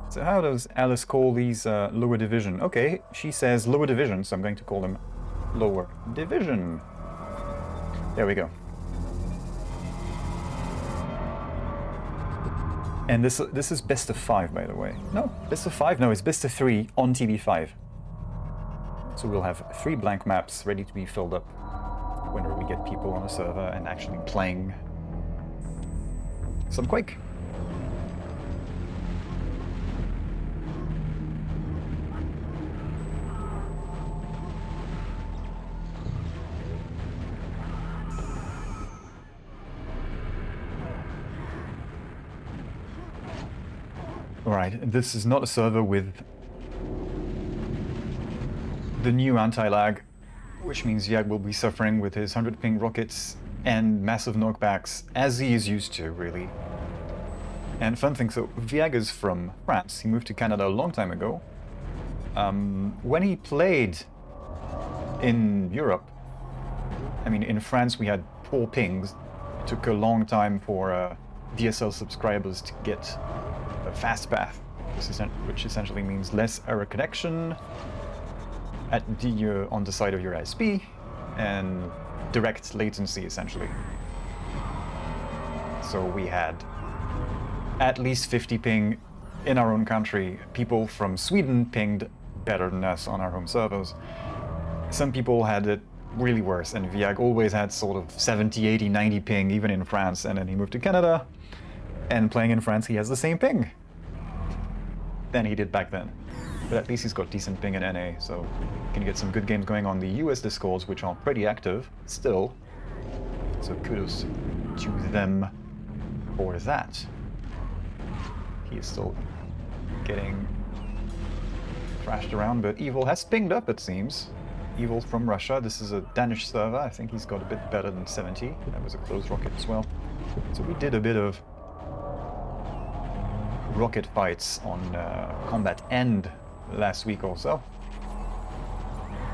So how does Alice call these lower division? Okay, she says lower division, so I'm going to call them lower division. There we go. And this is best of 5, by the way. No, best of 5? No, it's best of 3 on TB5. So we'll have 3 blank maps ready to be filled up whenever we get people on a server and actually playing some Quake. Alright, this is not a server with the new anti-lag, which means Viag will be suffering with his 100 ping rockets and massive knockbacks, as he is used to, really. And fun thing, so Viag is from France. He moved to Canada a long time ago. When he played in Europe, I mean, in France we had poor pings. It took a long time for DSL subscribers to get a fast path, which essentially means less error connection at on the side of your ISP and direct latency, essentially. So we had at least 50 ping in our own country. People from Sweden pinged better than us on our home servers. Some people had it really worse, and Viag always had sort of 70, 80, 90 ping, even in France, and then he moved to Canada, and playing in France he has the same ping than he did back then. But at least he's got decent ping in NA, so you can get some good games going on the US Discords, which are pretty active still. So kudos to them for that. He is still getting thrashed around, but Evil has pinged up, it seems. Evil from Russia. This is a Danish server. I think he's got a bit better than 70. That was a close rocket as well. So we did a bit of rocket fights on Kombat End last week or so.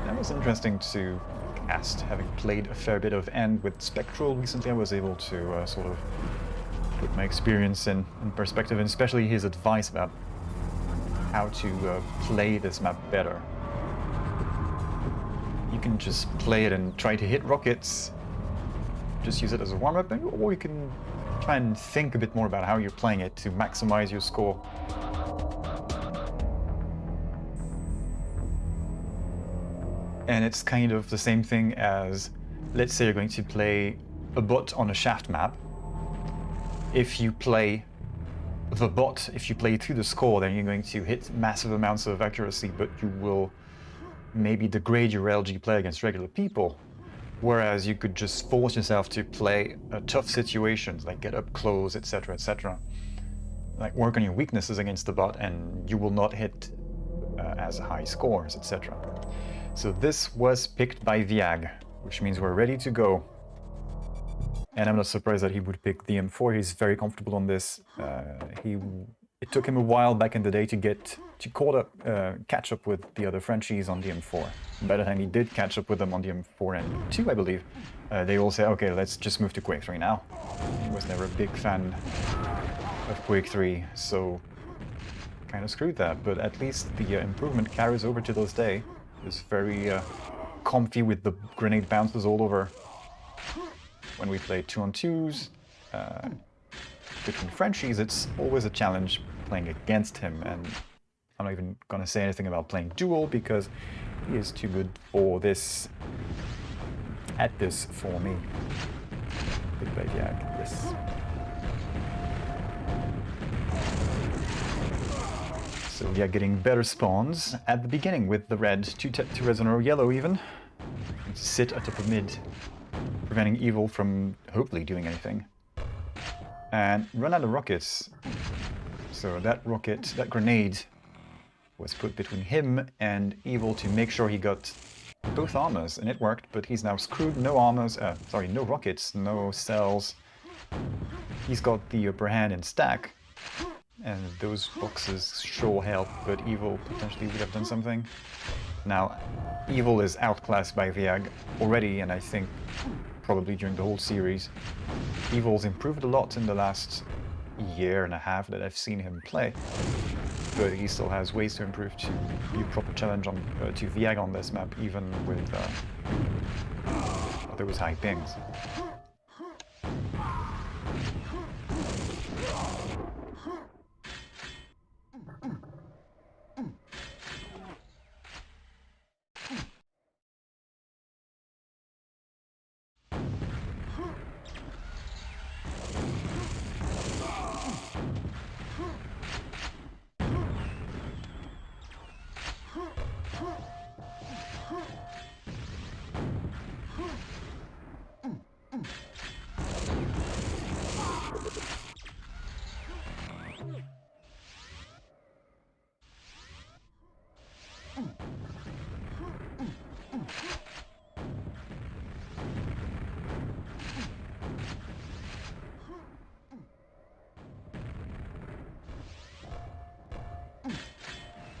That was interesting to cast, having played a fair bit of End with Spectral recently. I was able to sort of put my experience in perspective, and especially his advice about how to play this map better. You can just play it and try to hit rockets, just use it as a warm-up, or you can try and think a bit more about how you're playing it to maximize your score. And it's kind of the same thing as, let's say you're going to play a bot on a shaft map. If you play the bot, if you play through the score, then you're going to hit massive amounts of accuracy, but you will maybe degrade your LG play against regular people. Whereas you could just force yourself to play tough situations, like get up close, etc., etc. Like work on your weaknesses against the bot, and you will not hit as high scores, etc. So this was picked by Viag, which means we're ready to go. And I'm not surprised that he would pick the M4. He's very comfortable on this. It took him a while back in the day to catch up with the other Frenchies on the M4. By the time he did catch up with them on the M4 and 2, I believe, they all say, okay, let's just move to Quake 3 now. He was never a big fan of Quake 3, so kind of screwed that. But at least the improvement carries over to this day. It's very comfy with the grenade bounces all over. When we play 2-on-2s between Frenchies, it's always a challenge playing against him, and I'm not even going to say anything about playing duel because he is too good for this, at this for me. Big play, yeah, yes. So we are getting better spawns at the beginning with the red, two reds in a row, yellow even. Sit atop of mid, preventing Evil from hopefully doing anything. And run out of rockets. So that grenade was put between him and Evil to make sure he got both armors, and it worked, but he's now screwed. No armors, no rockets, no cells. He's got the upper hand in stack, and those boxes sure help, but Evil potentially would have done something. Now, Evil is outclassed by Viag already, and I think probably during the whole series. Evil's improved a lot in the last year and a half that I've seen him play. but he still has ways to improve to be a proper challenge on to Viag on this map, even with those high pings.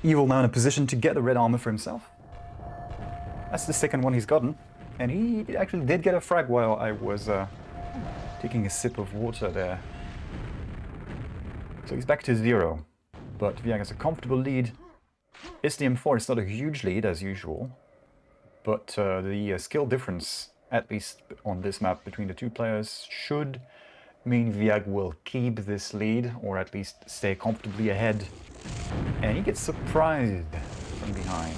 Evil now in a position to get the red armor for himself. That's the second one he's gotten. And he actually did get a frag while I was taking a sip of water there. So he's back to 0. But Viag has a comfortable lead. It's the M4, it's not a huge lead as usual. But the skill difference, at least on this map between the two players, should mean Viag will keep this lead, or at least stay comfortably ahead. And he gets surprised from behind.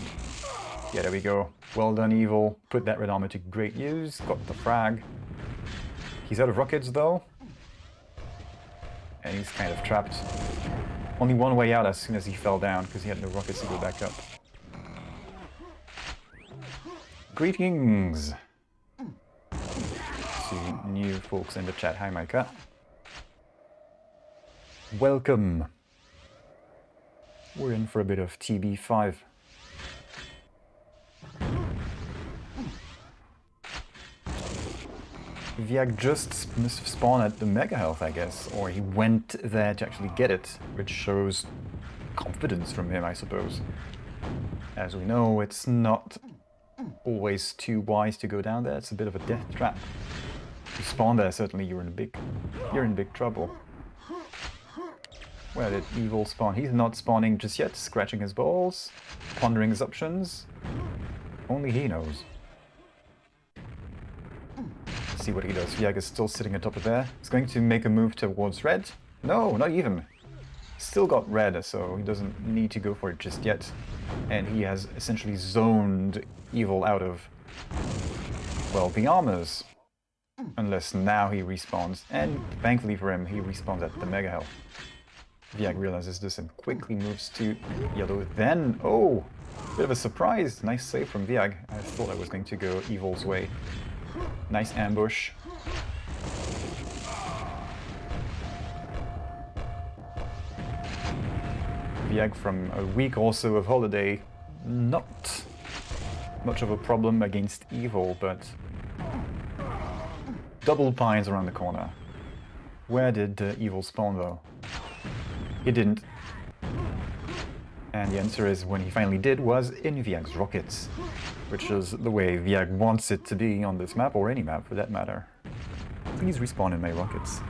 Yeah, there we go. Well done, Evil. Put that red armor to great use. Got the frag. He's out of rockets, though. And he's kind of trapped. Only one way out as soon as he fell down, because he had no rockets to go back up. Greetings to new folks in the chat. Hi, Micah. Welcome. We're in for a bit of TB5. Viag just must have spawned at the Mega Health, I guess, or he went there to actually get it, which shows confidence from him, I suppose. As we know, it's not always too wise to go down there. It's a bit of a death trap. If you spawn there, certainly you're in big trouble. Where did Evil spawn? He's not spawning just yet, scratching his balls, pondering his options. Only he knows. Let's see what he does. Viag is still sitting atop of there. He's going to make a move towards red. No, not even. Still got red, so he doesn't need to go for it just yet. And he has essentially zoned Evil out of, well, the armors. Unless now he respawns. And thankfully for him, he respawns at the Mega Health. Viag realizes this and quickly moves to yellow. Then, oh, bit of a surprise. Nice save from Viag. I thought I was going to go Evil's way. Nice ambush. Viag from a week or so of holiday. Not much of a problem against Evil, but double pines around the corner. Where did Evil spawn though? He didn't. And the answer is, when he finally did, was in Viag's rockets. Which is the way Viag wants it to be on this map, or any map for that matter. Please respawn in my rockets.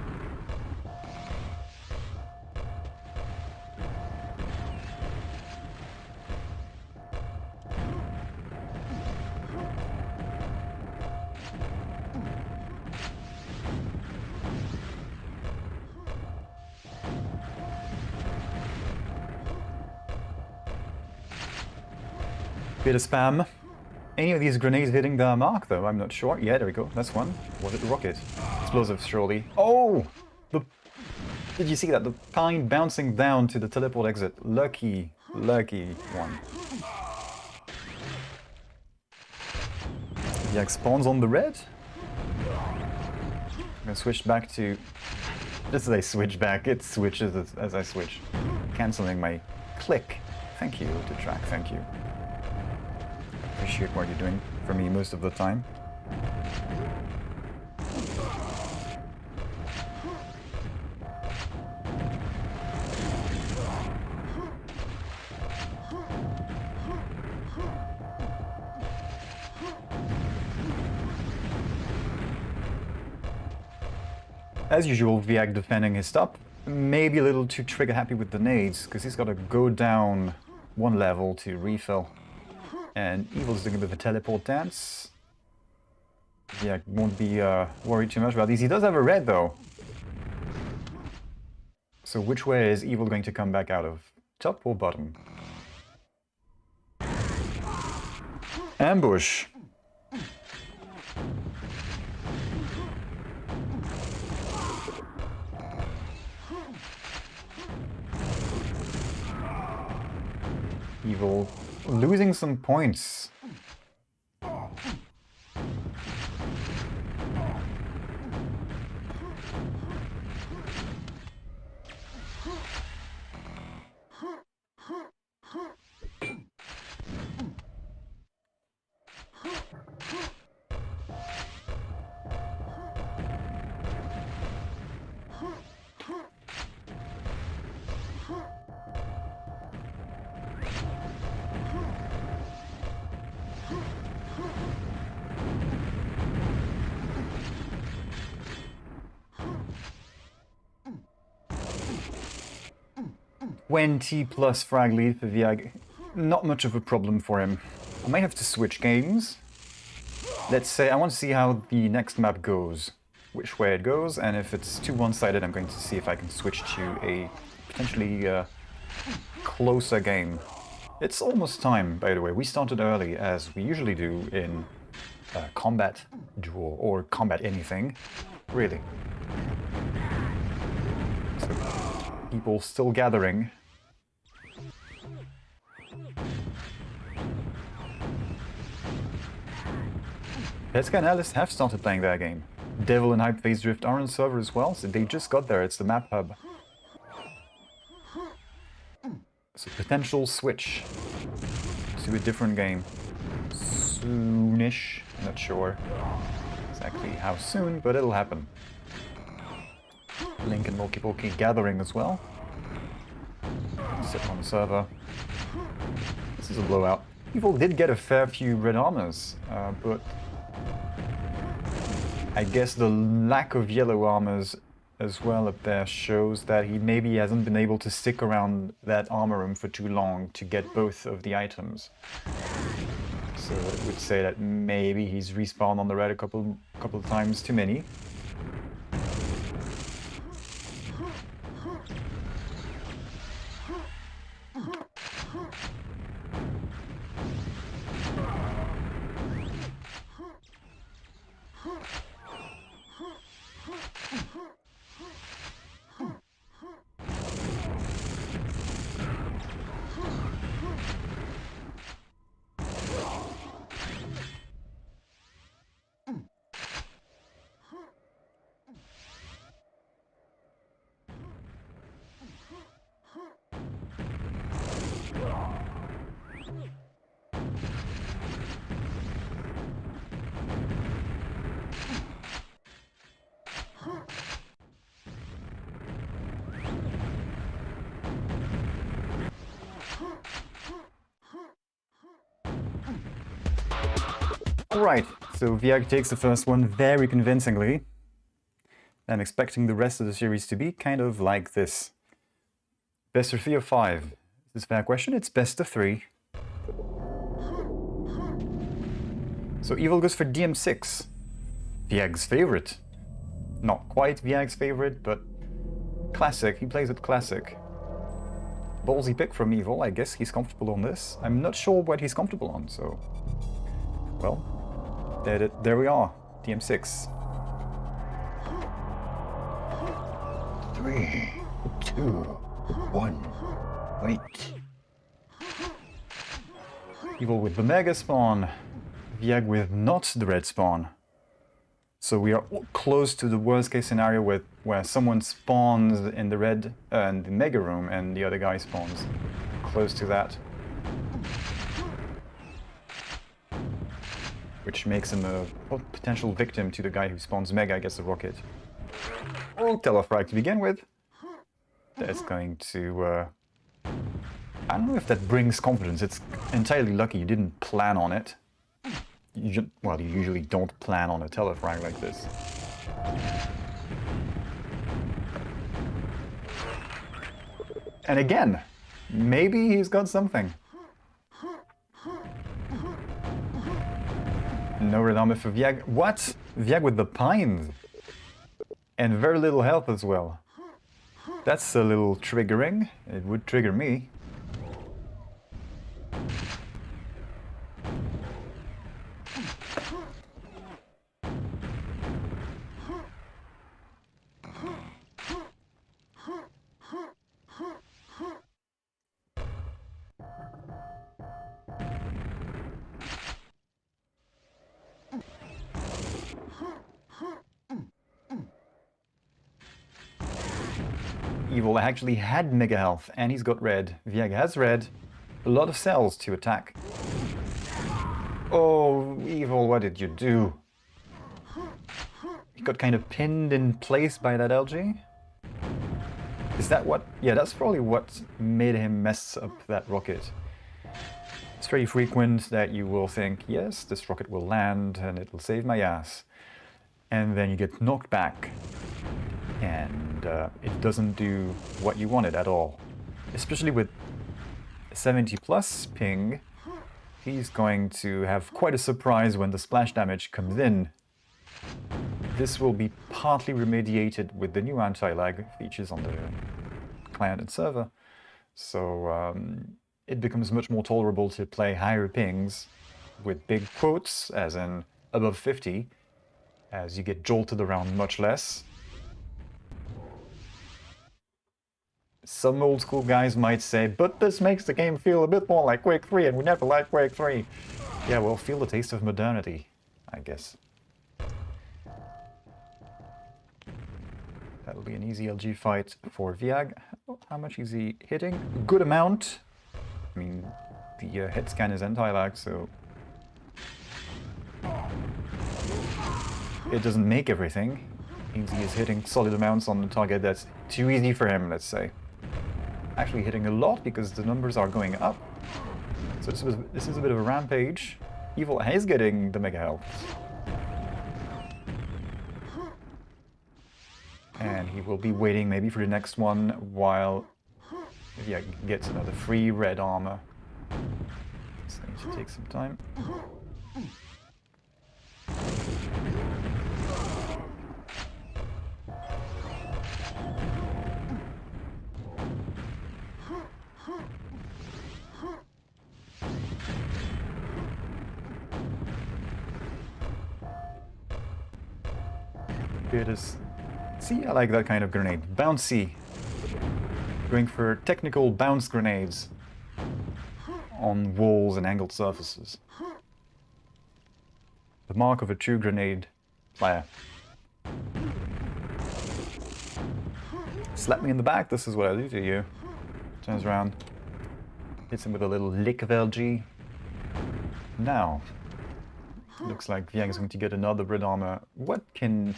Bit of spam. Any of these grenades hitting the mark though? I'm not sure. Yeah, there we go. That's one. Was it the rocket? Explosive, surely. Oh! Did you see that? The pine bouncing down to the teleport exit. Lucky, lucky one. Viag spawns on the red. I'm gonna switch back to... Just as I switch back, it switches as I switch. Cancelling my click. Thank you to track, thank you. Appreciate what you're doing for me most of the time. As usual, Viag defending his top. maybe a little too trigger happy with the nades, because he's got to go down one level to refill. And Evil's doing a bit of a teleport dance. Yeah, won't be worried too much about these. He does have a red though. So which way is Evil going to come back out of? Top or bottom? Ambush! Evil losing some points. T plus frag lead for Viag. Not much of a problem for him. I might have to switch games. Let's say I want to see how the next map goes. Which way it goes, and if it's too one-sided, I'm going to see if I can switch to a potentially closer game. It's almost time, by the way. We started early, as we usually do in Kombat Duel, or Combat anything. Really. So, people still gathering. Petska and Alice have started playing their game. Devil and Hype Phase Drift are on server as well, so they just got there. It's the map hub. So potential switch to a different game. Soonish. Not sure exactly how soon, but it'll happen. Link and Mulky gathering as well. Sitting on the server. This is a blowout. Evil did get a fair few red armors, but I guess the lack of yellow armors as well up there shows that he maybe hasn't been able to stick around that armor room for too long to get both of the items. So I would say that maybe he's respawned on the red a couple of times too many. Alright, so Viag takes the first one very convincingly. I'm expecting the rest of the series to be kind of like this. Best of 3 or 5? Is this a fair question? It's best of 3. So Evil goes for DM6. Viag's favorite. Not quite Viag's favorite, but classic. He plays with classic. Ballsy pick from Evil. I guess he's comfortable on this. I'm not sure what he's comfortable on, so... Well, there we are. DM6. 3, 2, 1. Wait. Evil with the mega spawn. Viag with not the red spawn. So we are close to the worst case scenario where someone spawns in the red and the mega room and the other guy spawns. Close to that. Which makes him a potential victim to the guy who spawns mega, I guess, the rocket. Or telefrag to begin with. That's going to... I don't know if that brings confidence. It's entirely lucky you didn't plan on it. Well, you usually don't plan on a telefrag like this. And again, maybe he's got something. No red armor for Viag. What? Viag with the pines. And very little health as well. That's a little triggering. It would trigger me. Evil actually had mega health, and he's got red. Viag has red. A lot of cells to attack. Oh, Evil, what did you do? He got kind of pinned in place by that LG. Is that what? Yeah, that's probably what made him mess up that rocket. It's very frequent that you will think, yes, this rocket will land and it will save my ass. And then you get knocked back. And it doesn't do what you wanted at all. Especially with 70 plus ping, he's going to have quite a surprise when the splash damage comes in. This will be partly remediated with the new anti-lag features on the client and server. So it becomes much more tolerable to play higher pings with big quotes, as in above 50, as you get jolted around much less. Some old school guys might say, but this makes the game feel a bit more like Quake 3, and we never liked Quake 3. Yeah, well, feel the taste of modernity, I guess. That'll be an easy LG fight for Viag. How much is he hitting? Good amount. I mean, the hit scan is anti-lag, so it doesn't make everything. It means he is hitting solid amounts on the target that's too easy for him, let's say. Actually hitting a lot because the numbers are going up. So this is a bit of a rampage. Evil is getting the mega health. And he will be waiting maybe for the next one while Viag gets another free red armor. So it should take some time. It is. See, I like that kind of grenade. Bouncy. Going for technical bounce grenades on walls and angled surfaces. The mark of a true grenade player. Slap me in the back, this is what I do to you. Turns around. Hits him with a little lick of LG. Now. Looks like Viag is going to get another red armor. What can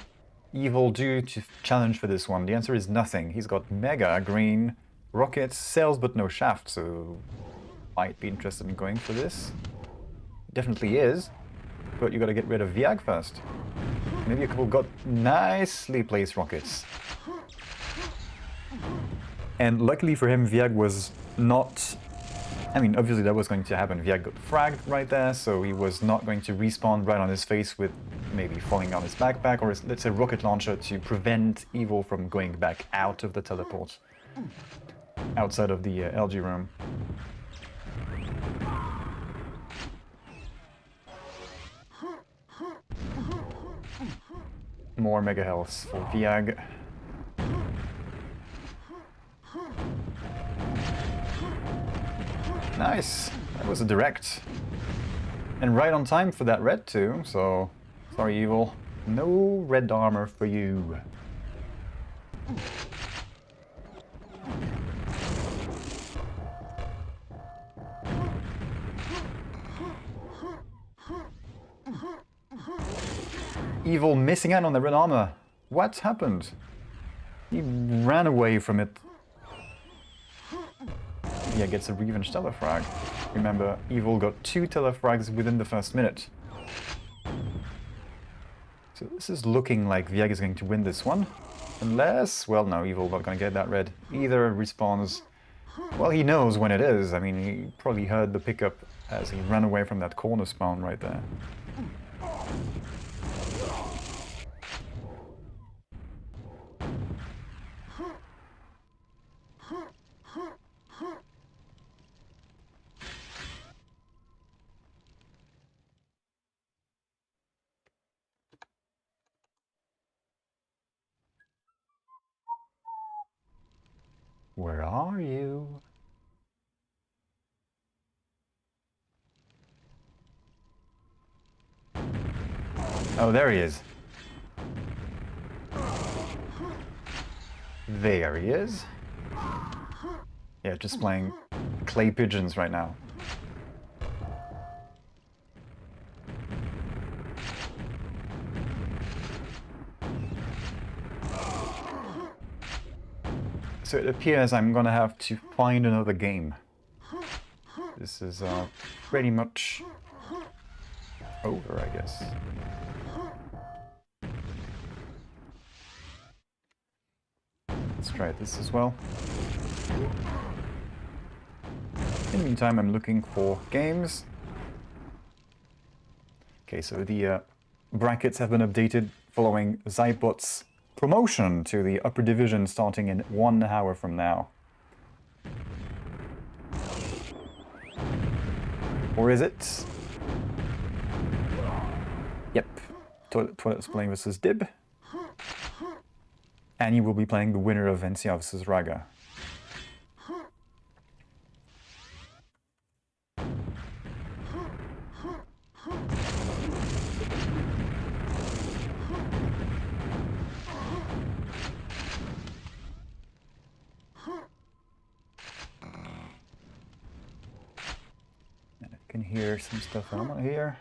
Evil do to challenge for this one? The answer is nothing. He's got mega green rockets, cells but no shaft, so might be interested in going for this. Definitely is, but you gotta get rid of Viag first. Maybe a couple got nicely placed rockets. And luckily for him, Viag was not... I mean, obviously that was going to happen. Viag got fragged right there, so he was not going to respawn right on his face with maybe falling on his backpack, or let's say rocket launcher to prevent Evil from going back out of the teleport. Outside of the LG room. More mega health for Viag. Nice! That was a direct. And right on time for that red too, so... Sorry, Evil. No red armor for you. Evil missing out on the red armor. What happened? He ran away from it. Yeah, gets a revenge telefrag. Remember, Evil got 2 telefrags within the first minute. So this is looking like Viag is going to win this one. Unless, well no, Evil not gonna get that red. Either respawns Well, he knows when it is. I mean, he probably heard the pickup as he ran away from that corner spawn right there. Where are you? Oh, there he is. There he is. Yeah, just playing clay pigeons right now. So it appears I'm gonna have to find another game. This is pretty much over, I guess. Let's try this as well. In the meantime, I'm looking for games. Okay, so the brackets have been updated following Zybot's promotion to the upper division starting in 1 hour from now. Or is it? Yep. Toilet's playing versus Dib. Annie will be playing the winner of NCR versus Raga. And I can hear some stuff I don't want to hear.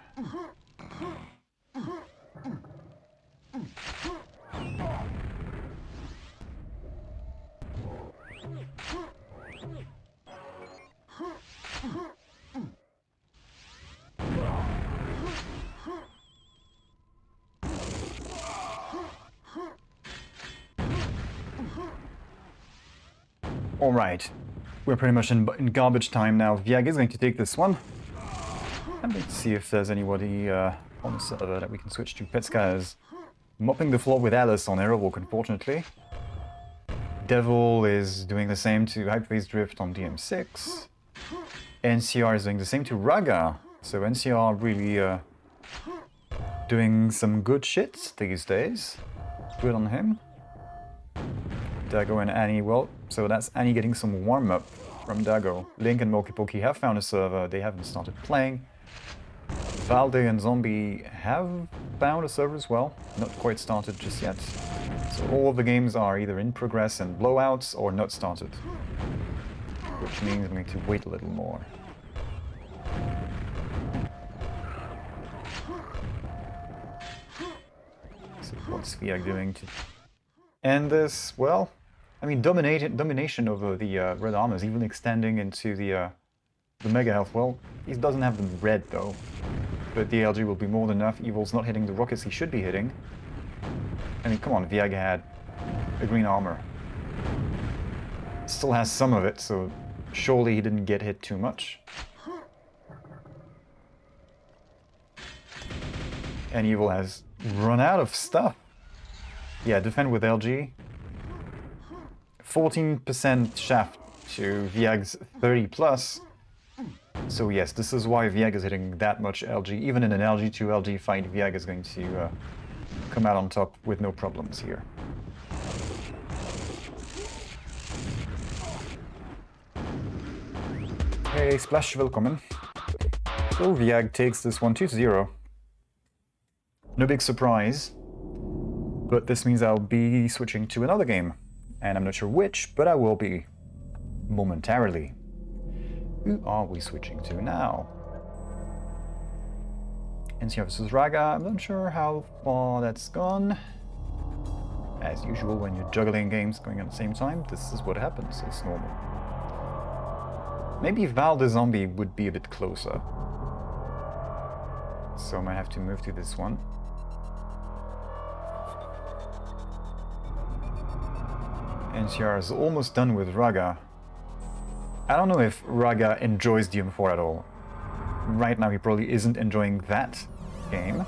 Alright, we're pretty much in garbage time now. Viag is going to take this one. I'm going to see if there's anybody on the server that we can switch to. Petska is mopping the floor with Alice on aerowalk, unfortunately. Devil is doing the same to Hypeface Drift on DM6. NCR is doing the same to Raga. So NCR really doing some good shit these days. Good on him. Dago and Annie, well, so that's Annie getting some warm-up from Dago. Link and Mokipoki have found a server, they haven't started playing. Valde and Zombie have found a server as well, not quite started just yet. So all of the games are either in progress and blowouts or not started. Which means I'm going to wait a little more. So what's Viag doing to end this? Well, I mean, domination over the red armor is even extending into the mega health. Well, he doesn't have the red though, but the LG will be more than enough. Evil's not hitting the rockets he should be hitting. I mean, come on, Viag had a green armor. Still has some of it, so surely he didn't get hit too much. And Evil has run out of stuff. Yeah, defend with LG. 14% shaft to Viag's 30 plus. So yes, this is why Viag is hitting that much LG. Even in an LG to LG fight, Viag is going to come out on top with no problems here. Hey, Splash, welcome. So Viag takes this one 2-0. No big surprise. But this means I'll be switching to another game. And I'm not sure which, but I will be momentarily. Who are we switching to now? NCR vs Raga. I'm not sure how far that's gone. As usual, when you're juggling games going at the same time, this is what happens. It's normal. Maybe Val the Zombie would be a bit closer. So I might have to move to this one. NCR is almost done with Raga. I don't know if Raga enjoys DM4 at all. Right now he probably isn't enjoying that game.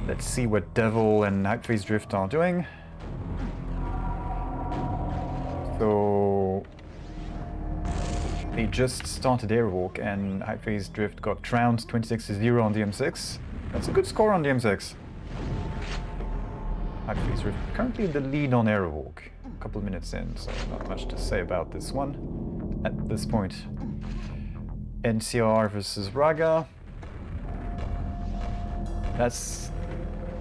Let's see what Devil and Hypeface Drift are doing. So they just started airwalk and Hypeface Drift got trounced 26-0 on DM6. That's a good score on DM6. Hypeface Drift currently in the lead on airwalk. A couple of minutes in, so not much to say about this one at this point. NCR versus Raga. That's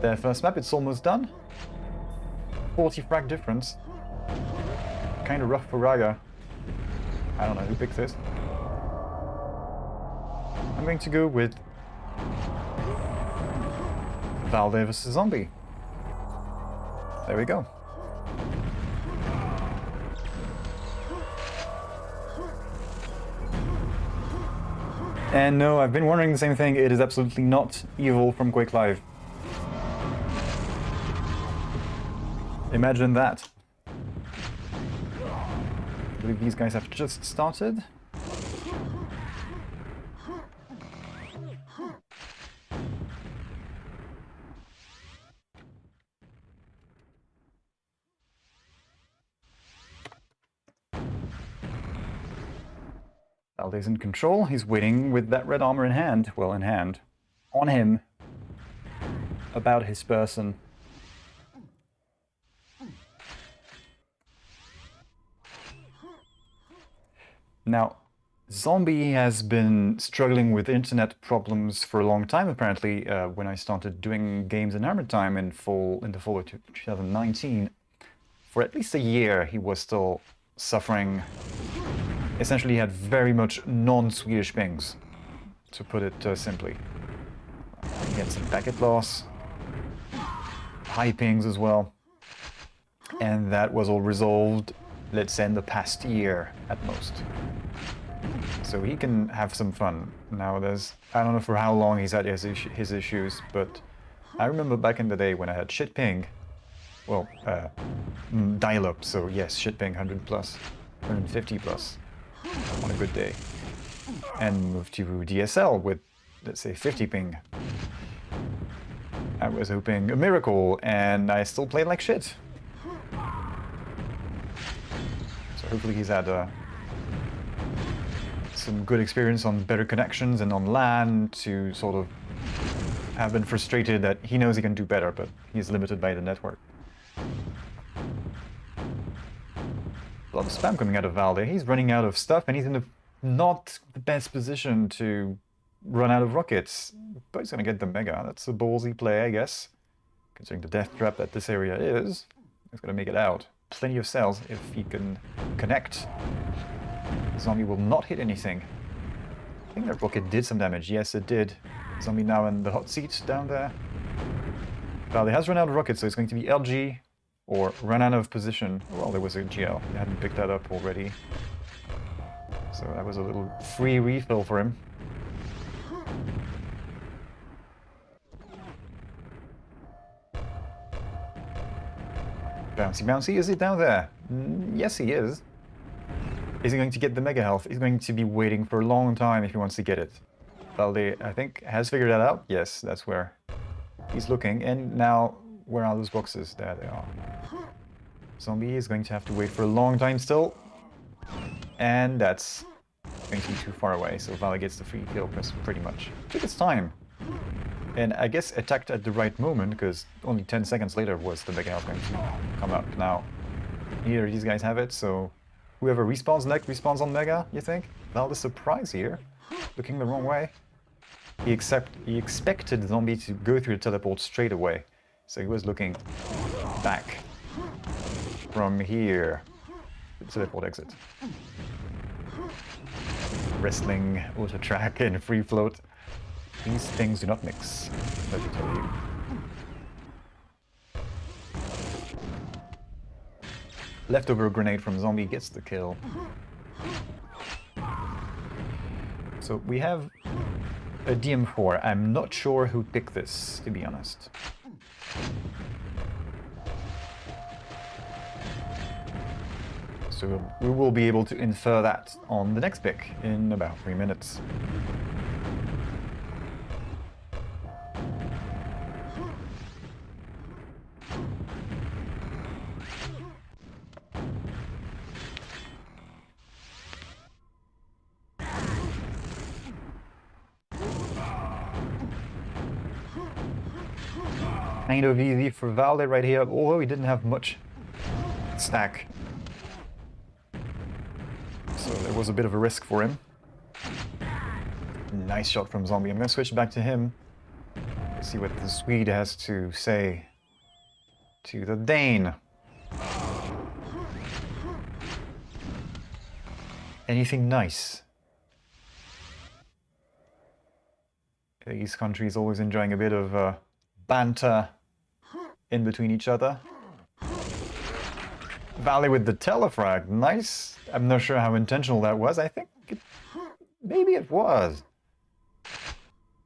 their first map. It's almost done. 40 frag difference. Kind of rough for Raga. I don't know who picked this. I'm going to go with Valde versus Zombie. There we go. And no, I've been wondering the same thing. It is absolutely not evil from Quake Live. Imagine that. I believe these guys have just started. Valde's in control. He's waiting with that red armor in hand. Well, in hand. On him. About his person. Now, Zombie has been struggling with internet problems for a long time, apparently, when I started doing games in Hammer Time in the fall of 2019. For at least a year, he was still suffering. Essentially, he had very much non-Swedish pings, to put it simply. He had some packet loss, high pings as well, and that was all resolved, let's say, in the past year at most. So he can have some fun. Now I don't know for how long he's had his issues, but I remember back in the day when I had shit ping, well, dial-up, so yes, shit ping 100 plus, 150 plus. On a good day, and moved to DSL with, let's say, 50 ping. I was hoping a miracle, and I still played like shit. So hopefully he's had some good experience on better connections and on LAN to sort of have been frustrated that he knows he can do better, but he's limited by the network. A lot of spam coming out of Valde. He's running out of stuff, and he's in not the best position to run out of rockets. But he's going to get the Mega. That's a ballsy play, I guess. Considering the death trap that this area is. He's going to make it out. Plenty of cells if he can connect. Zombie will not hit anything. I think that rocket did some damage. Yes, it did. Zombie now in the hot seat down there. Valde has run out of rockets, so it's going to be LG. Or run out of position. Well, there was a GL. He hadn't picked that up already. So that was a little free refill for him. Bouncy, bouncy, is he down there? Yes, he is. Is he going to get the Mega Health? He's going to be waiting for a long time if he wants to get it. Valde, I think, has figured that out. Yes, that's where he's looking. And now, where are those boxes? There they are. Zombie is going to have to wait for a long time still. And that's going to be too far away, so Valde gets the free kill pretty much. Took its time. And I guess attacked at the right moment, because only 10 seconds later was the Mega Health going to come up. Now, neither of these guys have it, so whoever respawns next respawns on Mega, you think? Valde's surprise here. Looking the wrong way. He expected Zombie to go through the teleport straight away. So he was looking back from here. The teleport exit. Wrestling, auto track, and free float. These things do not mix, let me tell you. Leftover grenade from Zombie gets the kill. So we have a DM4. I'm not sure who picked this, to be honest. So we will be able to infer that on the next pick in about 3 minutes. Kind of easy for Valde right here, although he didn't have much stack. So there was a bit of a risk for him. Nice shot from Zombie. I'm going to switch back to him. Let's see what the Swede has to say to the Dane. Anything nice? These countries always enjoying a bit of banter in between each other. Valley with the telefrag, nice. I'm not sure how intentional that was. I think maybe it was.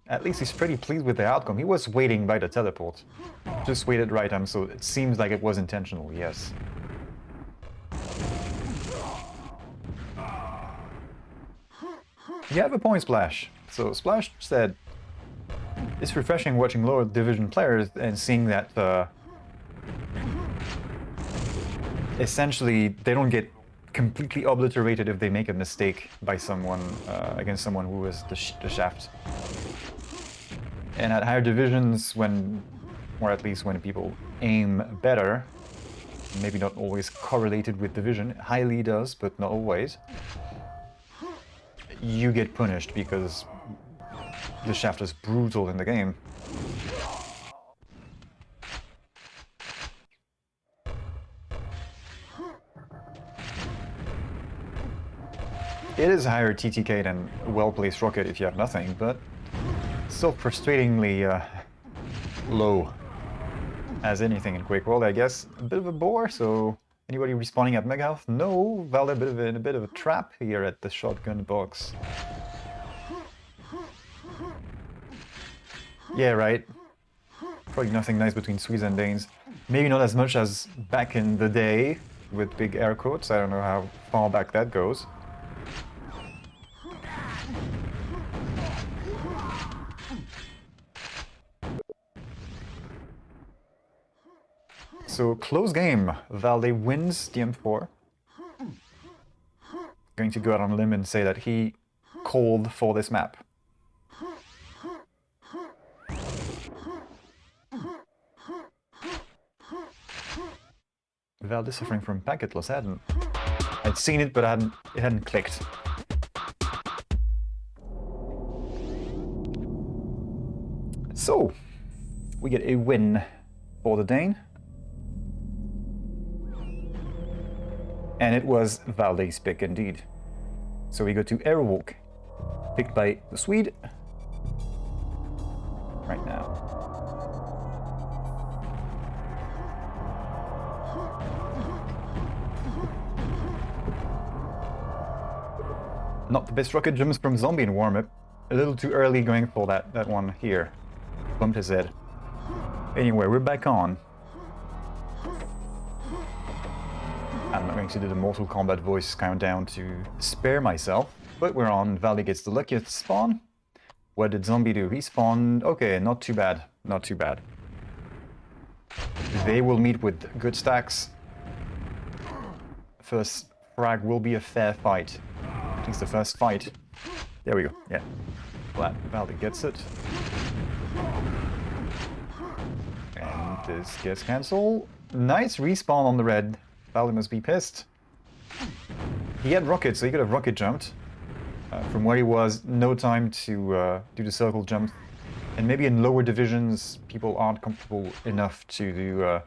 At least he's pretty pleased with the outcome. He was waiting by the teleport. Just waited right time, so it seems like it was intentional, yes. You have a point, Splash. So Splash said, it's refreshing watching lower division players and seeing that essentially they don't get completely obliterated if they make a mistake by someone against someone who is the shaft. And at higher divisions, when, or at least when people aim better, maybe not always correlated with division, highly does, but not always, you get punished because the shaft is brutal in the game. It is higher TTK than a well-placed rocket if you have nothing, but still frustratingly low as anything in QuakeWorld, I guess. A bit of a bore, so anybody respawning at Mega Health? No, Valde in a bit of a trap here at the shotgun box. Yeah, right. Probably nothing nice between Swedes and Danes. Maybe not as much as back in the day, with big air quotes. I don't know how far back that goes. So, close game. Valde wins the M4. Going to go out on a limb and say that he called for this map. Valde suffering from packet loss. I'd seen it, but it hadn't clicked. So, we get a win for the Dane. And it was Valde's pick indeed. So we go to aerowalk, picked by the Swede. Right now. Not the best rocket jumps from Zombie in warm-up. A little too early going for that one here. Bumped his head. Anyway, we're back on. I'm not going to do the Mortal Kombat voice countdown to spare myself, but we're on. Valde gets the luckiest spawn. What did Zombie do? He spawned... Okay, not too bad. Not too bad. They will meet with good stacks. First frag will be a fair fight. At least the first fight. There we go, yeah. Glad Valde gets it. And this gets cancelled. Nice respawn on the red. Valde must be pissed. He had rockets, so he could have rocket jumped. From where he was, no time to do the circle jump. And maybe in lower divisions, people aren't comfortable enough to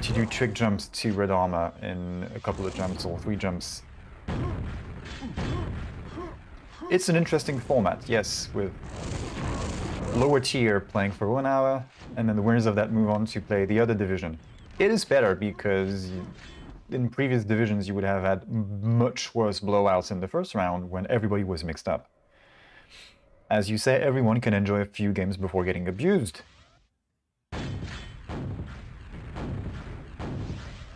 do trick jumps to red armor in a couple of jumps or 3 jumps. It's an interesting format, yes, with lower tier playing for 1 hour, and then the winners of that move on to play the other division. It is better because in previous divisions you would have had much worse blowouts in the first round when everybody was mixed up. As you say, everyone can enjoy a few games before getting abused.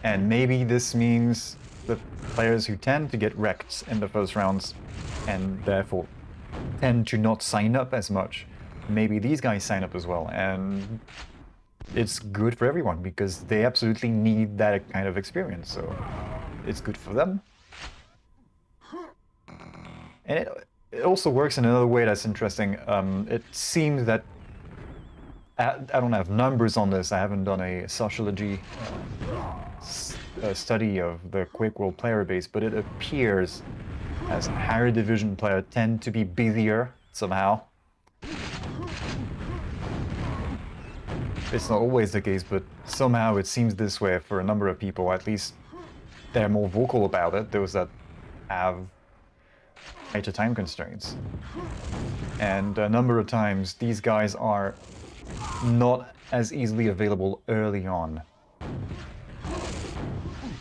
And maybe this means the players who tend to get wrecked in the first rounds and therefore tend to not sign up as much, maybe these guys sign up as well. And it's good for everyone because they absolutely need that kind of experience. So it's good for them. And it also works in another way that's interesting. It seems that I don't have numbers on this. I haven't done a sociology study of the QuakeWorld player base, but it appears as higher division players tend to be busier somehow. It's not always the case, but somehow it seems this way for a number of people. At least they're more vocal about it, those that have tighter time constraints. And a number of times these guys are not as easily available early on.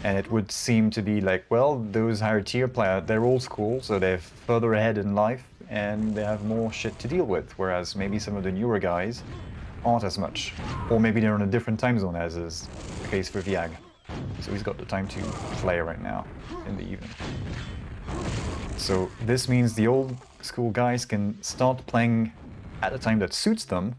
And it would seem to be like, well, those higher tier players, they're old school, so they're further ahead in life and they have more shit to deal with, whereas maybe some of the newer guys aren't as much. Or maybe they're in a different time zone, as is the case for Viag. So he's got the time to play right now in the evening. So this means the old school guys can start playing at a time that suits them.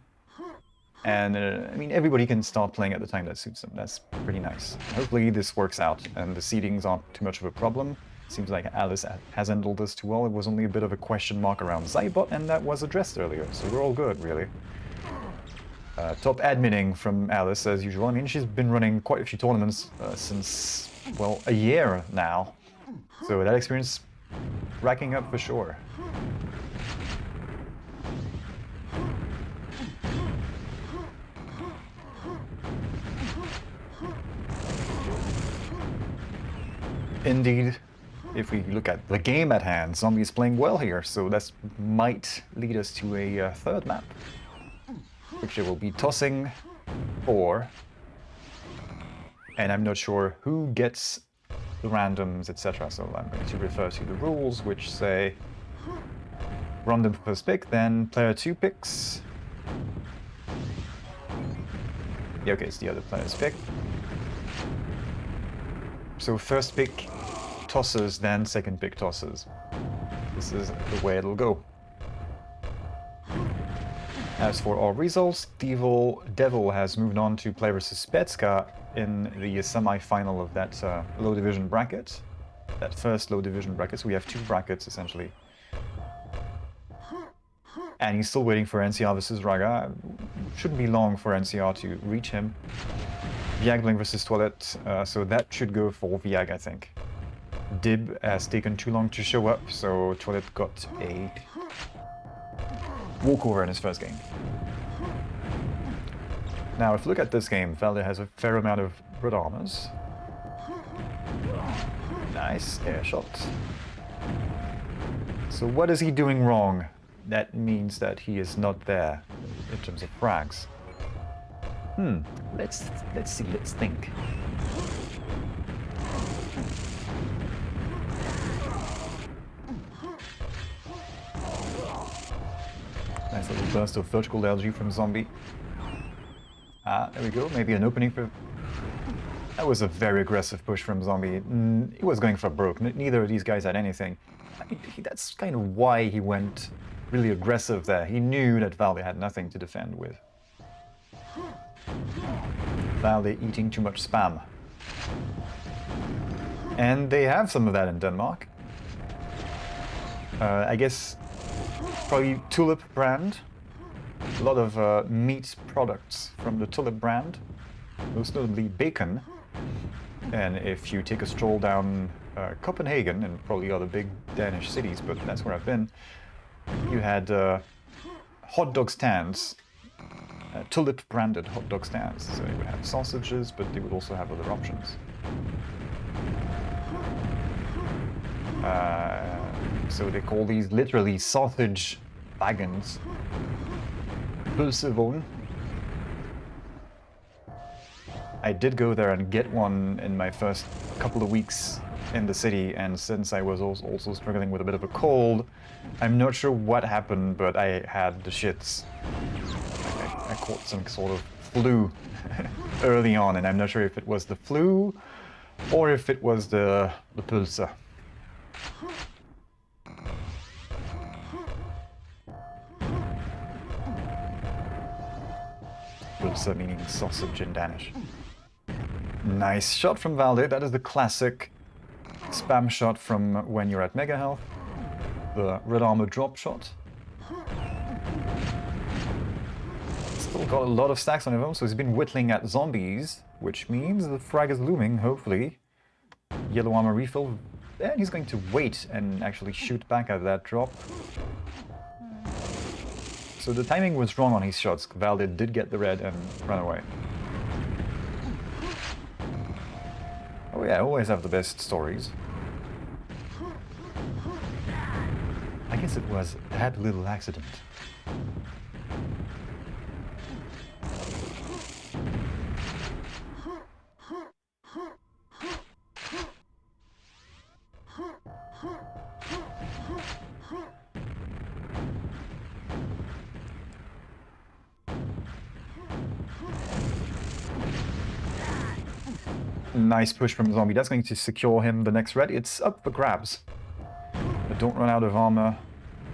And I mean, everybody can start playing at the time that suits them. That's pretty nice. Hopefully this works out and the seedings aren't too much of a problem. Seems like Alice has handled this too well. It was only a bit of a question mark around Zybot, and that was addressed earlier. So we're all good, really. Top adminning from Alice, as usual. I mean, she's been running quite a few tournaments since, well, a year now. So that experience racking up for sure. Indeed, if we look at the game at hand, Zombie is playing well here, so that might lead us to a third map, which they will be tossing for, and I'm not sure who gets the randoms, etc. So I'm going to refer to the rules, which say random first pick, then player 2 picks. Yeah, okay, it's the other player's pick. So first pick tosses, then second pick tosses. This is the way it'll go. As for our results, Devil has moved on to play versus Petska in the semi-final of that low division bracket. That first low division bracket, so we have two brackets essentially. And he's still waiting for NCR versus Raga. Shouldn't be long for NCR to reach him. Viag playing versus Toilette, so that should go for Viag, I think. Dib has taken too long to show up, so Toilette got a walkover in his first game. Now, if you look at this game, Valde has a fair amount of red armors. Nice air shot. So what is he doing wrong? That means that he is not there in terms of frags. Let's see, let's think. Nice little burst of vertical LG from Zombie. There we go, maybe an opening for... That was a very aggressive push from Zombie. He was going for broke. Neither of these guys had anything. That's kind of why he went really aggressive there. He knew that Valde had nothing to defend with. Valde eating too much spam. And they have some of that in Denmark. I guess probably Tulip brand. A lot of meat products from the Tulip brand, most notably bacon. And if you take a stroll down Copenhagen and probably other big Danish cities, but that's where I've been, you had hot dog stands, Tulip branded hot dog stands. So they would have sausages, but they would also have other options. So they call these literally sausage wagons. Pølsevogn. I did go there and get one in my first couple of weeks in the city, and since I was also struggling with a bit of a cold, I'm not sure what happened, but I had the shits. I caught some sort of flu early on, and I'm not sure if it was the flu Or if it was the pulsar. Pulsar meaning sausage in Danish. Nice shot from Valde. That is the classic spam shot from when you're at mega health. The red armor drop shot. Still got a lot of stacks on him, so he's been whittling at zombies, which means the frag is looming, hopefully. Yellow armor refill, and he's going to wait and actually shoot back at that drop. So the timing was wrong on his shots. Valde did get the red and run away. Oh yeah, always have the best stories. I guess it was a bad little accident. Nice push from Zombie. That's going to secure him the next red. It's up for grabs. But don't run out of armor.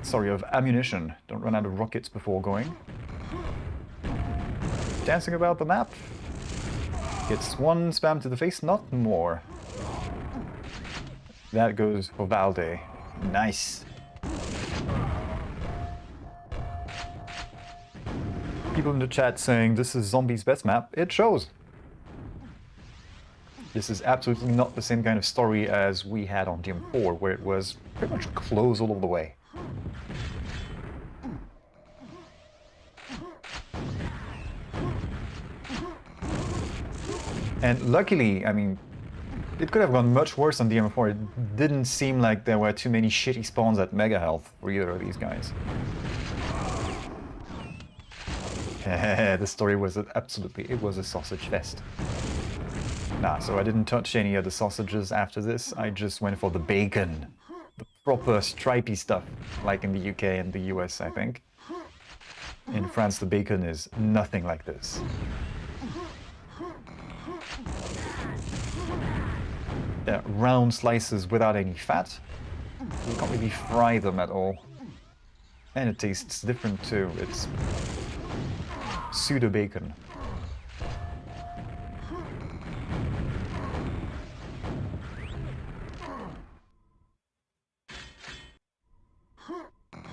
Sorry, of ammunition. Don't run out of rockets before going. Dancing about the map. Gets one spam to the face, not more. That goes for Valde. Nice. People in the chat saying this is Zombie's best map. It shows. This is absolutely not the same kind of story as we had on DM4, where it was pretty much close all the way. And luckily, I mean, it could have gone much worse on DM4. It didn't seem like there were too many shitty spawns at Mega Health for either of these guys. The story was absolutely, it was a sausage fest. Nah, so I didn't touch any of the sausages after this. I just went for the bacon. The proper stripy stuff, like in the UK and the US, I think. In France, the bacon is nothing like this. Round slices without any fat. You can't really fry them at all. And it tastes different too. It's pseudo bacon.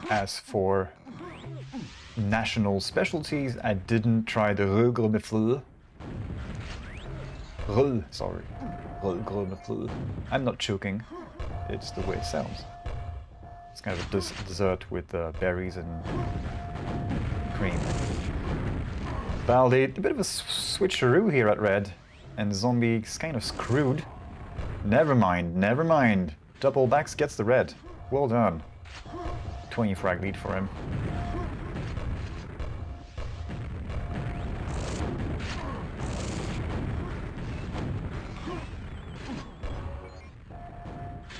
As for national specialties, I didn't try the rugre de fleur. Sorry. Rugre de fleur. I'm not choking. It's the way it sounds. It's kind of a dessert with berries and cream. Valde, a bit of a switcheroo here at red. And Zombie's kind of screwed. Never mind, never mind. Double backs gets the red. Well done. 20 frag lead for him.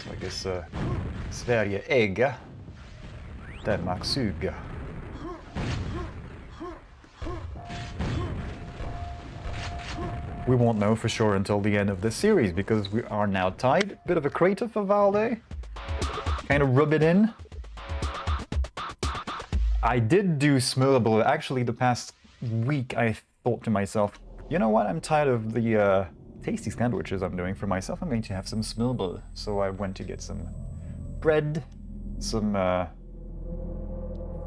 So I guess Sverige äga, Denmark suga. We won't know for sure until the end of this series because we are now tied. Bit of a crater for Valde. Kind of rub it in. I did do Smurble. Actually, the past week I thought to myself, you know what, I'm tired of the tasty sandwiches I'm doing for myself. I'm going to have some Smurble. So I went to get some bread, some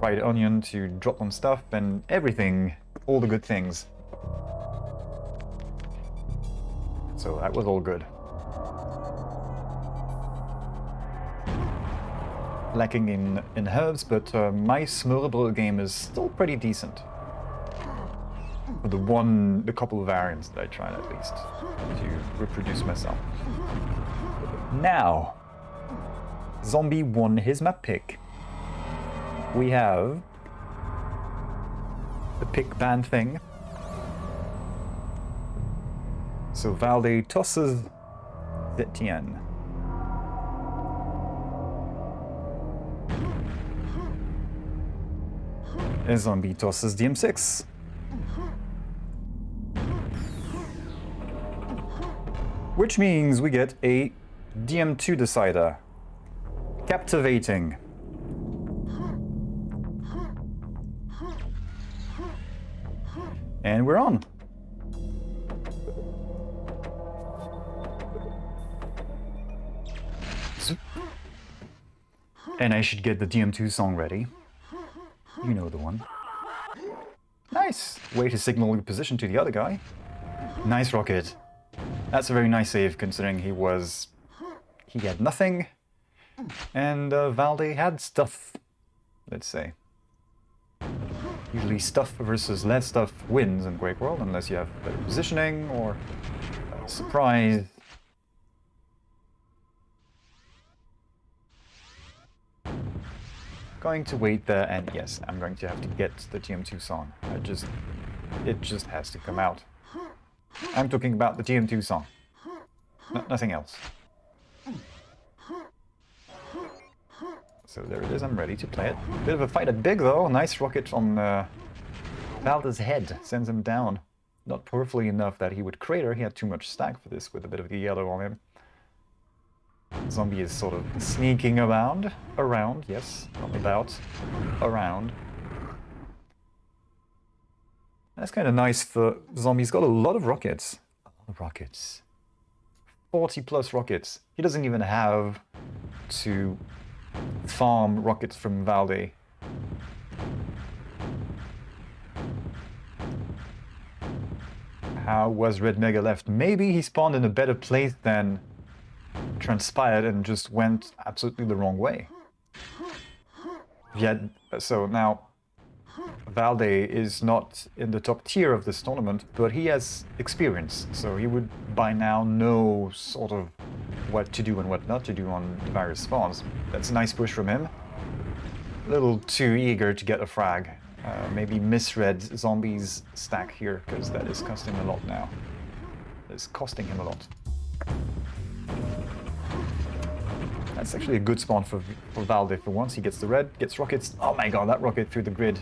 fried onion to drop on stuff, and everything, all the good things. So that was all good. Lacking in herbs, but my Smurble game is still pretty decent. For the couple of variants that I tried at least to reproduce myself. Now, Zombie won his map pick. We have the pick ban thing. So Valde tosses Etienne. And Zombie tosses DM6. Which means we get a DM2 decider. Captivating. And we're on. And I should get the DM2 song ready. You know the one. Nice! Way to signal your position to the other guy. Nice rocket. That's a very nice save considering he had nothing. And Valde had stuff, let's say. Usually stuff versus less stuff wins in QuakeWorld unless you have better positioning or surprise. Going to wait there, and yes, I'm going to have to get the TM2 song. It just has to come out. I'm talking about the TM2 song. Nothing else. So there it is, I'm ready to play it. Bit of a fight at big though, nice rocket on Valde's head, sends him down. Not powerfully enough that he would crater, he had too much stack for this with a bit of the yellow on him. Zombie is sort of sneaking around, yes, not about, around. That's kind of nice for Zombie, he's got a lot of rockets. A lot of rockets. 40 plus rockets. He doesn't even have to farm rockets from Valde. How was Red Mega left? Maybe he spawned in a better place than transpired and just went absolutely the wrong way. Yet, so now Valde is not in the top tier of this tournament, but he has experience, so he would by now know sort of what to do and what not to do on the various spawns. That's a nice push from him. A little too eager to get a frag. Maybe misread Zombie's stack here, because that is costing a lot now. It's costing him a lot. That's actually a good spawn for Valde for once. He gets the red, gets rockets. Oh my god, that rocket through the grid.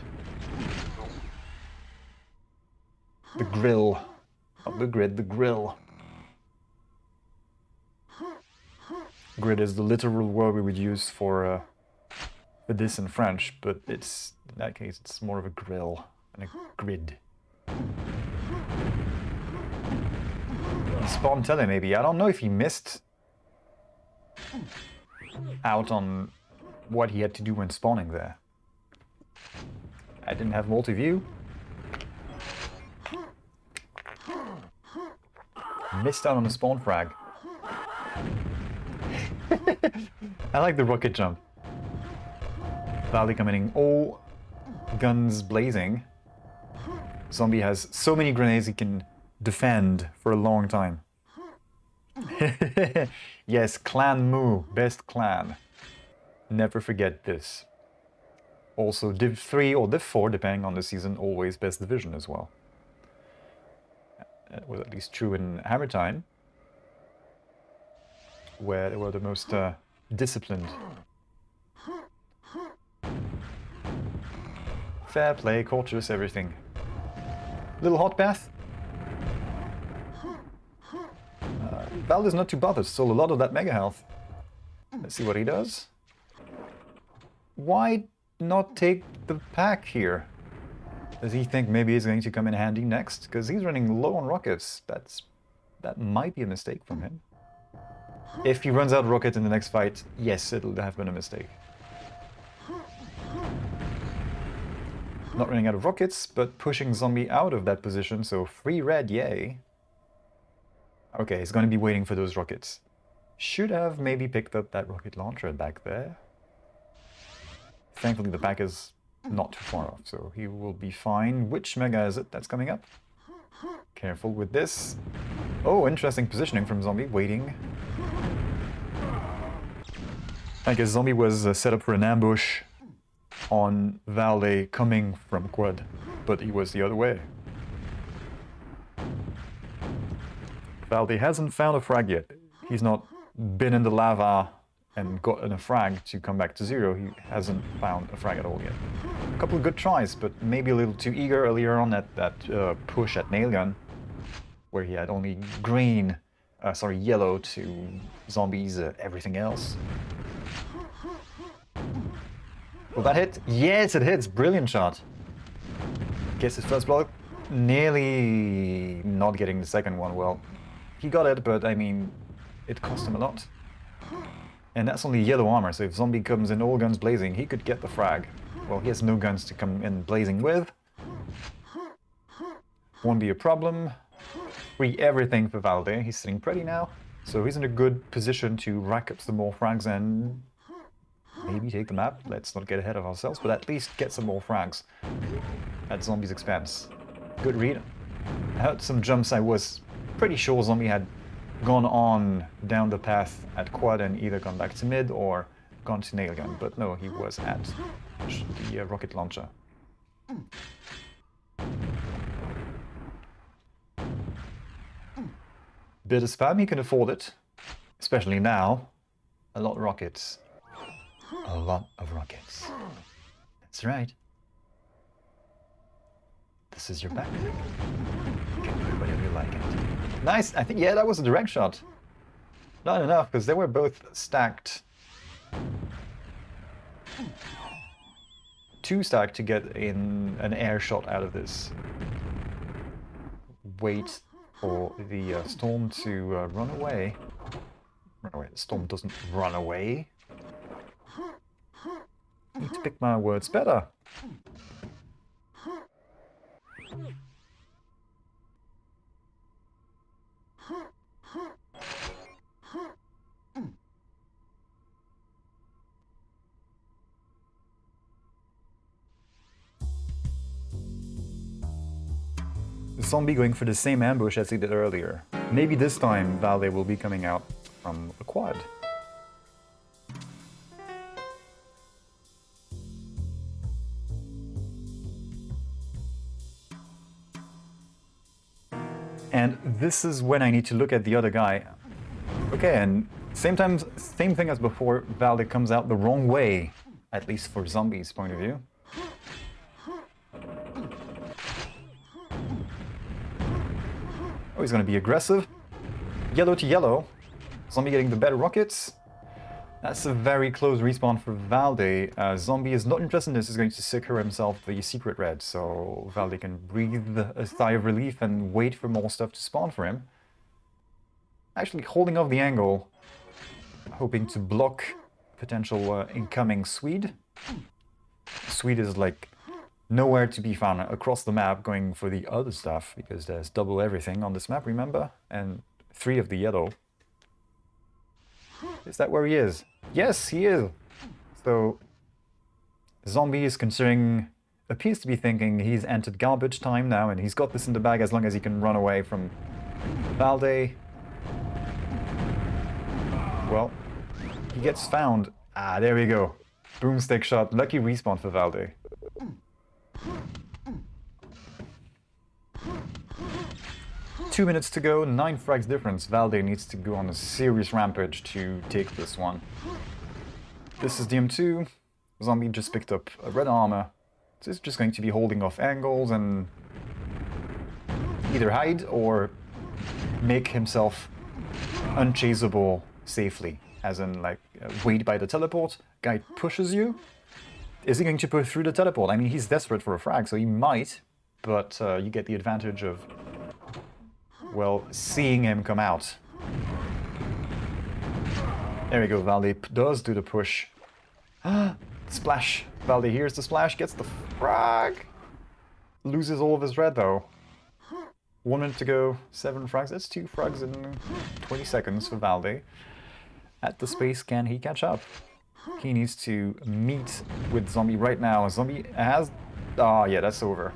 The grill. Not the grid, the grill. Grid is the literal word we would use for this in French, but it's, in that case, it's more of a grill than a grid. He spawned tele maybe. I don't know if he missed out on what he had to do when spawning there. I didn't have multi-view. Missed out on the spawn frag. I like the rocket jump. Valde coming in all guns blazing. Zombie has so many grenades he can defend for a long time. Yes, clan Moo, best clan. Never forget this. Also Div 3 or Div 4, depending on the season, always best division as well. That was at least true in Hammer Time, where they were the most disciplined. Fair play, cautious, everything. Little hot bath. Valde's not too bothered, still a lot of that mega health. Let's see what he does. Why not take the pack here? Does he think maybe he's going to come in handy next? Because he's running low on rockets. That might be a mistake from him. If he runs out of rockets in the next fight, yes, it'll have been a mistake. Not running out of rockets, but pushing Zombie out of that position, so 3 red, yay. Okay, he's going to be waiting for those rockets. Should have maybe picked up that rocket launcher back there. Thankfully the pack is not too far off, so he will be fine. Which mega is it that's coming up? Careful with this. Oh, interesting positioning from Zombie, waiting. I guess Zombie was set up for an ambush on Valde coming from Quad, but he was the other way. Valde hasn't found a frag yet. He's not been in the lava and gotten a frag to come back to 0. He hasn't found a frag at all yet. A couple of good tries, but maybe a little too eager earlier on at that push at Nailgun, where he had only green sorry, yellow to zombies, everything else. Will that hit? Yes, it hits. Brilliant shot. Gets his first block. Nearly not getting the second one. Well, he got it, but I mean, it cost him a lot. And that's only yellow armor, so if zombie comes in all guns blazing, he could get the frag. Well, he has no guns to come in blazing with. Won't be a problem. Free everything for Valde. He's sitting pretty now, so he's in a good position to rack up some more frags and maybe take the map. Let's not get ahead of ourselves, but at least get some more frags at zombie's expense. Good read. I heard some jumps. I was pretty sure zombie had gone on down the path at quad and either gone back to mid or gone to nail gun, but no, he was at the rocket launcher. Bit of spam, he can afford it, especially now. A lot of rockets. A lot of rockets. That's right. This is your backpack. You can do whatever you like it. Nice! I think, yeah, that was a direct shot. Not enough, because they were both stacked. Too stacked to get in an air shot out of this. Wait for the storm to run away. Run away. The storm doesn't run away. Need to pick my words better. Zombie going for the same ambush as he did earlier. Maybe this time Valde will be coming out from the quad. And this is when I need to look at the other guy. Okay, and same thing as before, Valde comes out the wrong way, at least for zombies' point of view. Oh, he's gonna be aggressive. Yellow to yellow. Zombie getting the better rockets. That's a very close respawn for Valde. Zombie is not interested in this, is going to secure himself the secret red, so Valde can breathe a sigh of relief and wait for more stuff to spawn for him. Actually holding off the angle, hoping to block potential incoming Swede. Swede is like nowhere to be found across the map, going for the other stuff, because there's double everything on this map, remember? And 3 of the yellow. Is that where he is? Yes, he is! So, Zombie is considering, appears to be thinking he's entered garbage time now, and he's got this in the bag as long as he can run away from Valde. Well, he gets found. Ah, there we go. Boomstick shot. Lucky respawn for Valde. Two minutes to go, 9 frags difference. Valde needs to go on a serious rampage to take this one. This is DM2. Zombie just picked up a red armor. So he's just going to be holding off angles and either hide or make himself unchaseable safely. As in, like, wait by the teleport. Guy pushes you. Is he going to push through the teleport? I mean, he's desperate for a frag, so he might. But you get the advantage of, well, seeing him come out. There we go, Valde does do the push. Splash. Valde hears the splash, gets the frag. Loses all of his red though. 1 minute to go, 7 frags. That's 2 frags in 20 seconds for Valde. At the space, can he catch up? He needs to meet with Zombie right now. Zombie has... Ah, yeah, that's over.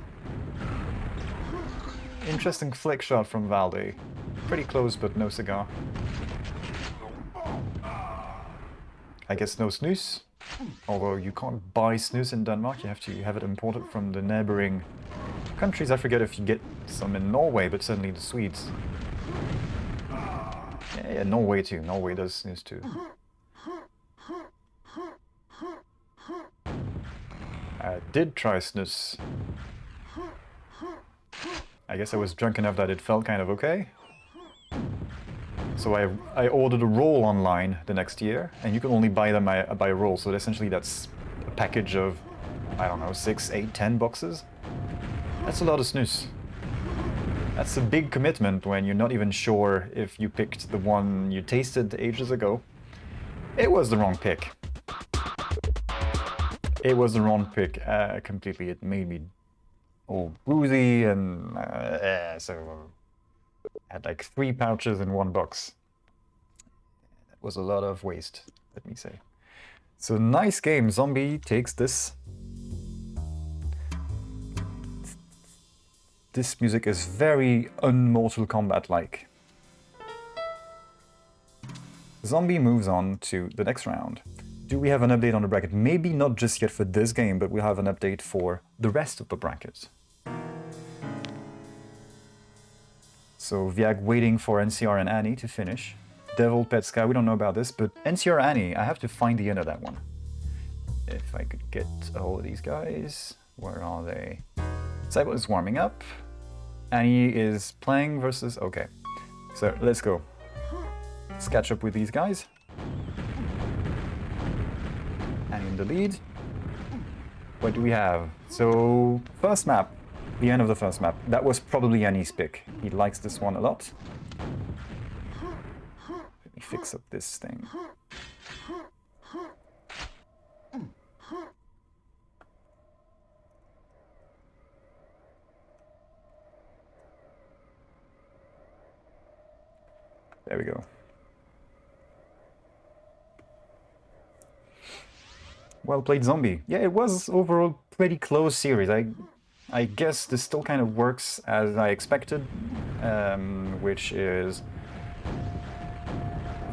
Interesting flick shot from Valde. Pretty close, but no cigar. I guess no snus. Although you can't buy snus in Denmark, you have to have it imported from the neighboring countries. I forget if you get some in Norway, but certainly the Swedes. Yeah, Norway too. Norway does snus too. I did try snus. I guess I was drunk enough that it felt kind of okay. So I ordered a roll online the next year, and you can only buy them by a roll. So essentially that's a package of, I don't know, 6, 8, 10 boxes. That's a lot of snus. That's a big commitment when you're not even sure if you picked the one you tasted ages ago. It was the wrong pick. It was the wrong pick completely. It made me all boozy and so I had like 3 pouches in one box. That was a lot of waste, let me say. So nice game. Zombie takes this. This music is very un-Mortal Kombat-like. Zombie moves on to the next round. Do we have an update on the bracket? Maybe not just yet for this game, but we'll have an update for the rest of the bracket. So Viag waiting for NCR and Annie to finish. Devil, Pet Sky, we don't know about this, but NCR, Annie, I have to find the end of that one. If I could get a hold of these guys. Where are they? Cyber is warming up. Annie is playing versus... Okay. So let's go. Let's catch up with these guys. Annie in the lead. What do we have? So, first map. The end of the first map. That was probably Annie's pick. He likes this one a lot. Let me fix up this thing. There we go. Well played, Zombie. Yeah, it was overall pretty close series. I guess this still kind of works as I expected, which is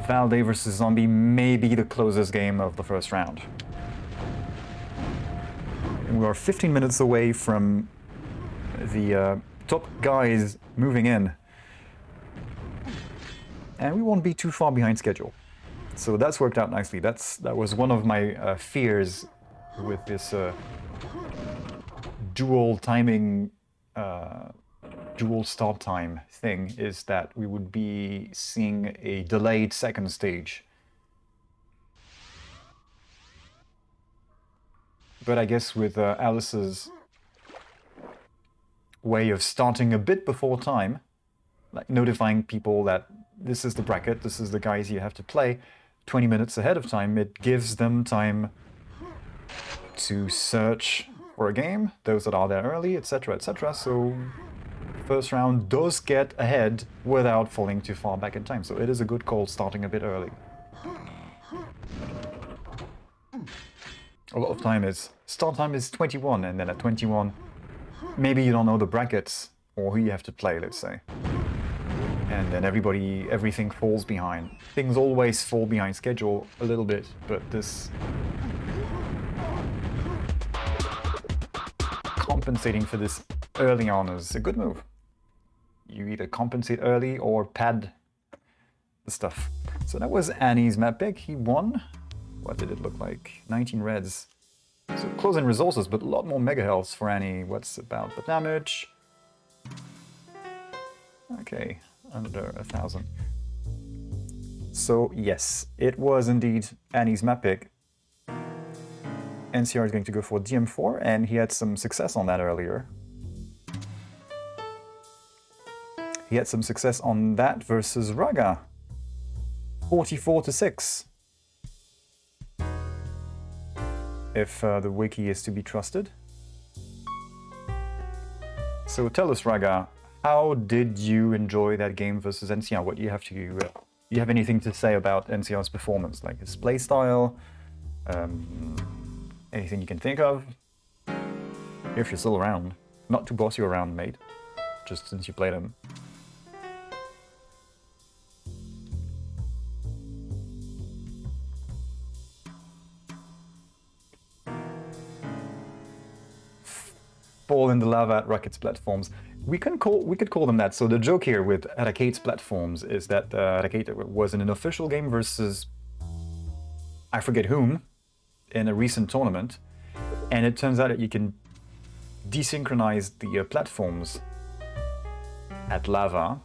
Valde versus Zombie may be the closest game of the first round. And we are 15 minutes away from the top guys moving in. And we won't be too far behind schedule. So that's worked out nicely. That was one of my fears with this dual timing, dual start time thing, is that we would be seeing a delayed second stage. But I guess with Alice's way of starting a bit before time, like notifying people that this is the bracket, this is the guys you have to play 20 minutes ahead of time, it gives them time to search for a game, those that are there early, etc., etc. So first round does get ahead without falling too far back in time. So it is a good call starting a bit early. A lot of time is, start time is 21, and then at 21, maybe you don't know the brackets or who you have to play, let's say. And then everything falls behind. Things always fall behind schedule a little bit, but this compensating for this early on is a good move. You either compensate early or pad the stuff. So that was Annie's map pick. He won. What did it look like? 19 reds. So close in resources, but a lot more mega healths for Annie. What's about the damage? Okay. Under 1,000. So yes, it was indeed Annie's map pick. NCR is going to go for DM4, and he had some success on that earlier. He had some success on that versus Raga. 44-6. If the wiki is to be trusted. So tell us, Raga, how did you enjoy that game versus NCR? What do you have to... you have anything to say about NCR's performance? Like his playstyle? Anything you can think of? If you're still around. Not to boss you around, mate. Just since you played him. Fall in the lava at Rocket's platforms. We could call them that. So the joke here with Arcade's platforms is that Arcade was in an official game versus I forget whom in a recent tournament, and it turns out that you can desynchronize the platforms at lava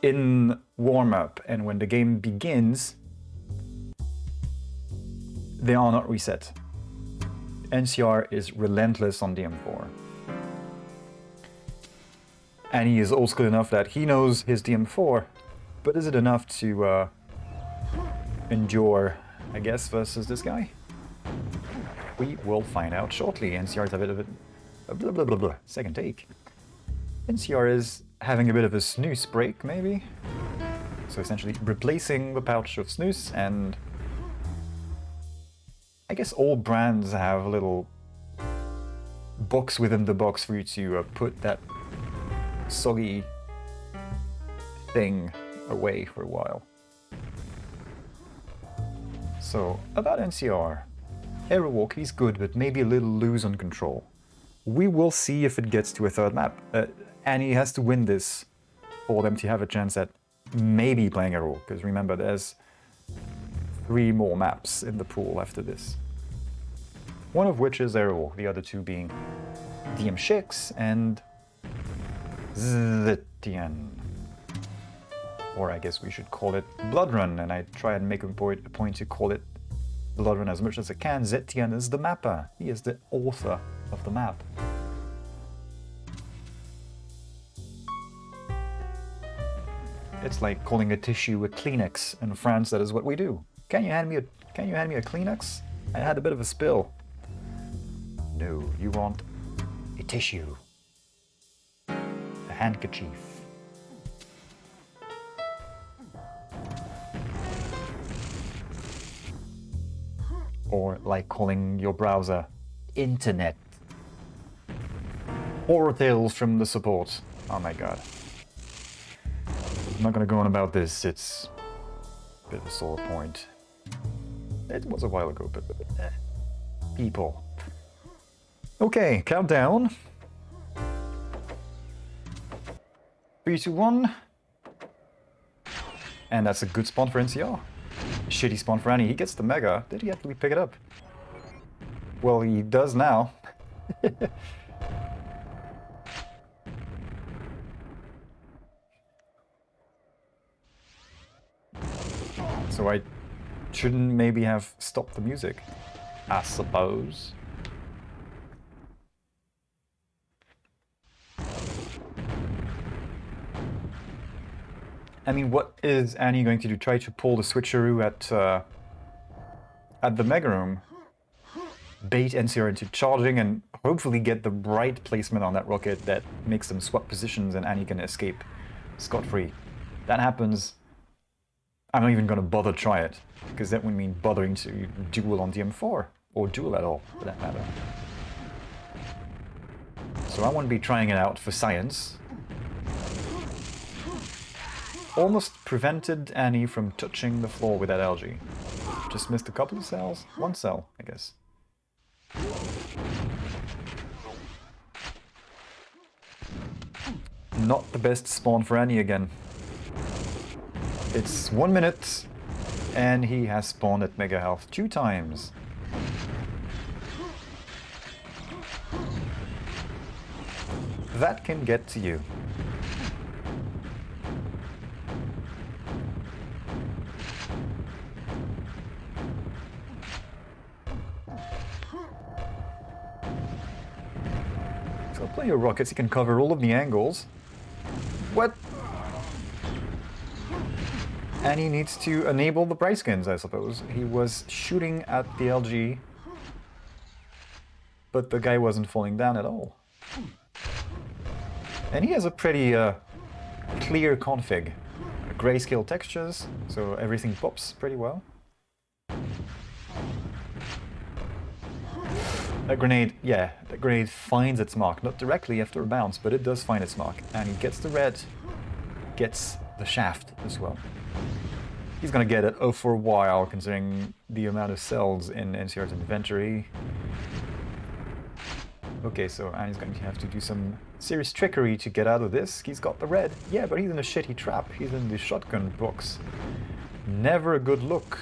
in warm-up, and when the game begins, they are not reset. NCR is relentless on DM4. And he is old school enough that he knows his DM4, but is it enough to endure, I guess, versus this guy? We will find out shortly. NCR is a bit of a blah blah blah blah. Second take. NCR is having a bit of a snooze break, maybe? So essentially replacing the pouch of snooze, and I guess all brands have a little box within the box for you to put that soggy thing away for a while. So, about NCR. Aerowalk, he's good, but maybe a little loose on control. We will see if it gets to a third map. And he has to win this for them to have a chance at maybe playing Aerowalk, because remember, there's 3 more maps in the pool after this. One of which is Aerowalk, the other 2 being DM6 and Zetian. Or I guess we should call it Bloodrun, and I try and make a point to call it Bloodrun as much as I can. Zetian is the mapper. He is the author of the map. It's like calling a tissue a Kleenex. In France, that is what we do. Can you hand me a Kleenex? I had a bit of a spill. No, you want a tissue. A handkerchief. Or like calling your browser internet. Horror tales from the support. Oh my god. I'm not gonna go on about this, it's a bit of a sore point. It was a while ago, but people. Okay, countdown. 3, 2, 1. And that's a good spawn for NCR. Shitty spawn for Annie. He gets the mega. Did he actually pick it up? Well, he does now. So I shouldn't maybe have stopped the music, I suppose. I mean, what is Annie going to do? Try to pull the switcheroo at the Mega Room, bait NCR into charging, and hopefully get the right placement on that rocket that makes them swap positions and Annie can escape scot-free. That happens, I'm not even going to bother try it, because that would mean bothering to duel on DM4, or duel at all, for that matter. So I won't be trying it out for science. Almost prevented Annie from touching the floor with that algae. Just missed a couple of cells. 1 cell, I guess. Not the best spawn for Annie again. It's 1 minute, and he has spawned at Mega Health 2 times. That can get to you. So play your rockets, you can cover all of the angles. What? And he needs to enable the bright skins, I suppose. He was shooting at the LG, but the guy wasn't falling down at all. And he has a pretty clear config. Grayscale textures, so everything pops pretty well. That grenade, yeah, that grenade finds its mark. Not directly after a bounce, but it does find its mark. And he gets the red, gets the shaft as well. He's gonna get it for a while, considering the amount of cells in NCR's inventory. Okay, so Annie's going to have to do some serious trickery to get out of this. He's got the red. Yeah, but he's in a shitty trap. He's in the shotgun box. Never a good look.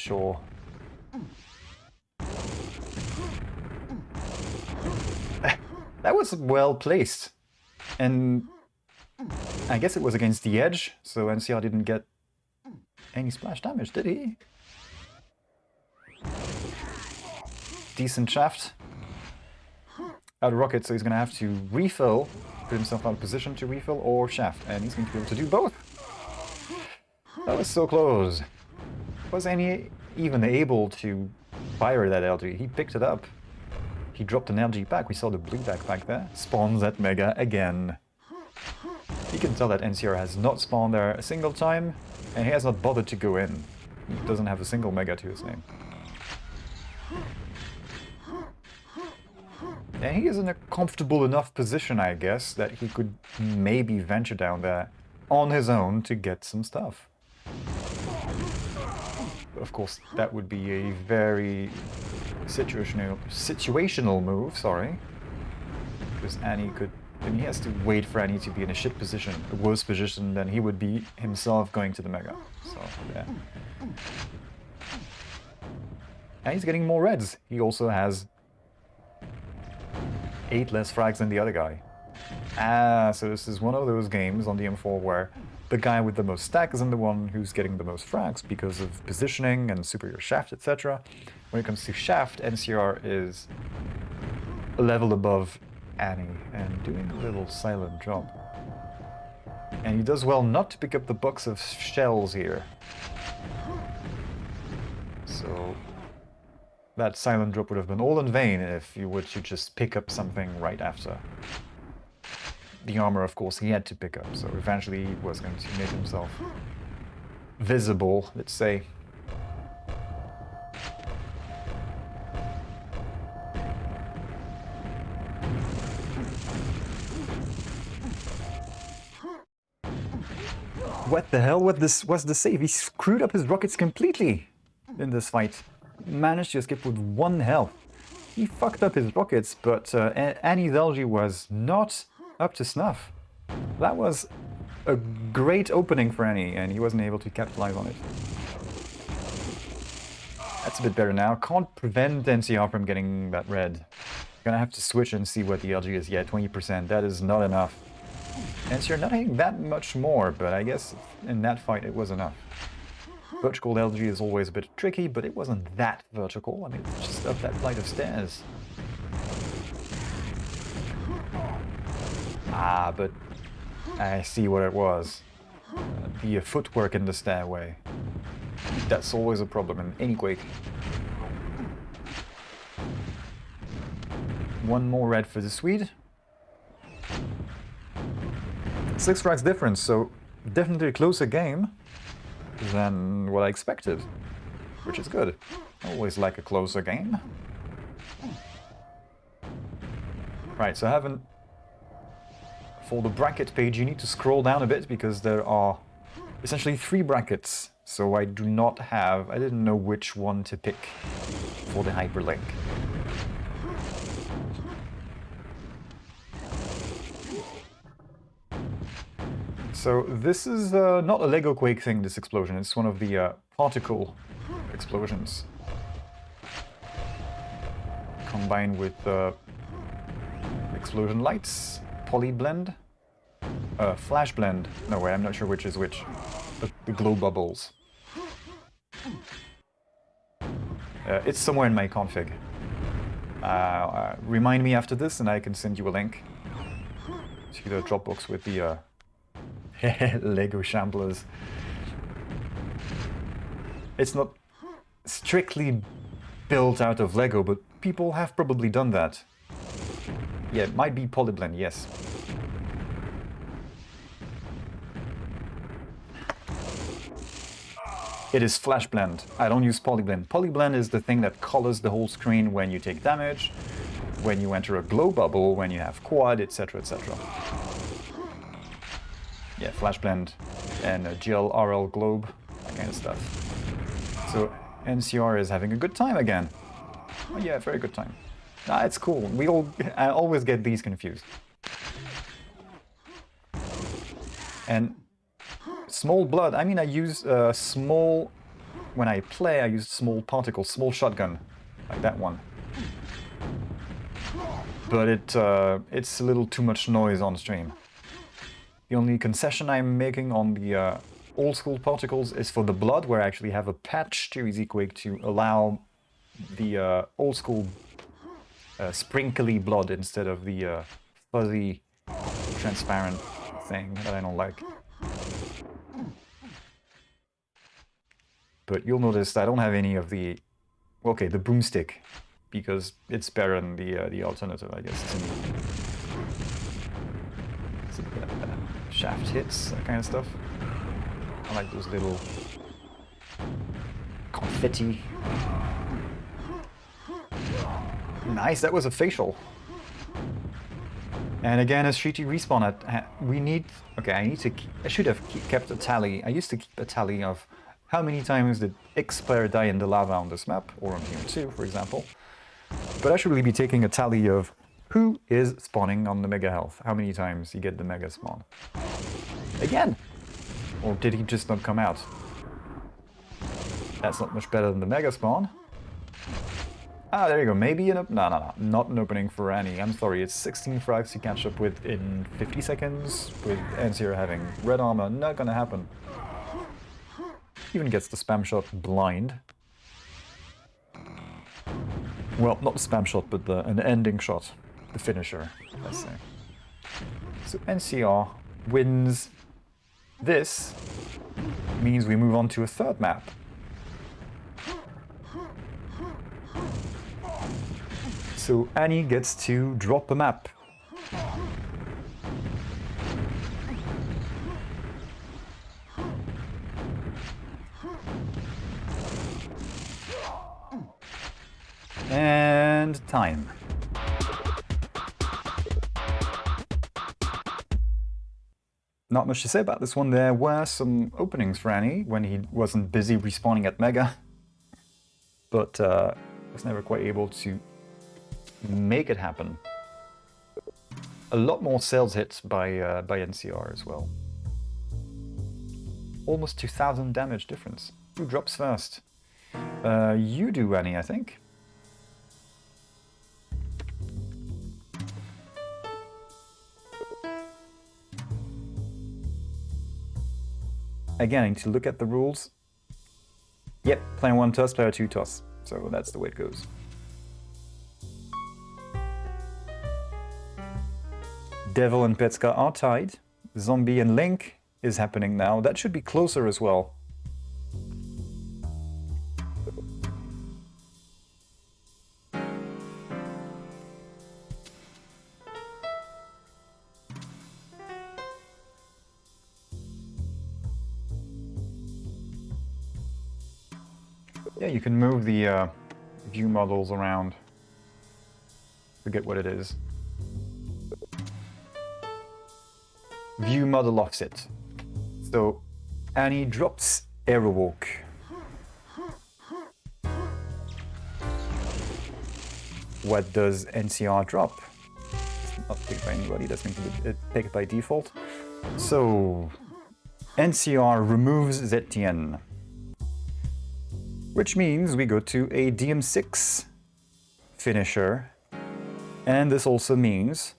sure. That was well placed. And I guess it was against the edge, so NCR didn't get any splash damage, did he? Decent shaft. Out of rocket, so he's gonna have to refill, put himself out of position to refill, or shaft, and he's going to be able to do both. That was so close. Was any even able to fire that LG? He picked it up. He dropped an LG back. We saw the blue backpack there. Spawns that Mega again. You can tell that NCR has not spawned there a single time, and he has not bothered to go in. He doesn't have a single Mega to his name. And he is in a comfortable enough position, I guess, that he could maybe venture down there on his own to get some stuff. Of course, that would be a very situational move, sorry. Because Annie could... and he has to wait for Annie to be in a shit position, a worse position than he would be himself going to the Mega. So, yeah. And he's getting more reds. He also has 8 less frags than the other guy. So this is one of those games on the M4 where the guy with the most stack isn't the one who's getting the most frags because of positioning and superior shaft, etc. When it comes to shaft, NCR is a level above Annie and doing a little silent job. And he does well not to pick up the box of shells here. So that silent drop would have been all in vain if you were to just pick up something right after. The armor, of course, he had to pick up, so eventually he was going to make himself visible, let's say. What the hell was the save? He screwed up his rockets completely in this fight. Managed to escape with 1 health. He fucked up his rockets, but Annie's LG was not up to snuff. That was a great opening for Annie, and he wasn't able to capitalize on it. That's a bit better now. Can't prevent NCR from getting that red. Gonna have to switch and see what the LG is. Yeah, 20%. That is not enough. NCR not hitting that much more, but I guess in that fight it was enough. Vertical LG is always a bit tricky, but it wasn't that vertical. I mean, it's just up that flight of stairs. Ah, but I see what it was. The footwork in the stairway. That's always a problem in any Quake. 1 more red for the Swede. 6 frags difference, so definitely a closer game than what I expected, which is good. I always like a closer game. Right, so I haven't... For the bracket page, you need to scroll down a bit because there are essentially 3 brackets. So I do not have... I didn't know which one to pick for the hyperlink. So this is not a Lego Quake thing, this explosion. It's one of the particle explosions. Combined with explosion lights, poly blend, flash blend. No way, I'm not sure which is which. The glow bubbles. It's somewhere in my config. Remind me after this and I can send you a link to the Dropbox with the Lego shamblers. It's not strictly built out of Lego, but people have probably done that. Yeah, it might be polyblend, yes. It is flash blend. I don't use polyblend. Polyblend is the thing that colors the whole screen when you take damage, when you enter a glow bubble, when you have quad, etc, etc. Yeah, flash blend and a GL-RL globe, that kind of stuff. So NCR is having a good time again. Oh yeah, very good time. Ah, it's cool. I always get these confused. And small blood, I mean I use small when I play, I use small particles, small shotgun, like that one. But it's a little too much noise on stream. The only concession I'm making on the old school particles is for the blood, where I actually have a patch to EasyQuake to allow the old school sprinkly blood instead of the fuzzy, transparent thing that I don't like. But you'll notice I don't have any of the... Okay, the boomstick, because it's better than the alternative, I guess, to me. So, shaft hits, that kind of stuff. I like those little confetti. Nice, that was a facial. And again, as Shriti respawn, we need... Okay, I should have kept a tally. I used to keep a tally of how many times did X player die in the lava on this map, or on TM2, for example. But I should really be taking a tally of who is spawning on the mega health, how many times you get the mega spawn. Again! Or did he just not come out? That's not much better than the mega spawn. Ah, there you go. Maybe no, not an opening for Annie. I'm sorry, it's 16 frags to catch up with in 50 seconds, with NCR having red armor. Not gonna happen. Even gets the spam shot blind. Well, not the spam shot, but an ending shot. The finisher, let's say. So NCR wins. This means we move on to a third map. So Annie gets to drop a map. And time. Not much to say about this one. There were some openings for Annie when he wasn't busy respawning at Mega, but was never quite able to make it happen. A lot more sales hits by NCR as well. Almost 2,000 damage difference. Who drops first? You do, Annie, I think. Again, I need to look at the rules. Yep, player 1 toss, player 2 toss. So that's the way it goes. Devil and Petska are tied. Zombie and Link is happening now. That should be closer as well. Yeah, you can move the view models around. Forget what it is. View model offset. So Annie drops aerowalk. What does NCR drop? It's not picked by anybody, that's going to be picked by default. So NCR removes ZTN. Which means we go to a DM6 finisher, and this also means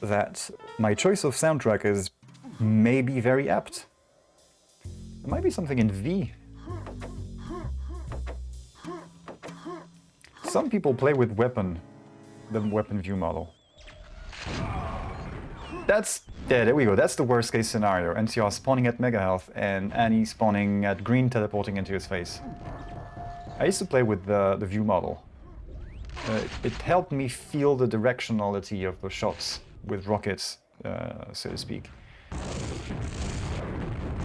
that my choice of soundtrack is maybe very apt. There might be something in V. Some people play with weapon, the weapon view model. There we go, that's the worst case scenario. NCR spawning at mega health and Annie spawning at green, teleporting into his face. I used to play with the view model. It helped me feel the directionality of the shots with rockets, so to speak.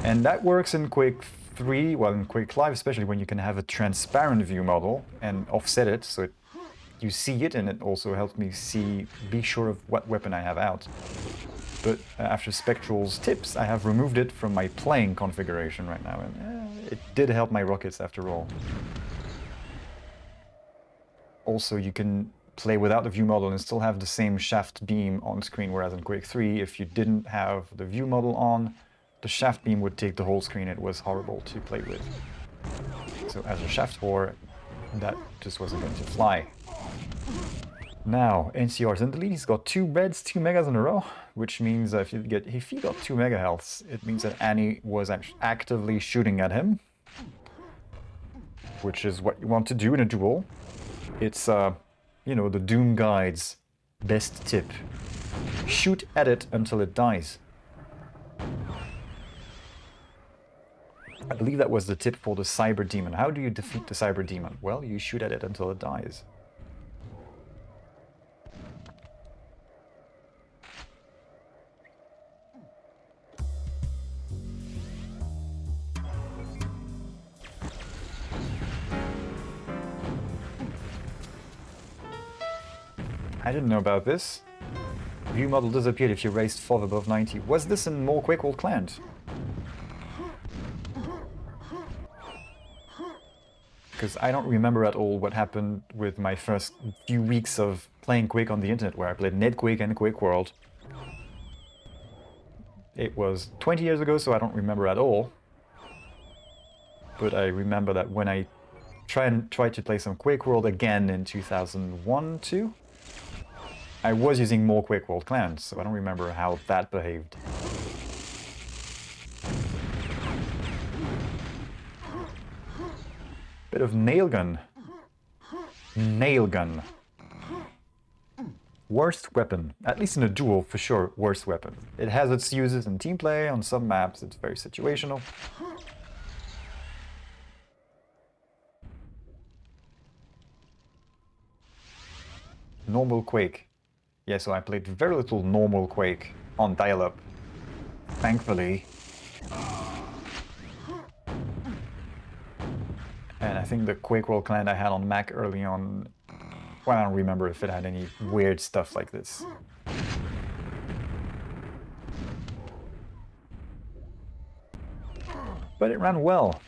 And that works in Quake 3, well in Quake Live especially, when you can have a transparent view model and offset it so you see it, and it also helps me be sure of what weapon I have out. But after Spectral's tips, I have removed it from my playing configuration right now, and it did help my rockets after all. Also, you can play without the view model and still have the same shaft beam on screen, whereas in Quake 3, if you didn't have the view model on, the shaft beam would take the whole screen. It was horrible to play with. So as a shaft whore, that just wasn't going to fly. Now, NCR's in the lead. He's got 2 reds, 2 megas in a row, which means if he got 2 mega healths, it means that Annie was actively shooting at him, which is what you want to do in a duel. It's, you know, the Doom Guide's best tip. Shoot at it until it dies. I believe that was the tip for the Cyber Demon. How do you defeat the Cyber Demon? Well, you shoot at it until it dies. I didn't know about this. View model disappeared if you raised FOV above 90. Was this in more QuakeWorld Clans? Because I don't remember at all what happened with my first few weeks of playing Quake on the internet, where I played NetQuake and QuakeWorld. It was 20 years ago, so I don't remember at all. But I remember that when I tried to play some QuakeWorld again in 2001-2, I was using more QuakeWorld Clans, so I don't remember how that behaved. Bit of nail gun. Nail gun. Worst weapon. At least in a duel, for sure, worst weapon. It has its uses in team play, on some maps it's very situational. Normal Quake. Yeah, so I played very little normal Quake on dial-up, thankfully. And I think the QuakeWorld clan I had on Mac early on, well, I don't remember if it had any weird stuff like this. But it ran well.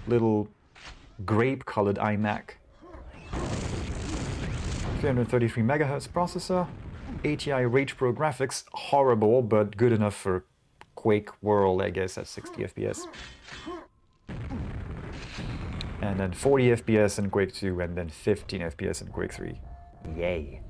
Little grape-colored iMac. 333 MHz processor. ATI Rage Pro graphics, horrible, but good enough for QuakeWorld, I guess, at 60 FPS. And then 40 FPS in Quake 2, and then 15 FPS in Quake 3. Yay.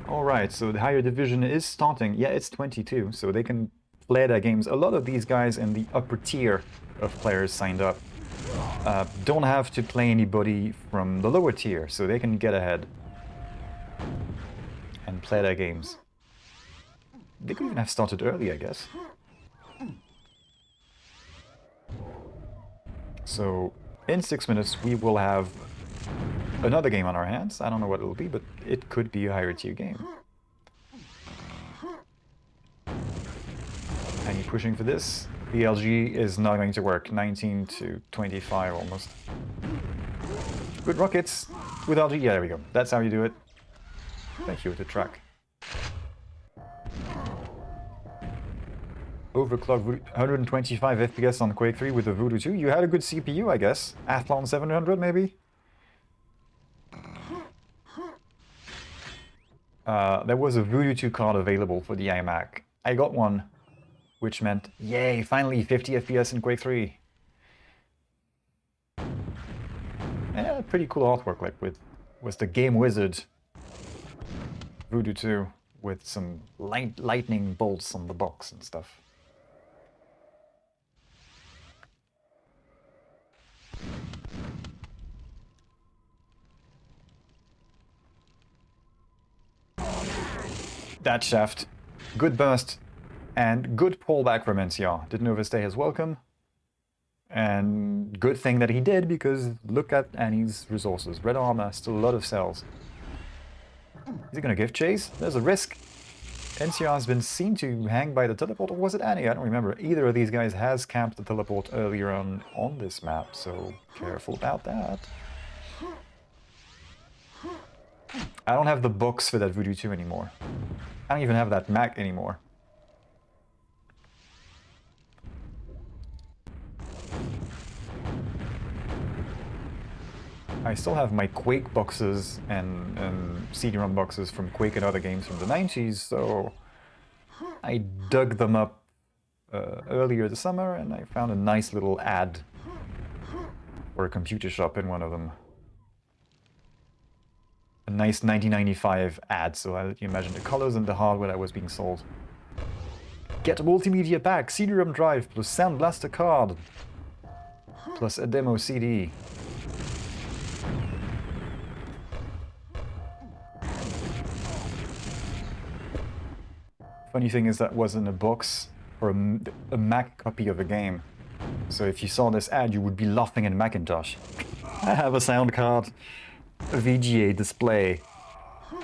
Alright, so the higher division is starting. Yeah, it's 22, so they can play their games. A lot of these guys in the upper tier of players signed up don't have to play anybody from the lower tier, so they can get ahead and play their games. They could even have started early, I guess. So, in 6 minutes we will have another game on our hands. I don't know what it will be, but it could be a higher tier game. And you pushing for this? The LG is not going to work. 19 to 25 almost. Good rockets with LG. Yeah, there we go. That's how you do it. Thank you with the track. Overclock 125 FPS on Quake 3 with the Voodoo 2. You had a good CPU, I guess. Athlon 700 maybe? There was a Voodoo 2 card available for the iMac. I got one, which meant, yay, finally 50 FPS in Quake 3. Yeah, pretty cool artwork, like with the Game Wizard Voodoo 2 with some lightning bolts on the box and stuff. That shaft. Good burst. And good pullback from NCR. Didn't overstay his welcome. And good thing that he did, because look at Annie's resources. Red armor, still a lot of cells. Is he gonna give chase? There's a risk. NCR has been seen to hang by the teleport, or was it Annie? I don't remember. Either of these guys has camped the teleport earlier on this map, so careful about that. I don't have the box for that Voodoo 2 anymore. I don't even have that Mac anymore. I still have my Quake boxes and CD-ROM boxes from Quake and other games from the 90s, so I dug them up earlier this summer and I found a nice little ad for a computer shop in one of them. A nice 1995 ad, so I'll let you imagine the colors and the hardware that was being sold. Get a multimedia pack, CD-ROM drive, plus Sound Blaster card, plus a demo CD. Funny thing is that was in a box for a Mac copy of a game. So if you saw this ad, you would be laughing in Macintosh. I have a sound card, a VGA display,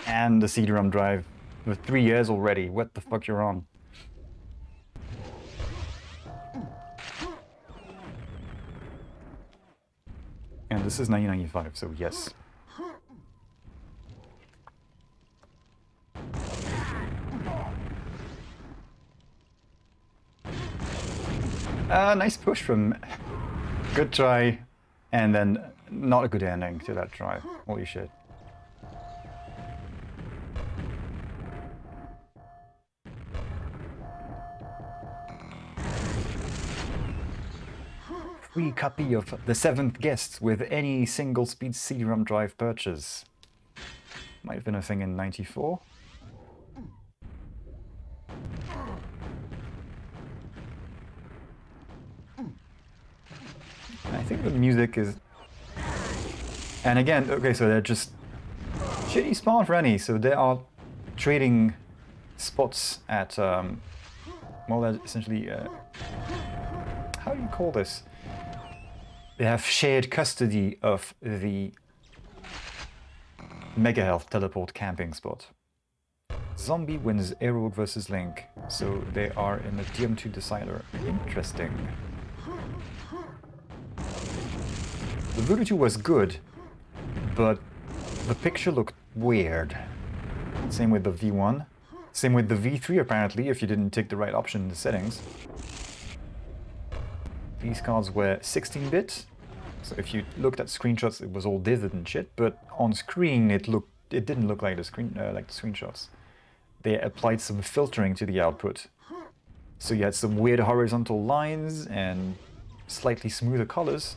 and a CD-ROM drive for 3 years already. What the fuck you're on? And this is 1995, so yes. Nice push from good try, and then not a good ending to that try. Holy shit. Free copy of The Seventh Guest with any single speed CD-ROM drive purchase. Might have been a thing in '94. I think the music is... And again, okay, so they're just shitty spawn for any, so they are trading spots at, well, that's essentially, how do you call this? They have shared custody of the Mega Health teleport camping spot. Zombie wins aerowalk versus Link, so they are in the DM2 decider. Interesting. The Voodoo 2 was good, but the picture looked weird. Same with the V1. Same with the V3 apparently, if you didn't tick the right option in the settings. These cards were 16-bit, so if you looked at screenshots it was all dizzed and shit, but on screen it didn't look like the screenshots. They applied some filtering to the output. So you had some weird horizontal lines and slightly smoother colors.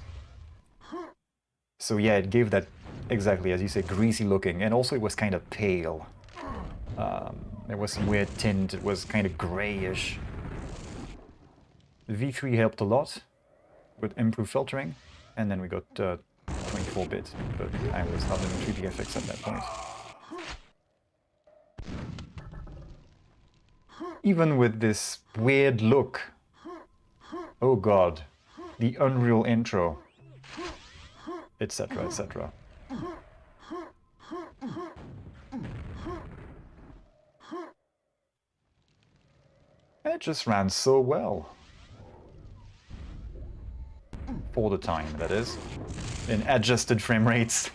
So yeah, it gave that, exactly as you say, greasy looking, and also it was kind of pale. There was some weird tint, it was kind of grayish. The V3 helped a lot with improved filtering, and then we got 24-bit, but I was not in 3D FX at that point. Even with this weird look, oh god, the Unreal intro, etc, etc. It just ran so well. For the time, that is. In adjusted frame rates.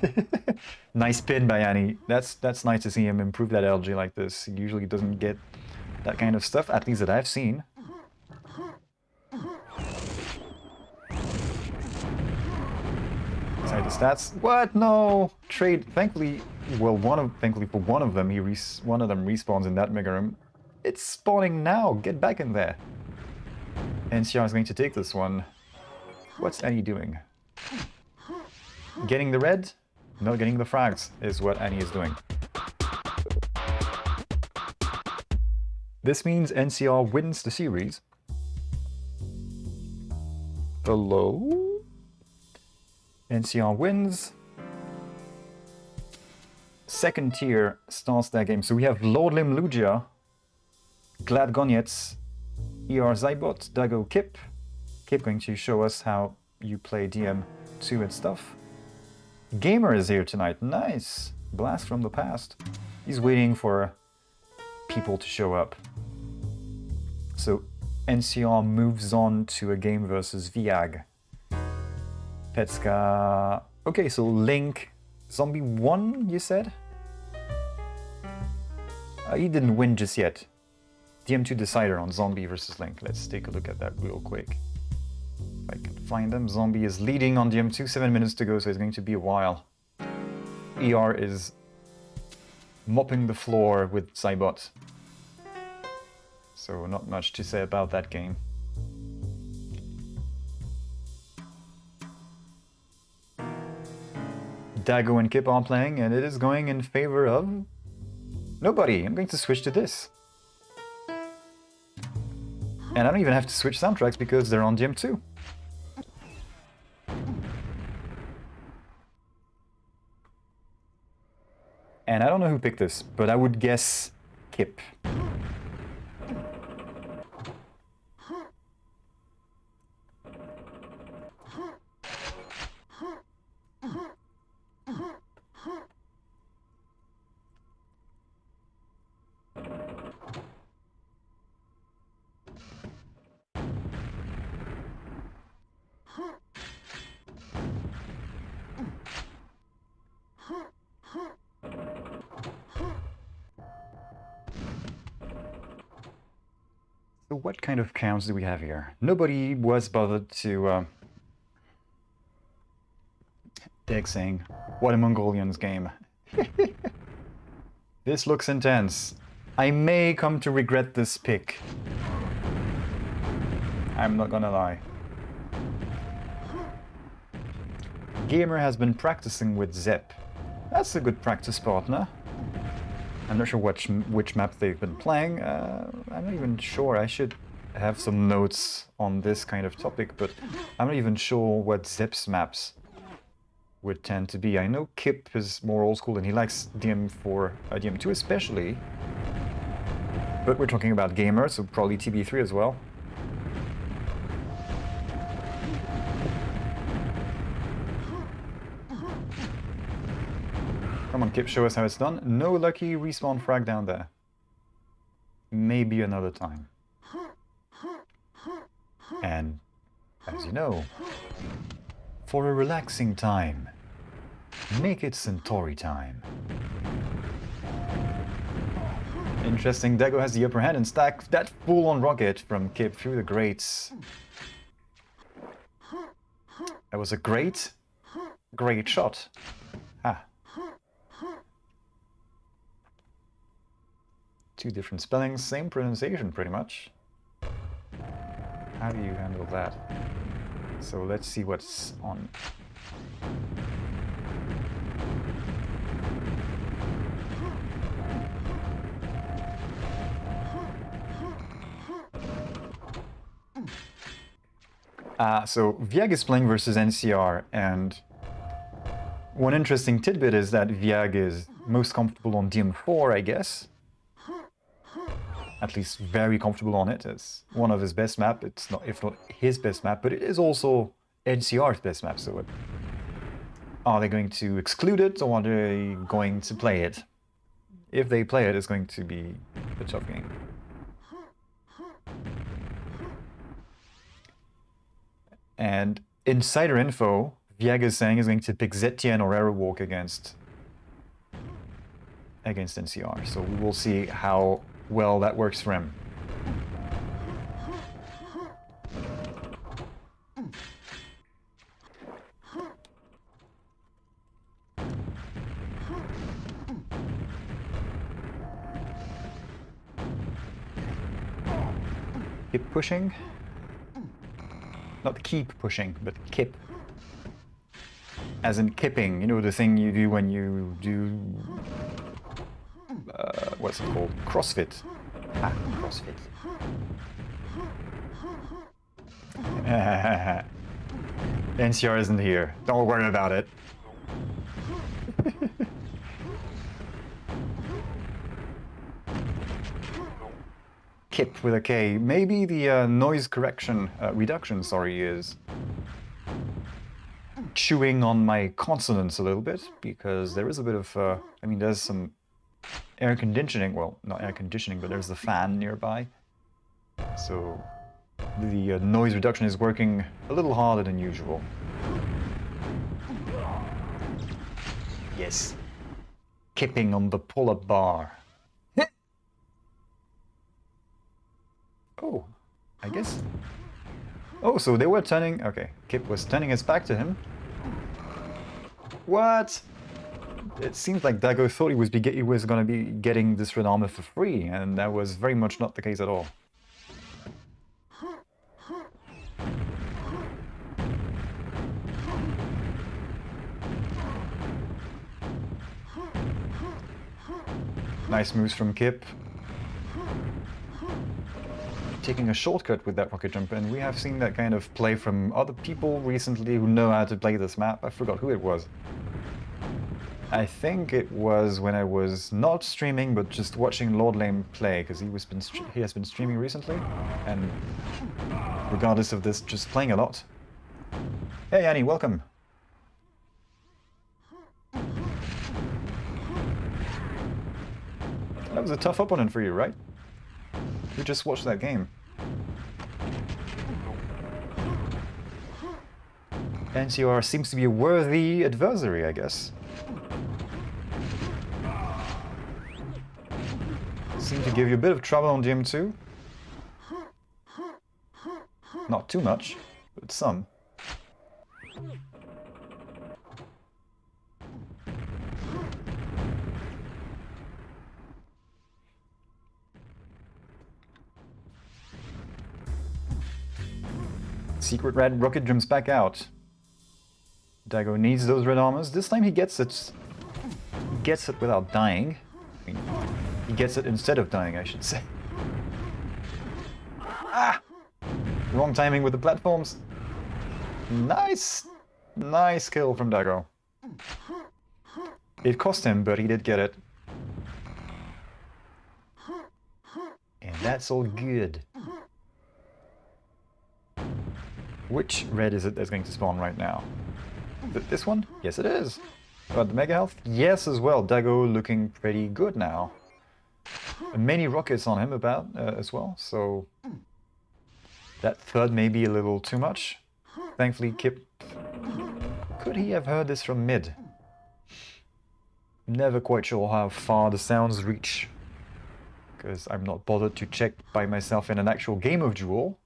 Nice pin by Annie. That's nice to see him improve that LG like this. He usually doesn't get that kind of stuff, at least that I've seen. Inside the stats. What? No! Trade. Thankfully, well, thankfully for one of them, one of them respawns in that mega room. It's spawning now! Get back in there! NCR is going to take this one. What's Annie doing? Getting the red? No, getting the frags is what Annie is doing. This means NCR wins the series. Hello? NCR wins. Second tier starts that game. So we have Lord Lim Lugia, Glad Gonyets, ER Zybot, Dago Kip. Kip going to show us how you play DM2 and stuff. Gamer is here tonight. Nice! Blast from the past. He's waiting for people to show up. So NCR moves on to a game versus Viag. Petska... Okay, so Link... Zombie won, you said? He didn't win just yet. DM2 decider on Zombie versus Link. Let's take a look at that real quick. If I can find them. Zombie is leading on DM2, 7 minutes to go, so it's going to be a while. ER is mopping the floor with Cybot. So not much to say about that game. Dago and Kip are playing, and it is going in favor of nobody. I'm going to switch to this. And I don't even have to switch soundtracks because they're on DM2. And I don't know who picked this, but I would guess Kip. So what kind of counts do we have here? Nobody was bothered to dig saying, what a Mongolian's game. This looks intense. I may come to regret this pick. I'm not gonna lie. Gamer has been practicing with Zep. That's a good practice partner. I'm not sure which map they've been playing. I'm not even sure. I should have some notes on this kind of topic, but I'm not even sure what Zep's maps would tend to be. I know Kip is more old school and he likes DM4, DM2 especially. But we're talking about gamers, so probably TB3 as well. Come on, Kip, show us how it's done. No lucky respawn frag down there. Maybe another time. And, as you know, for a relaxing time, make it Centauri time. Interesting, Dago has the upper hand and stack that full-on rocket from Kip through the grates. That was a great shot. Ah. Two different spellings, same pronunciation pretty much. How do you handle that? So let's see what's on. So Viag is playing versus NCR, and one interesting tidbit is that Viag is most comfortable on DM4, I guess. At least very comfortable on it. It's one of his best map. It's not, if not his best map, but it is also NCR's best map. So are they going to exclude it, or are they going to play it? If they play it, it's going to be a tough game. And insider info, Viag is saying he's going to pick Zetien or aerowalk against NCR. So we will see how well that works for him. Keep pushing. Not keep pushing, but kip. As in kipping, you know, the thing you do when you do... what's it called? CrossFit. Ah, CrossFit. NCR isn't here. Don't worry about it. Kip with a K. Maybe the noise reduction, is chewing on my consonants a little bit, because there is a bit of, I mean, there's some air conditioning, well, not air conditioning, but there's the fan nearby. So the noise reduction is working a little harder than usual. Yes. Kipping on the pull-up bar. Oh, I guess. Oh, so they were turning... Okay, Kip was turning his back to him. What? it seems like Dago thought he was going to be getting this red armor for free, and that was very much not the case at all. Nice moves from Kip. Taking a shortcut with that rocket jump, and we have seen that kind of play from other people recently who know how to play this map. I forgot who it was. I think it was when I was not streaming, but just watching Lord Lame play, because he has been streaming recently, and regardless of this, just playing a lot. Hey Annie, welcome! That was a tough opponent for you, right? You just watched that game. NCR seems to be a worthy adversary, I guess. Seemed to give you a bit of trouble on GM2. Not too much, but some. Secret red rocket jumps back out. Dago needs those red armors. This time he gets it. He gets it without dying. I mean, he gets it instead of dying, I should say. Ah! Wrong timing with the platforms. Nice! Nice kill from Dago. It cost him, but he did get it. And that's all good. Which red is it that's going to spawn right now? Is it this one? Yes, it is. The Mega Health? Yes, as well. Dago looking pretty good now. Many rockets on him as well, so that third may be a little too much. Thankfully, Kip... Could he have heard this from mid? Never quite sure how far the sounds reach, because I'm not bothered to check by myself in an actual game of Duel.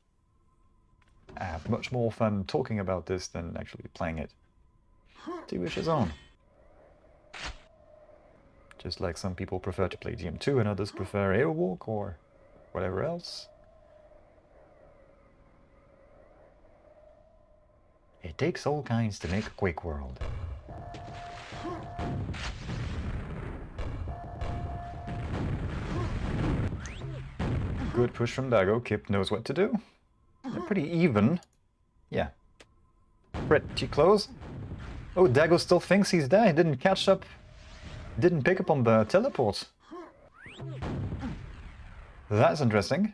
I have much more fun talking about this than actually playing it. To each his own. Just like some people prefer to play GM2 and others prefer aerowalk or whatever else. It takes all kinds to make a QuakeWorld. Good push from Dago. Kip knows what to do. They're pretty even. Yeah. Pretty close. Oh, Dago still thinks he's there. He didn't catch up. Didn't pick up on the teleport. That's interesting.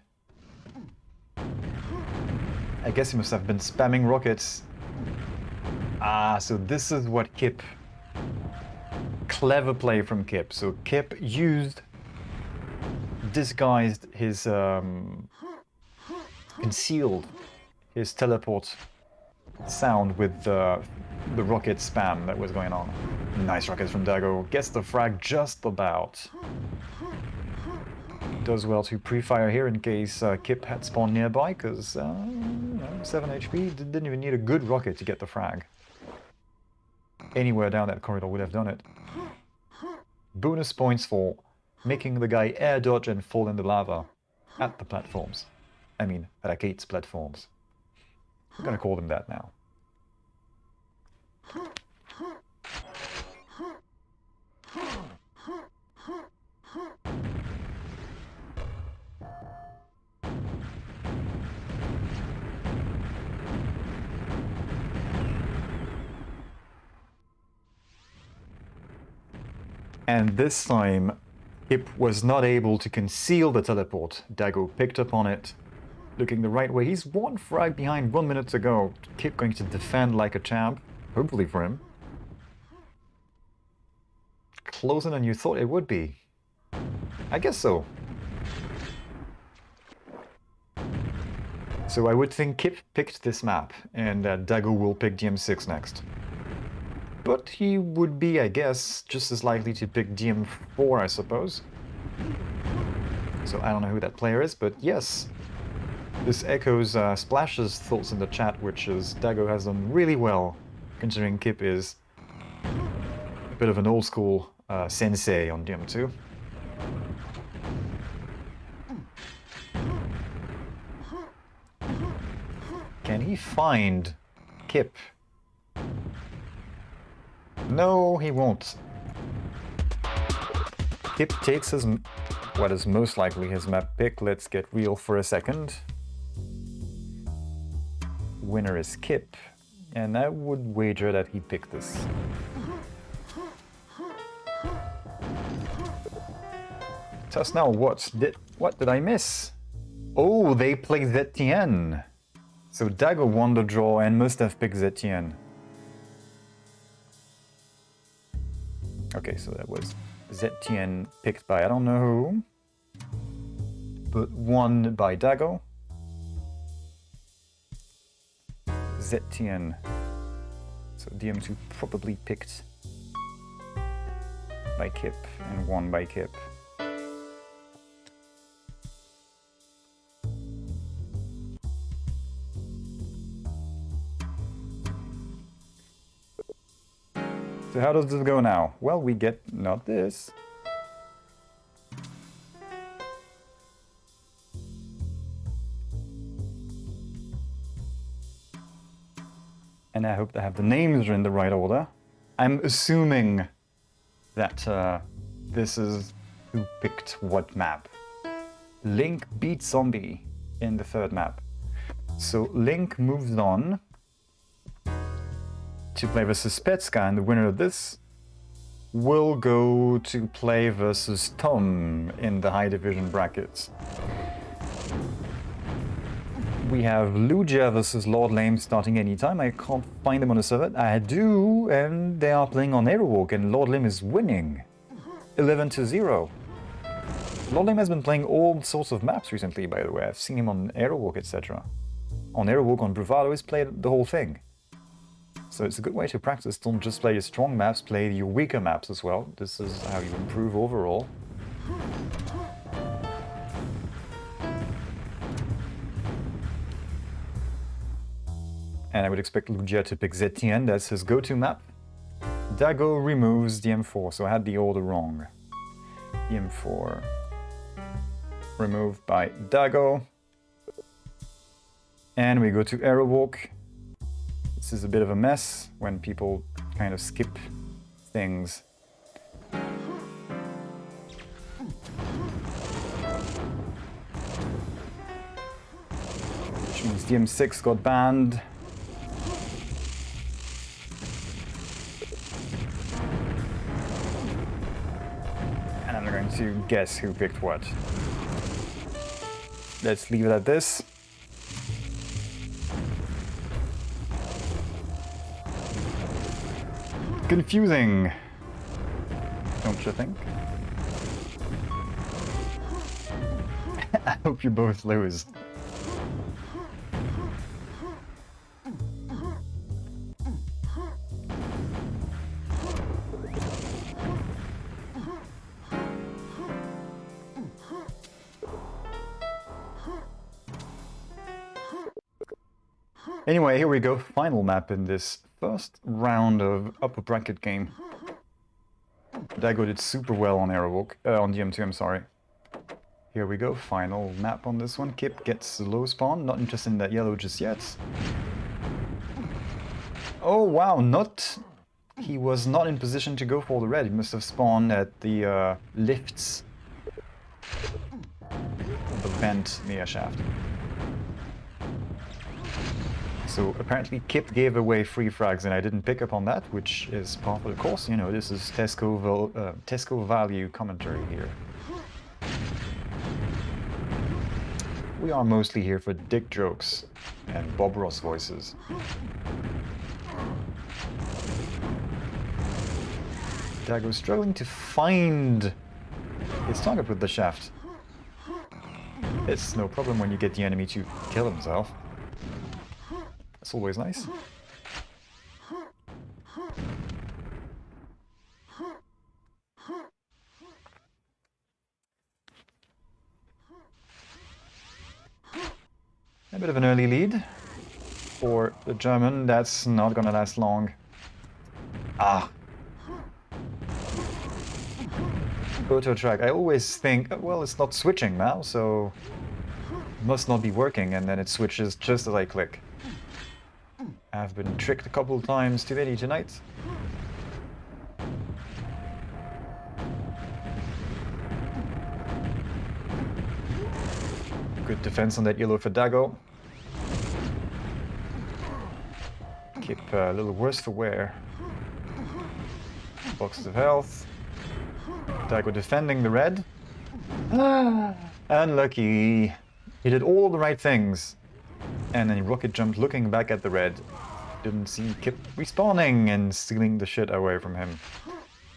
I guess he must have been spamming rockets. Ah, so this is what Kip... Clever play from Kip. So Kip disguised his... concealed his teleport sound with the rocket spam that was going on. Nice rockets from Dago. Gets the frag just about. Does well to pre-fire here in case Kip had spawned nearby, because 7 HP, didn't even need a good rocket to get the frag. Anywhere down that corridor would have done it. Bonus points for making the guy air dodge and fall in the lava at the platforms. I mean, Raket's platforms. I'm gonna call them that now. And this time, Kip was not able to conceal the teleport. Dago picked up on it, looking the right way. He's one frag behind 1 minute to go. Kip going to defend like a champ, hopefully for him. Closer than you thought it would be. I guess so. So I would think Kip picked this map, and Dago will pick GM6 next. But he would be, I guess, just as likely to pick GM4, I suppose. So I don't know who that player is, but yes. This echoes Splash's thoughts in the chat, which is Dago has done really well, considering Kip is a bit of an old school sensei on DM2. Can he find Kip? No, he won't. Kip takes his, what is most likely his map pick. Let's get real for a second. Winner is Kip, and I would wager that he picked this. Just now, what did I miss? Oh, they played Zetienne. So Dago won the draw and must have picked Zetienne. Okay, so that was Zetienne picked by I don't know who, but won by Dago. Zetienne. So DM2 probably picked by Kip and won by Kip. So how does this go now? Well, we get not this. And I hope I have the names in the right order. I'm assuming that this is who picked what map. Link beat Zombie in the third map. So Link moves on to play versus Petska, and the winner of this will go to play versus Tom in the high division brackets. We have Lugia versus Lord Lame starting anytime. I can't find them on the server. I do, and they are playing on aerowalk, and Lord Lame is winning 11-0. Lord Lame has been playing all sorts of maps recently, by the way. I've seen him on aerowalk, etc. On aerowalk, on Bravado, he's played the whole thing. So it's a good way to practice. Don't just play your strong maps, play your weaker maps as well. This is how you improve overall. And I would expect Lugia to pick Zetienne, that's his go-to map. Dago removes DM4, so I had the order wrong. DM4 removed by Dago. And we go to aerowalk. This is a bit of a mess when people kind of skip things. Which means DM6 got banned. And I'm going to guess who picked what. Let's leave it at this. Confusing, don't you think? I hope you both lose. Anyway, here we go, final map in this first round of upper bracket game. Dago did super well on aerowalk, on DM2, I'm sorry. Here we go, final map on this one. Kip gets low spawn, not interested in that yellow just yet. Oh wow, he was not in position to go for the red. He must have spawned at the lifts. The vent near shaft. So apparently Kip gave away 3 frags and I didn't pick up on that, which is part of the course. You know, this is Tesco value commentary here. We are mostly here for dick jokes and Bob Ross voices. Dago's struggling to find his target with the shaft. It's no problem when you get the enemy to kill himself. That's always nice. A bit of an early lead for the German. That's not gonna last long. Ah. auto track. I always think, well, it's not switching now, so it must not be working, and then it switches just as I click. I've been tricked a couple of times already tonight. Good defense on that yellow for Dago. Keep a little worse for wear. Boxes of health. Dago defending the red. Unlucky. He did all the right things. And then he rocket jumped looking back at the red. Didn't see Kip respawning and stealing the shit away from him.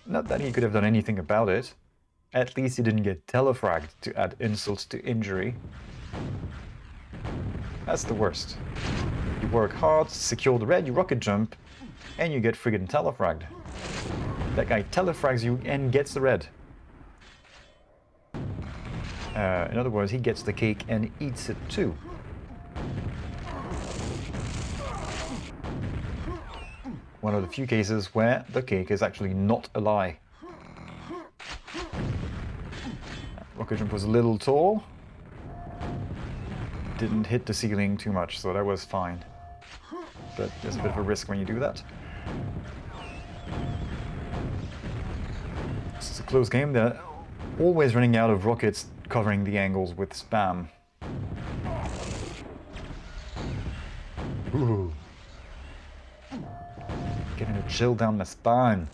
Not that he could have done anything about it. At least he didn't get telefragged to add insult to injury. That's the worst. You work hard, secure the red, you rocket jump, and you get friggin' telefragged. That guy telefrags you and gets the red. In other words, he gets the cake and eats it too. One of the few cases where the cake is actually not a lie. Rocket jump was a little tall. Didn't hit the ceiling too much, so that was fine. But there's a bit of a risk when you do that. This is a close game. They're always running out of rockets covering the angles with spam. Ooh. Getting a chill down my spine.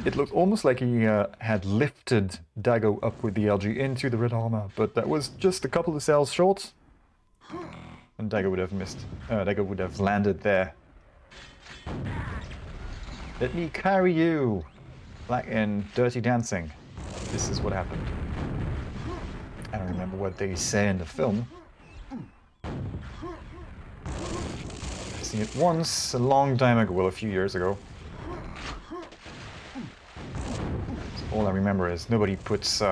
It looked almost like he had lifted Dago up with the LG into the red armor, but that was just a couple of cells short. And Dago would have missed. Dago would have landed there. Let me carry you! Like in Dirty Dancing. This is what happened. I don't remember what they say in the film. I've seen it once, a long time ago, well, a few years ago. All I remember is nobody puts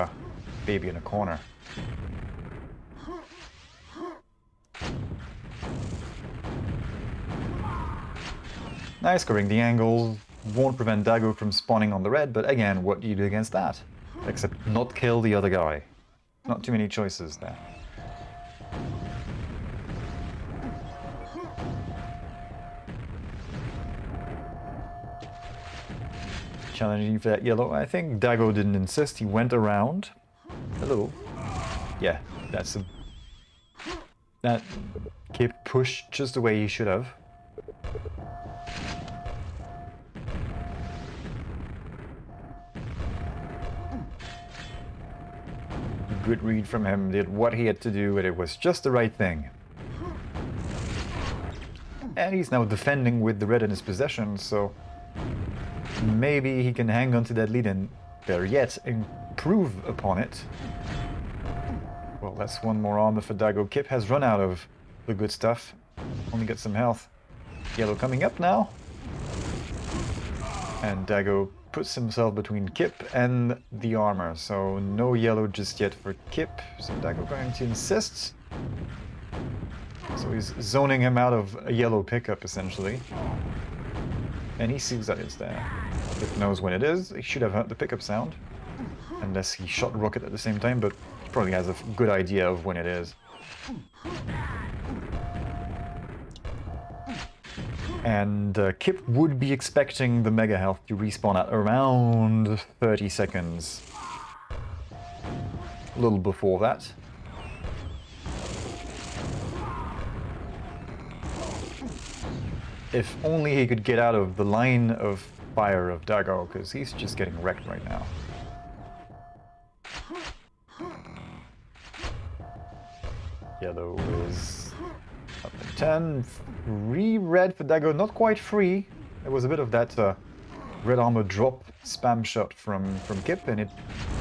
baby in a corner. Nice, covering the angle. Won't prevent Dago from spawning on the red, but again, what do you do against that? Except not kill the other guy. Not too many choices there. Challenging for that yellow. I think Dago didn't insist. He went around. Hello. Yeah, that's a... That Kip pushed just the way he should have. Good read from him. Did what he had to do, and it was just the right thing. And he's now defending with the red in his possession, so... maybe he can hang on to that lead and, better yet, improve upon it. Well, that's one more armor for Dago. Kip has run out of the good stuff. Only got some health. Yellow coming up now. And Dago puts himself between Kip and the armor. So no yellow just yet for Kip. So Dago going to insist. So he's zoning him out of a yellow pickup, essentially. And he sees that it's there. Kip knows when it is. He should have heard the pickup sound. Unless he shot the rocket at the same time, but he probably has a good idea of when it is. And Kip would be expecting the mega health to respawn at around 30 seconds. A little before that. If only he could get out of the line of fire of Dago, because he's just getting wrecked right now. Yellow is up in 10. Free red for Dago, not quite free. There was a bit of that red armor drop spam shot from Kip, and it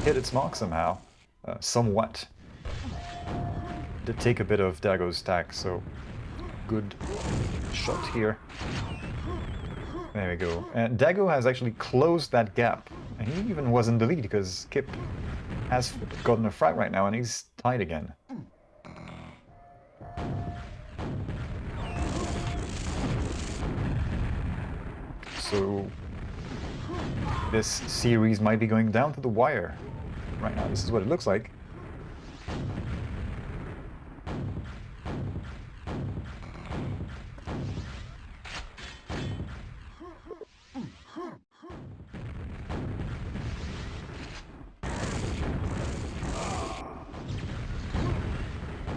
hit its mark somehow. Somewhat. Did take a bit of Dago's stack, so good shot here. There we go. And Dago has actually closed that gap. And he even was in the lead because Kip has gotten a frag right now and he's tied again. So This series might be going down to the wire. Right now, this is what it looks like.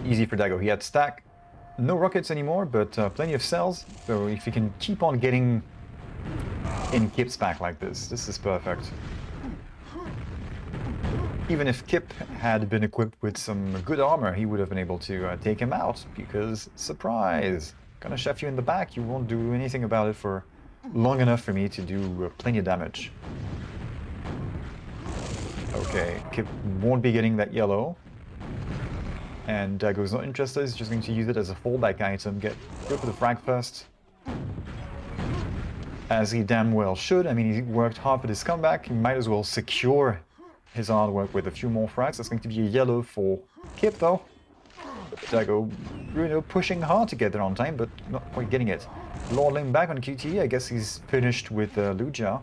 Easy for Dago. He had stack. No rockets anymore, but plenty of cells. So if he can keep on getting in Kip's back like this is perfect. Even if Kip had been equipped with some good armor, he would have been able to take him out, because, surprise! Gonna chef you in the back, you won't do anything about it for long enough for me to do plenty of damage. Okay, Kip won't be getting that yellow. And Dago's not interested, he's just going to use it as a fallback item. Go for the frag first. As he damn well should. I mean, he worked hard for this comeback. He might as well secure his hard work with a few more frags. That's going to be a yellow for Kip, though. Dago, you know, pushing hard to get there on time, but not quite getting it. Lord Lim back on QTE. I guess he's finished with Lugia.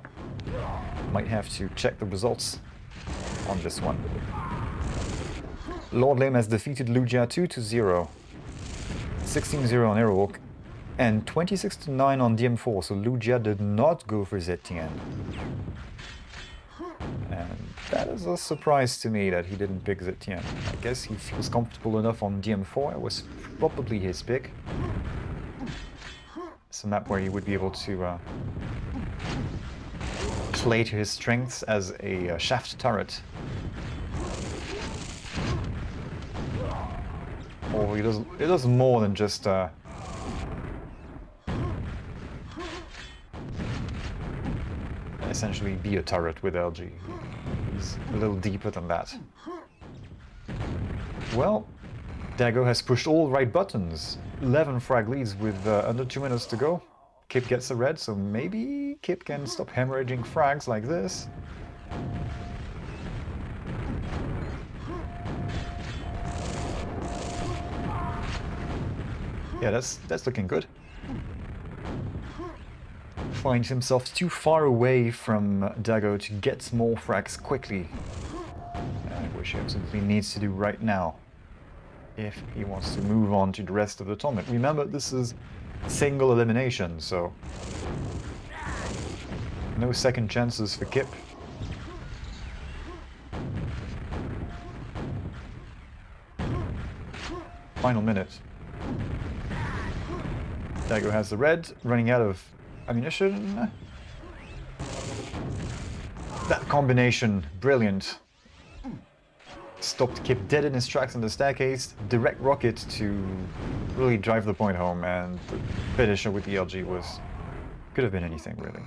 Might have to check the results on this one. Lord Lim has defeated Lugia 2-0, 16-0 on aerowalk, and 26-9 on DM4, so Lugia did not go for Zetian. And that is a surprise to me that he didn't pick Zetian. I guess he feels comfortable enough on DM4, it was probably his pick. It's a map where he would be able to play to his strengths as a shaft turret. Or he does more than just essentially be a turret with LG. He's a little deeper than that. Well, Dago has pushed all the right buttons. 11 frag leads with under 2 minutes to go. Kip gets a red, so maybe Kip can stop hemorrhaging frags like this. Yeah, that's looking good. Finds himself too far away from Dago to get more frags quickly. Which he absolutely needs to do right now if he wants to move on to the rest of the tournament. Remember, this is single elimination, so no second chances for Kip. Final minute. Dago has the red, running out of ammunition. That combination, brilliant. Stopped Kip dead in his tracks on the staircase. Direct rocket to really drive the point home, and the finisher with the LG could have been anything really.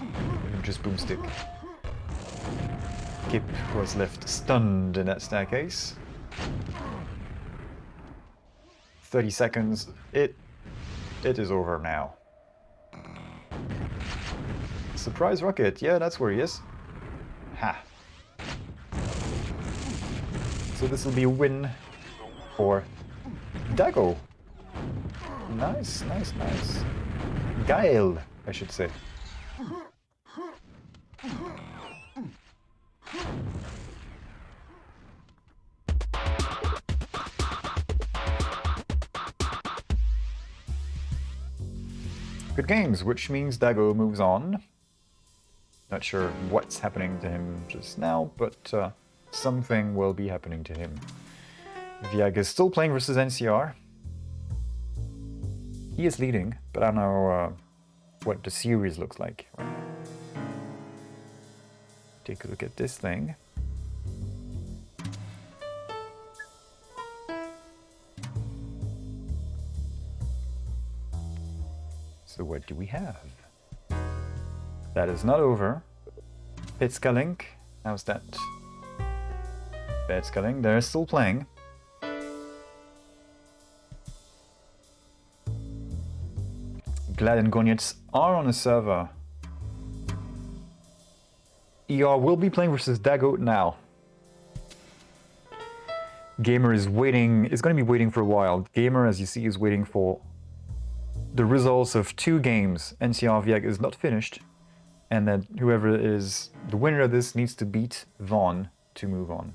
Even just boomstick. Kip was left stunned in that staircase. 30 seconds. It is over now. Surprise rocket. Yeah, that's where he is. Ha. So this will be a win for Dago. Nice, nice, nice. Gael, I should say. Good games, which means Dago moves on. Not sure what's happening to him just now, but something will be happening to him. Viag is still playing versus NCR. He is leading, but I don't know what the series looks like. Take a look at this thing. So what do we have? That is not over. Pitska Link, how's that? Pitska Link, they're still playing. Glad and Gonyets are on a server. ER will be playing versus Dago now. Gamer is waiting, is going to be waiting for a while. Gamer, as you see, is waiting for the results of 2 games. NCR Viag is not finished, and then whoever is the winner of this needs to beat Vaughn to move on.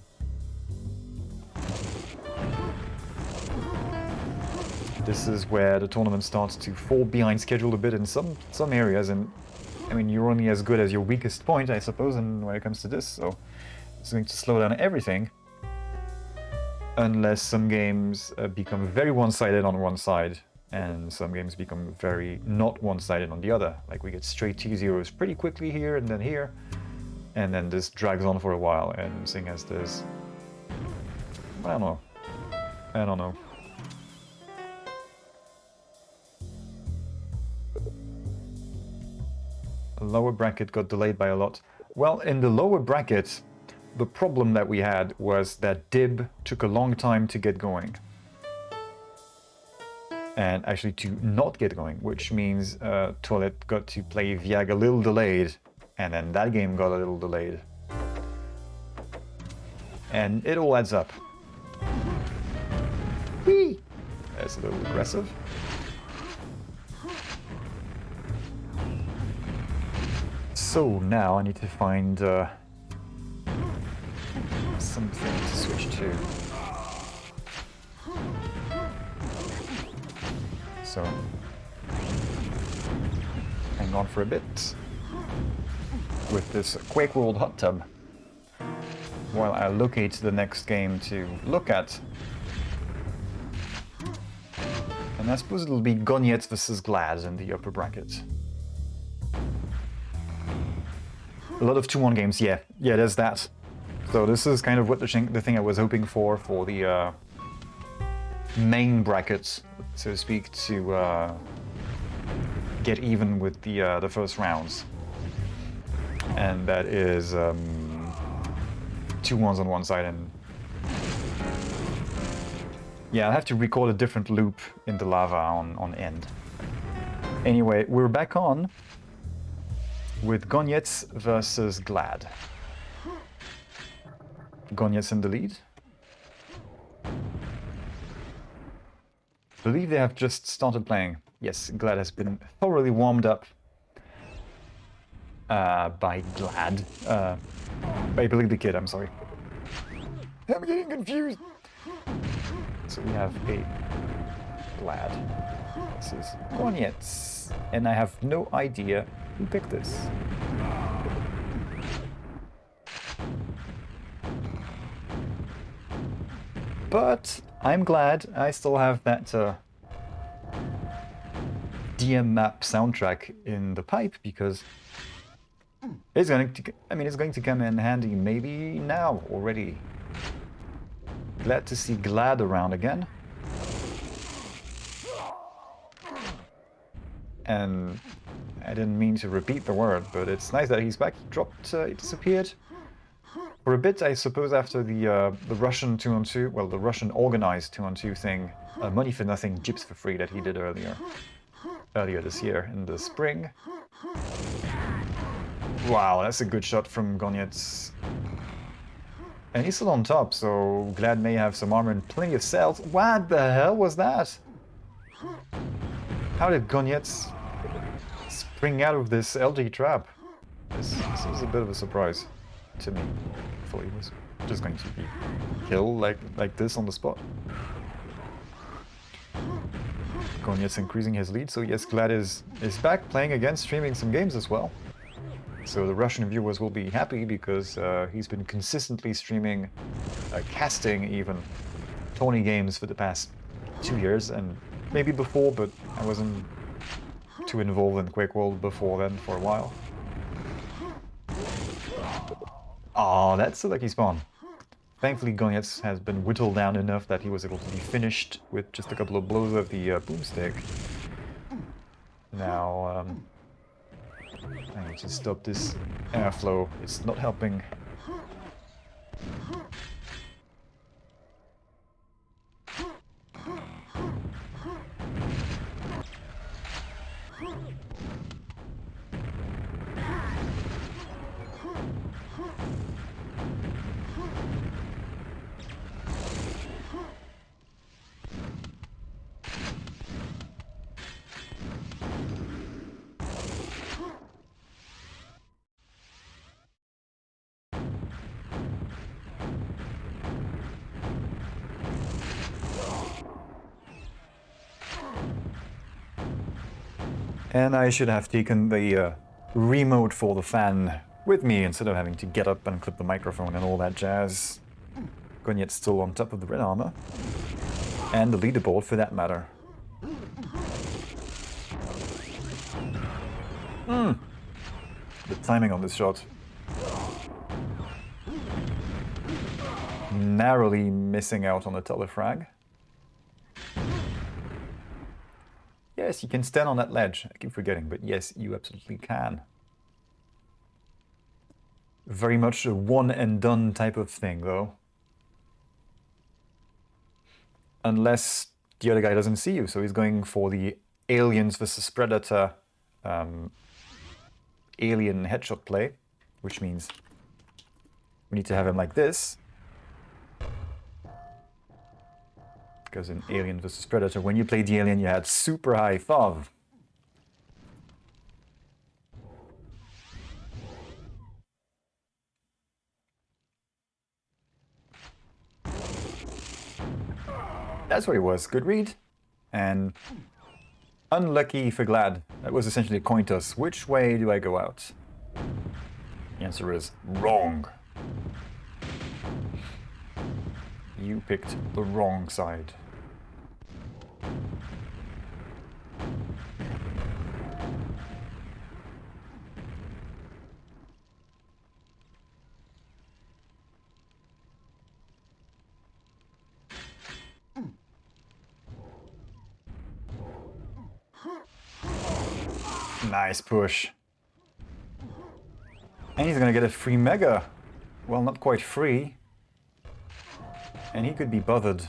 This is where the tournament starts to fall behind schedule a bit in some areas, and I mean, you're only as good as your weakest point, I suppose, and when it comes to this, so it's going to slow down everything. Unless some games become very one-sided on one side, and some games become very not one-sided on the other. Like we get straight T0s pretty quickly here, and then this drags on for a while, and seeing as there's... I don't know. The lower bracket got delayed by a lot. Well, in the lower bracket, the problem that we had was that Dib took a long time to get going. And actually to not get going, which means Toilet got to play Viag a little delayed, and then that game got a little delayed. And it all adds up. Whee! That's a little aggressive. So now I need to find something to switch to. So hang on for a bit with this QuakeWorld hot tub while I locate the next game to look at. And I suppose it'll be Gonyet versus Glad in the upper bracket. A lot of 2-1 games, yeah, there's that. So this is kind of what the thing I was hoping for the main brackets, so to speak, to get even with the first rounds. And that is 2 1s on one side, and yeah, I have to record a different loop in the lava on end. Anyway, we're back on with Gonyets versus Glad. Gonyets in the lead. I believe they have just started playing. Yes, Glad has been thoroughly warmed up by Glad. By Billy the Kid, I'm sorry. I'm getting confused. So we have a Glad. This is Gonyets. And I have no idea who picked this. But I'm glad I still have that DM map soundtrack in the pipe, because it's going to come in handy maybe now already. Glad to see Glad around again. And I didn't mean to repeat the word, but it's nice that he's back. He dropped, he disappeared for a bit, I suppose, after the Russian 2-on-2, well, the Russian organized 2-on-2 thing, money for nothing, gyps for free that he did earlier this year in the spring. Wow, that's a good shot from Gonyets. And he's still on top, so Glad may have some armor and plenty of cells. What the hell was that? How did Gonyets spring out of this LG trap? This was a bit of a surprise to me. I thought he was just going to be killed like this on the spot. Gonyets increasing his lead, so yes, Glad is back playing again, streaming some games as well. So the Russian viewers will be happy, because he's been consistently streaming, casting even, tourney games for the past 2 years, and maybe before, but I wasn't too involved in QuakeWorld before then for a while. Oh, that's a lucky spawn. Thankfully, Gonyets has been whittled down enough that he was able to be finished with just a couple of blows of the boomstick. Now, I need to stop this airflow. It's not helping. And I should have taken the remote for the fan with me instead of having to get up and clip the microphone and all that jazz. Gonyet's still on top of the red armor. And the leaderboard for that matter. The timing on this shot. Narrowly missing out on the telefrag. Yes, you can stand on that ledge. I keep forgetting, but yes, you absolutely can. Very much a one and done type of thing, though. Unless the other guy doesn't see you, so he's going for the aliens versus predator alien headshot play, which means we need to have him like this. Because in Alien vs Predator, when you played the alien, you had super high FOV. That's what it was. Good read. And unlucky for Glad. That was essentially a coin toss. Which way do I go out? The answer is wrong. You picked the wrong side. Nice push. And he's gonna get a free mega. Well, not quite free. And he could be bothered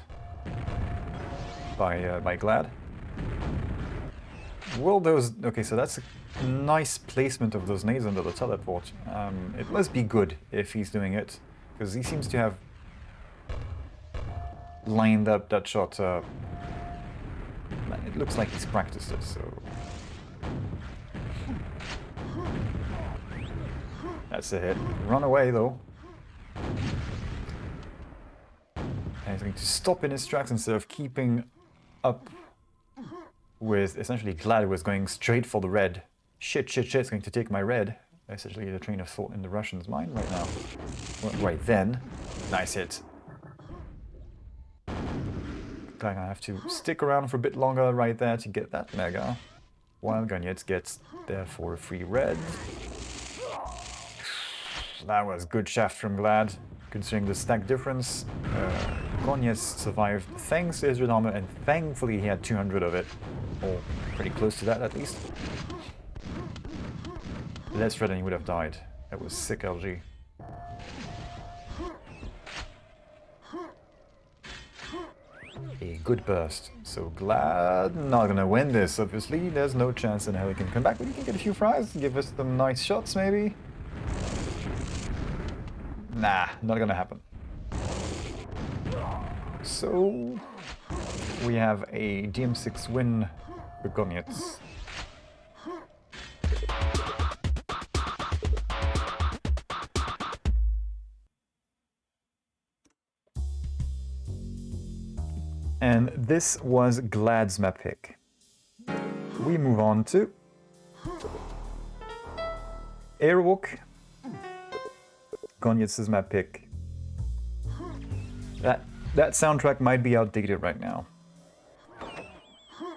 by Glad. Will those... Okay, so that's a nice placement of those nades under the teleport. It must be good if he's doing it, because he seems to have lined up that shot. It looks like he's practiced it, so... That's a hit. Run away, though. And he's going to stop in his tracks instead of keeping up with essentially Glad, who was going straight for the red. Shit, it's going to take my red. Essentially the train of thought in the Russian's mind right now. Well, right then. Nice hit. Glad gonna have to stick around for a bit longer right there to get that mega. While Gonyet gets there for a free red. That was good shaft from Glad, considering the stack difference. Gonyet survived thanks to his red armor, and thankfully he had 200 of it. Or pretty close to that, at least. Less red and he would have died. That was sick, LG. A good burst. So Glad not gonna win this, obviously. There's no chance in hell he can come back, but he can get a few fries, give us some nice shots, maybe. Nah, not gonna happen. So we have a DM6 win for Gonyet. And this was Glad's map pick. We move on to Airwalk. Gonyet's map pick. That soundtrack might be outdated right now.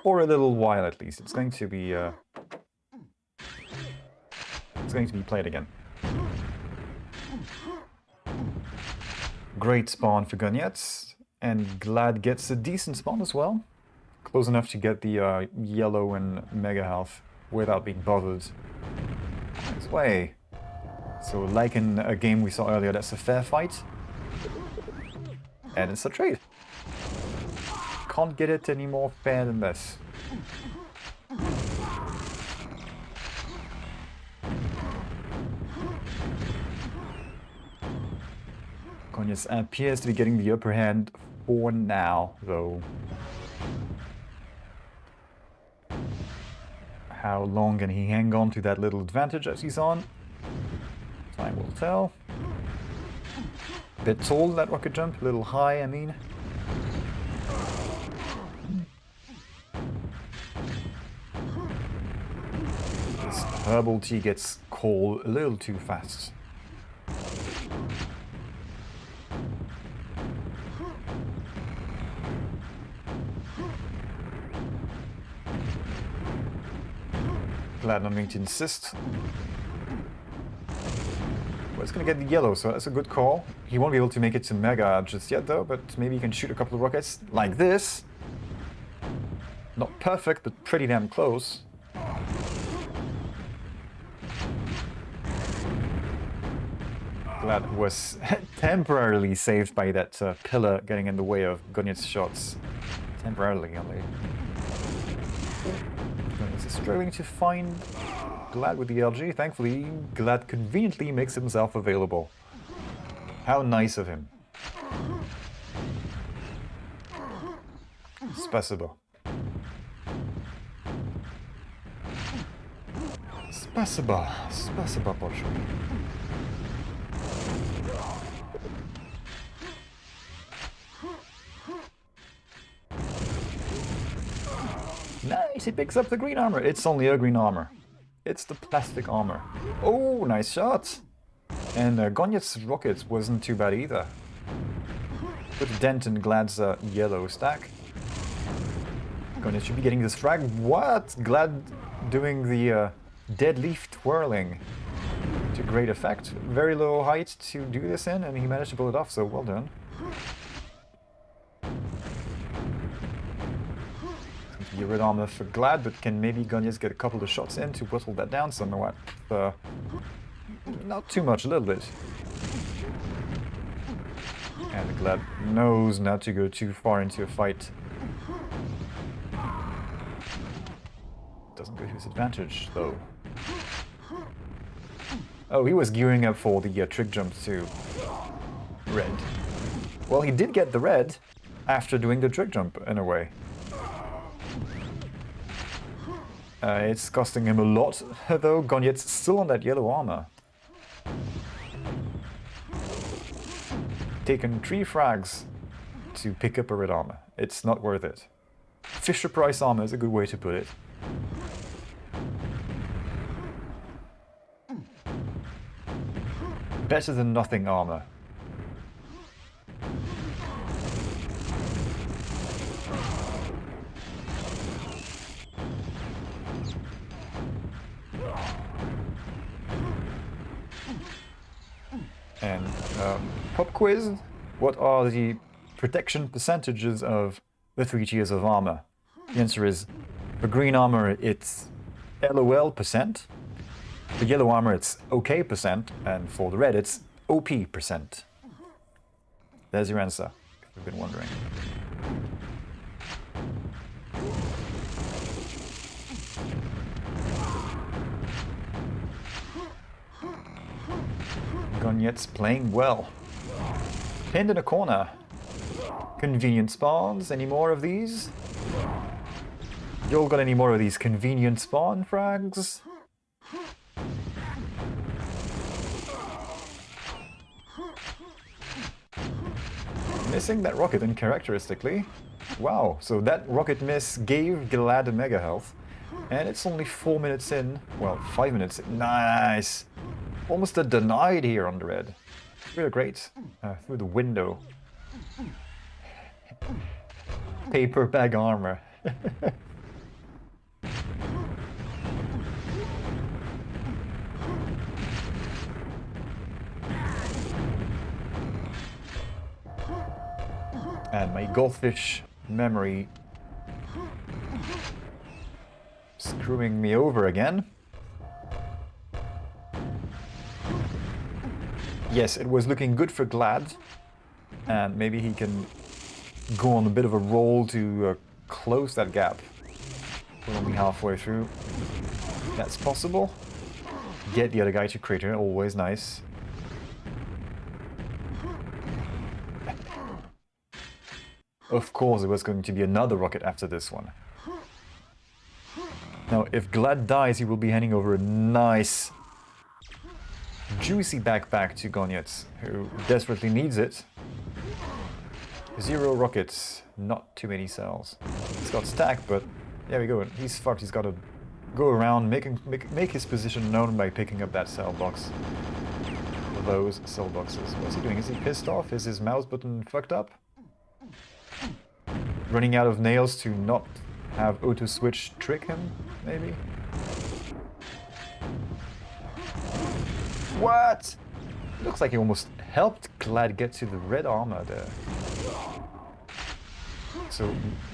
For a little while at least. It's going to be played again. Great spawn for Gonyet. And Glad gets a decent spawn as well. Close enough to get the yellow and mega health without being bothered. This way. So like in a game we saw earlier, that's a fair fight. And it's a trade. Can't get it any more fair than this. Gonyet appears to be getting the upper hand for now, though. How long can he hang on to that little advantage as he's on? Time will tell. Bit tall, that rocket jump. A little high, I mean. Herbal tea gets cold a little too fast. Glad I'm going to insist. Well, it's going to get the yellow, so that's a good call. He won't be able to make it to Mega just yet, though, but maybe he can shoot a couple of rockets like this. Not perfect, but pretty damn close. Glad was temporarily saved by that pillar getting in the way of Gonyet's shots. Temporarily, only. He's struggling to find Glad with the LG. Thankfully, Glad conveniently makes himself available. How nice of him. Spasibo. Spasibo. Spasibo, Porsche. Nice, he picks up the green armor. It's only a green armor. It's the plastic armor. Oh, nice shot! And Gonyet's rocket wasn't too bad either. Put a dent in Glad's yellow stack. Gonyet should be getting this frag. What? Glad doing the dead leaf twirling to great effect. Very low height to do this in, and he managed to pull it off, so well done. The red armor for Glad, but can maybe Gonyet get a couple of shots in to whittle that down somewhat? Not too much, a little bit. And Glad knows not to go too far into a fight. Doesn't go to his advantage, though. Oh, he was gearing up for the trick jump to red. Well, he did get the red after doing the trick jump, in a way. It's costing him a lot, though. Gonyet's still on that yellow armor. Taken 3 frags to pick up a red armor. It's not worth it. Fisher Price armor is a good way to put it. Better than nothing armor. And pop quiz, what are the protection percentages of the 3 tiers of armor? The answer is, for green armor it's LOL %, for yellow armor it's OK %, and for the red it's OP %. There's your answer, if you've been wondering. Gonyet's playing well. Pinned in a corner. Convenient spawns. Any more of these? You all got any more of these convenient spawn frags? Missing that rocket uncharacteristically. Wow, so that rocket miss gave Glad a mega health. And it's only 4 minutes in. Well, 5 minutes in. Nice! Almost a denied here on the red. Really great. Through the window. Paper bag armor. And my goldfish memory screwing me over again. Yes, it was looking good for Glad, and maybe he can go on a bit of a roll to close that gap. We're only halfway through. That's possible. Get the other guy to crater, always nice. Of course, it was going to be another rocket after this one. Now, if Glad dies, he will be handing over a nice juicy backpack to Gonyet, who desperately needs it. 0 rockets, not too many cells. He's got stack, but there we go. He's fucked. He's got a go around, make his position known by picking up that cell box. Those cell boxes. What's he doing? Is he pissed off? Is his mouse button fucked up? Running out of nails to not have auto switch trick him, maybe? What? Looks like he almost helped Glad get to the red armor there. So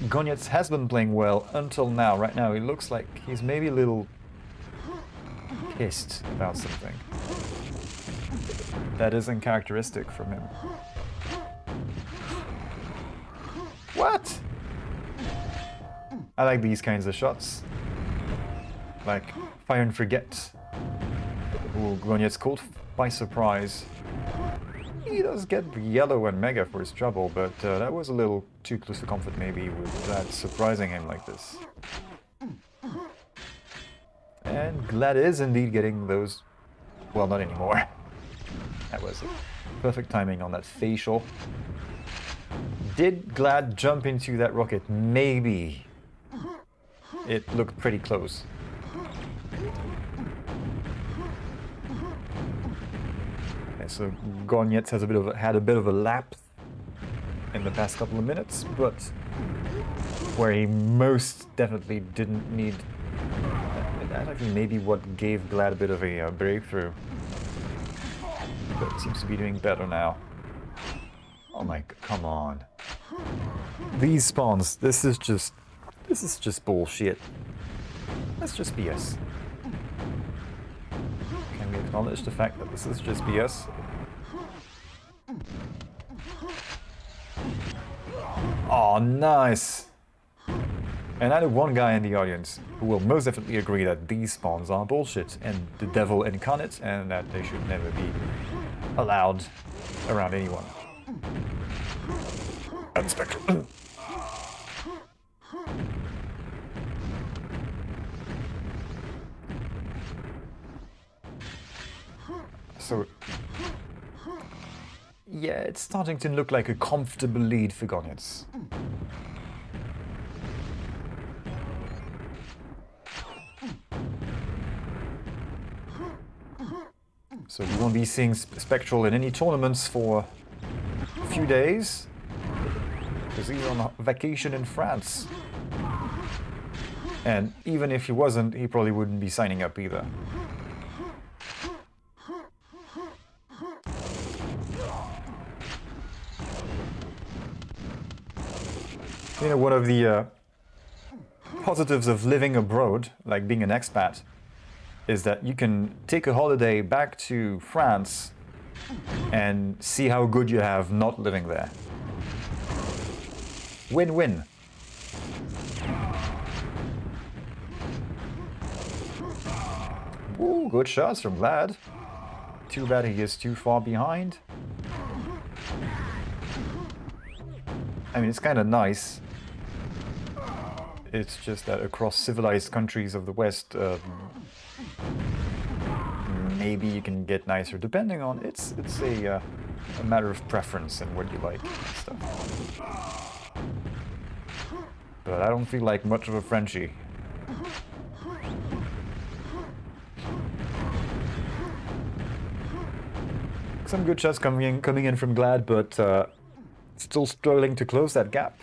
Gonyets has been playing well until now. Right now, he looks like he's maybe a little pissed about something. That isn't characteristic from him. What? I like these kinds of shots. Like fire and forget. Ooh, Gonyets caught by surprise. He does get the yellow and mega for his trouble, but that was a little too close to comfort maybe with that surprising him like this. And Glad is indeed getting those... well, not anymore. That was perfect timing on that facial. Did Glad jump into that rocket? Maybe. It looked pretty close. Okay, so Gonyets has had a bit of a lapse in the past couple of minutes, but where he most definitely didn't need... That actually maybe what gave Glad a bit of a breakthrough. But he seems to be doing better now. Oh my god, come on. These spawns, this is just bullshit. That's just BS. Can we acknowledge the fact that this is just BS? Oh, nice! And I know one guy in the audience who will most definitely agree that these spawns are bullshit and the devil incarnate and that they should never be allowed around anyone. And Spectral. So, yeah, it's starting to look like a comfortable lead for Gonyets. So we won't be seeing Spectral in any tournaments for a few days, because he's on vacation in France. And even if he wasn't, he probably wouldn't be signing up either. You know, one of the positives of living abroad, like being an expat, is that you can take a holiday back to France and see how good you have not living there. Win-win. Ooh, good shots from Glad. Too bad he is too far behind. I mean, it's kind of nice. It's just that across civilized countries of the West, maybe you can get nicer, depending on it's a matter of preference and what you like and stuff. But I don't feel like much of a Frenchie. Some good shots coming in from Glad, but still struggling to close that gap.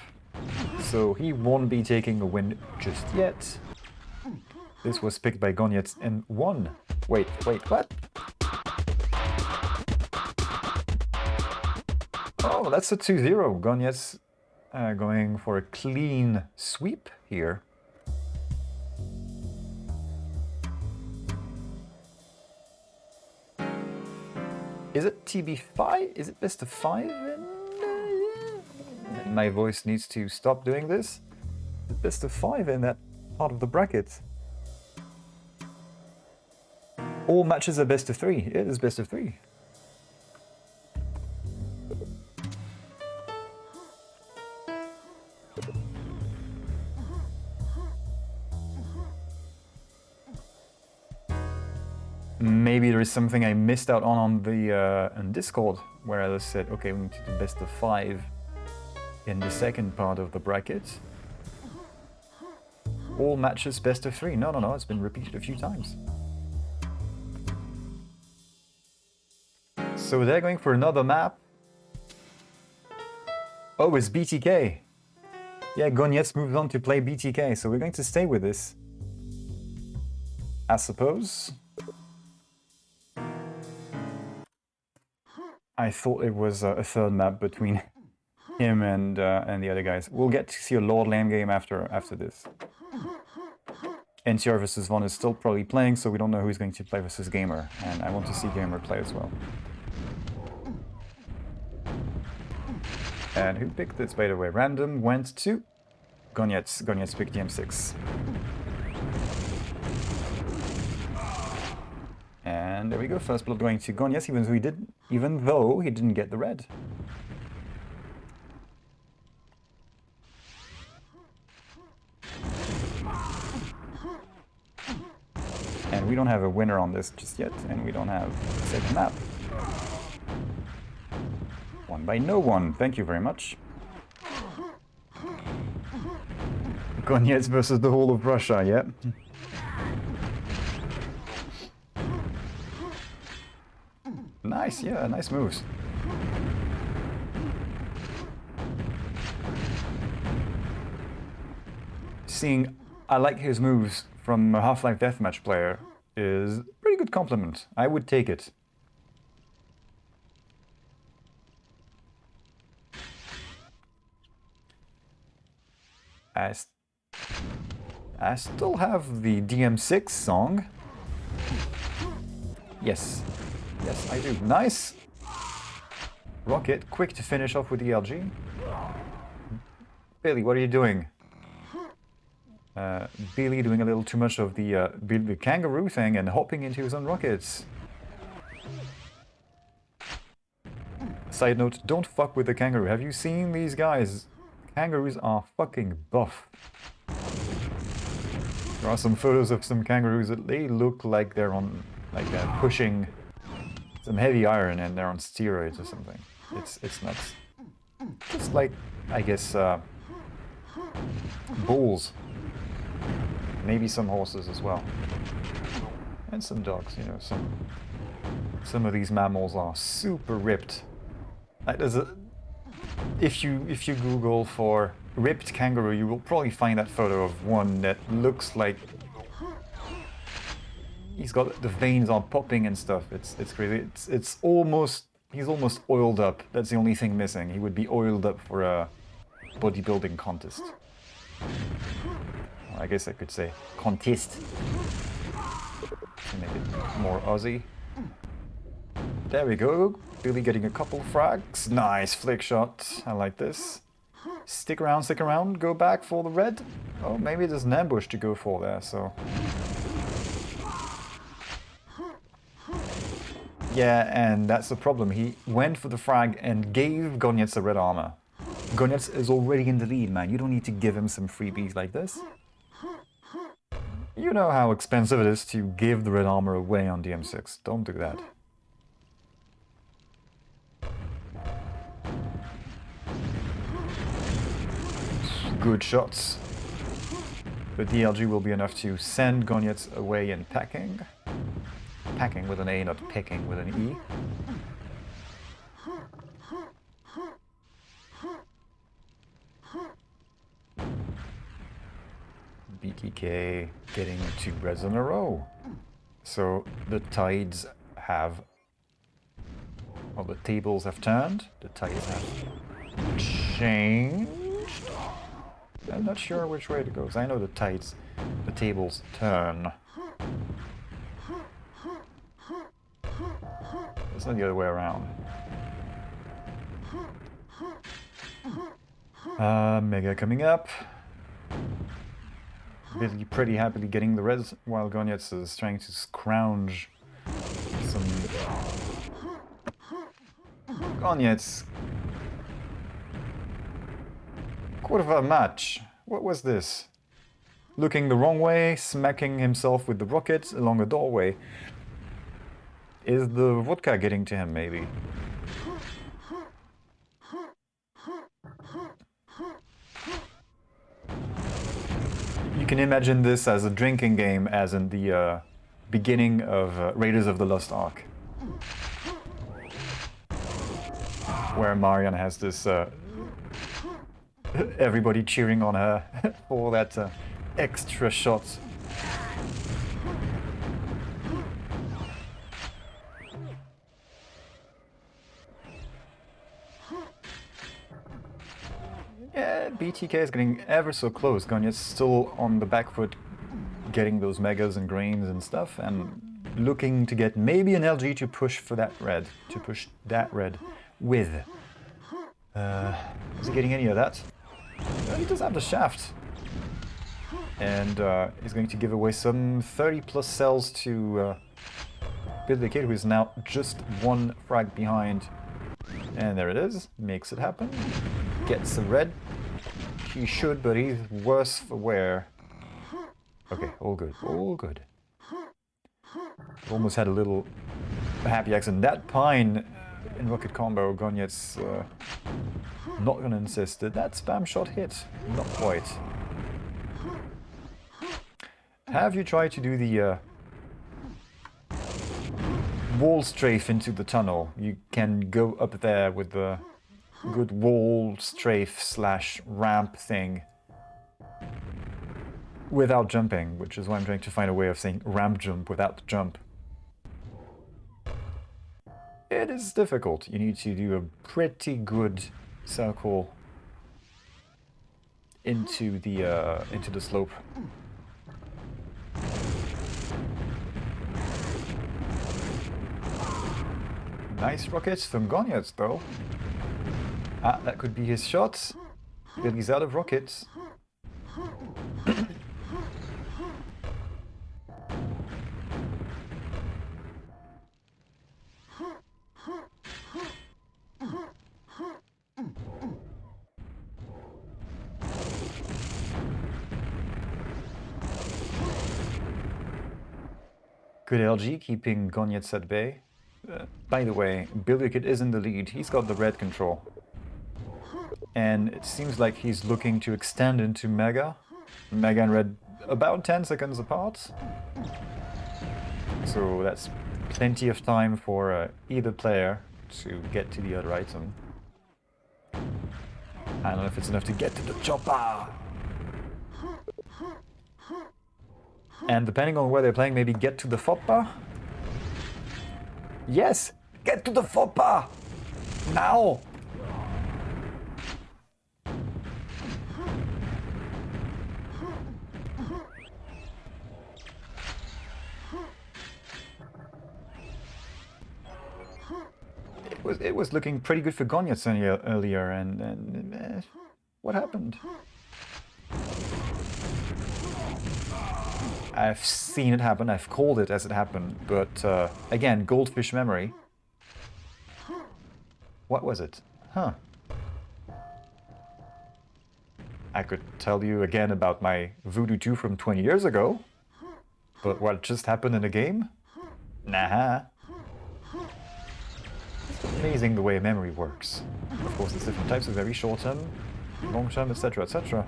So he won't be taking a win just yet. This was picked by Gonyets and won. Wait, what? Oh, that's a 2-0. Gonyets going for a clean sweep here. Is it TB5? Is it best of 5? My voice needs to stop doing this. The best of 5 in that part of the bracket. All matches are best of 3. It is best of 3. Maybe there is something I missed out on the on Discord, where I just said, okay, we need to do best of 5 in the second part of the bracket. All matches best of 3. No, no, no, it's been repeated a few times. So they're going for another map. Oh, it's BTK. Yeah, Gonyets moved on to play BTK, so we're going to stay with this, I suppose. I thought it was a third map between him and the other guys. We'll get to see a Lord Lamb game after this. NCR versus Von is still probably playing, so we don't know who's going to play versus Gamer, and I want to see Gamer play as well. And who picked this, by the way? Random went to Gonyets. Gonyets picked DM6. And there we go, first blood going to Gonyets, even though he didn't get the red. And we don't have a winner on this just yet, and we don't have a second map. Won by no one, thank you very much. Gonyets versus the whole of Russia, yeah. Nice, yeah, nice moves. Seeing I like his moves from a Half-Life Deathmatch player is a pretty good compliment. I would take it. I still have the DM6 song. Yes. Yes, I do. Nice! Rocket, quick to finish off with the LG. Billy, what are you doing? Billy doing a little too much of the kangaroo thing and hopping into his own rockets. Side note, don't fuck with the kangaroo. Have you seen these guys? Kangaroos are fucking buff. There are some photos of some kangaroos that they look like they're on, like they're pushing some heavy iron and they're on steroids or something. It's nuts. Just like, I guess, bulls. Maybe some horses as well. And some dogs, you know, some of these mammals are super ripped. Like there's a, if you Google for ripped kangaroo, you will probably find that photo of one that looks like he's got the veins are popping and stuff. It's crazy. It's almost, he's almost oiled up. That's the only thing missing. He would be oiled up for a bodybuilding contest. Or I guess I could say contest to make it more Aussie. There we go. Billy getting a couple frags. Nice flick shot. I like this. Stick around, go back for the red. Oh, maybe there's an ambush to go for there, so. Yeah, and that's the problem. He went for the frag and gave Gonyets the red armor. Gonyets is already in the lead, man. You don't need to give him some freebies like this. You know how expensive it is to give the red armor away on DM6. Don't do that. Good shots. But DLG will be enough to send Gonyets away in packing. Packing with an A, not picking with an E. BTK getting 2 reds in a row. So the tides have, well, the tables have turned. The tides have changed. I'm not sure which way it goes. I know the tables turn. It's not the other way around. Mega coming up. Billy pretty happily getting the reds, while Gonyets is trying to scrounge some... Gonyets! Quarter of a match. What was this? Looking the wrong way, smacking himself with the rocket along a doorway. Is the vodka getting to him, maybe? You can imagine this as a drinking game, as in the beginning of Raiders of the Lost Ark, where Marion has this everybody cheering on her for that extra shot. Yeah, BTK is getting ever so close. Gonyet's still on the back foot, getting those megas and grains and stuff, and looking to get maybe an LG to push for that red, with. Is he getting any of that? Well, he does have the shaft. And he's going to give away some 30 plus cells to Billy the Kid, who is now just one frag behind. And there it is. Makes it happen. Gets the red. He should, but he's worse for wear. Okay, all good, all good. Almost had a little happy accident. That pine in rocket combo, Gonyet's not gonna insist. Did that spam shot hit? Not quite. Have you tried to do the wall strafe into the tunnel? You can go up there with the good wall strafe slash ramp thing without jumping, which is why I'm trying to find a way of saying ramp jump without the jump. It is difficult. You need to do a pretty good circle into the slope. Nice rockets from Gonyet though. Ah, that could be his shot. Billy's out of rockets. Good LG, keeping Gonyet at bay. By the way, Billy Kid is in the lead. He's got the red control. And it seems like he's looking to extend into Mega. Mega and red about 10 seconds apart. So that's plenty of time for either player to get to the other item. I don't know if it's enough to get to the chopper. And depending on where they're playing, maybe get to the foppa. Yes! Get to the foppa! Now! It was looking pretty good for Gonyet earlier, and what happened? I've seen it happen, I've called it as it happened, but again, goldfish memory. What was it? Huh. I could tell you again about my Voodoo 2 from 20 years ago, but what just happened in a game? Nah. It's amazing the way memory works. Of course, there's different types of very short-term, long-term, etc., etc.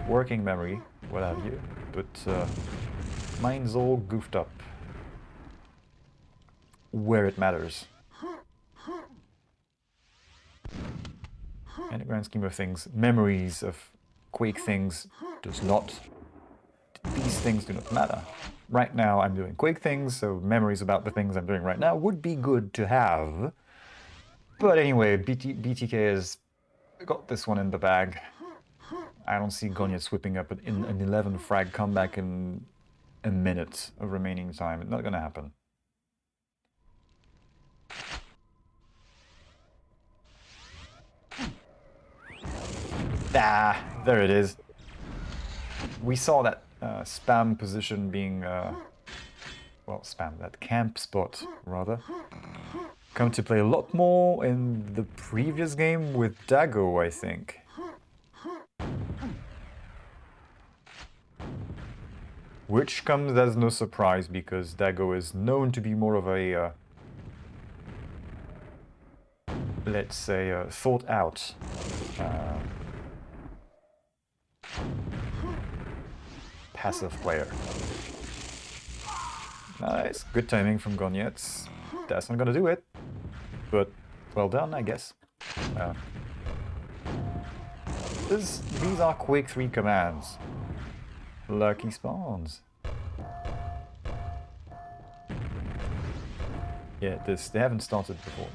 Working memory, what have you, but mine's all goofed up. Where it matters. In the grand scheme of things, memories of Quake things does not. These things do not matter. Right now I'm doing Quake things, so memories about the things I'm doing right now would be good to have. But anyway, BTK has got this one in the bag. I don't see Gonyet whipping up in an 11 frag comeback in a minute of remaining time. It's not gonna happen. Ah, there it is. We saw that spam position being, well, spam, that camp spot, rather, come to play a lot more in the previous game with Dago, I think. Which comes as no surprise, because Dago is known to be more of a, let's say, thought out. passive player. Nice. Good timing from Gonyets. That's not gonna do it. But well done, I guess. These are Quake 3 commands. Lucky spawns. Yeah, they haven't started before.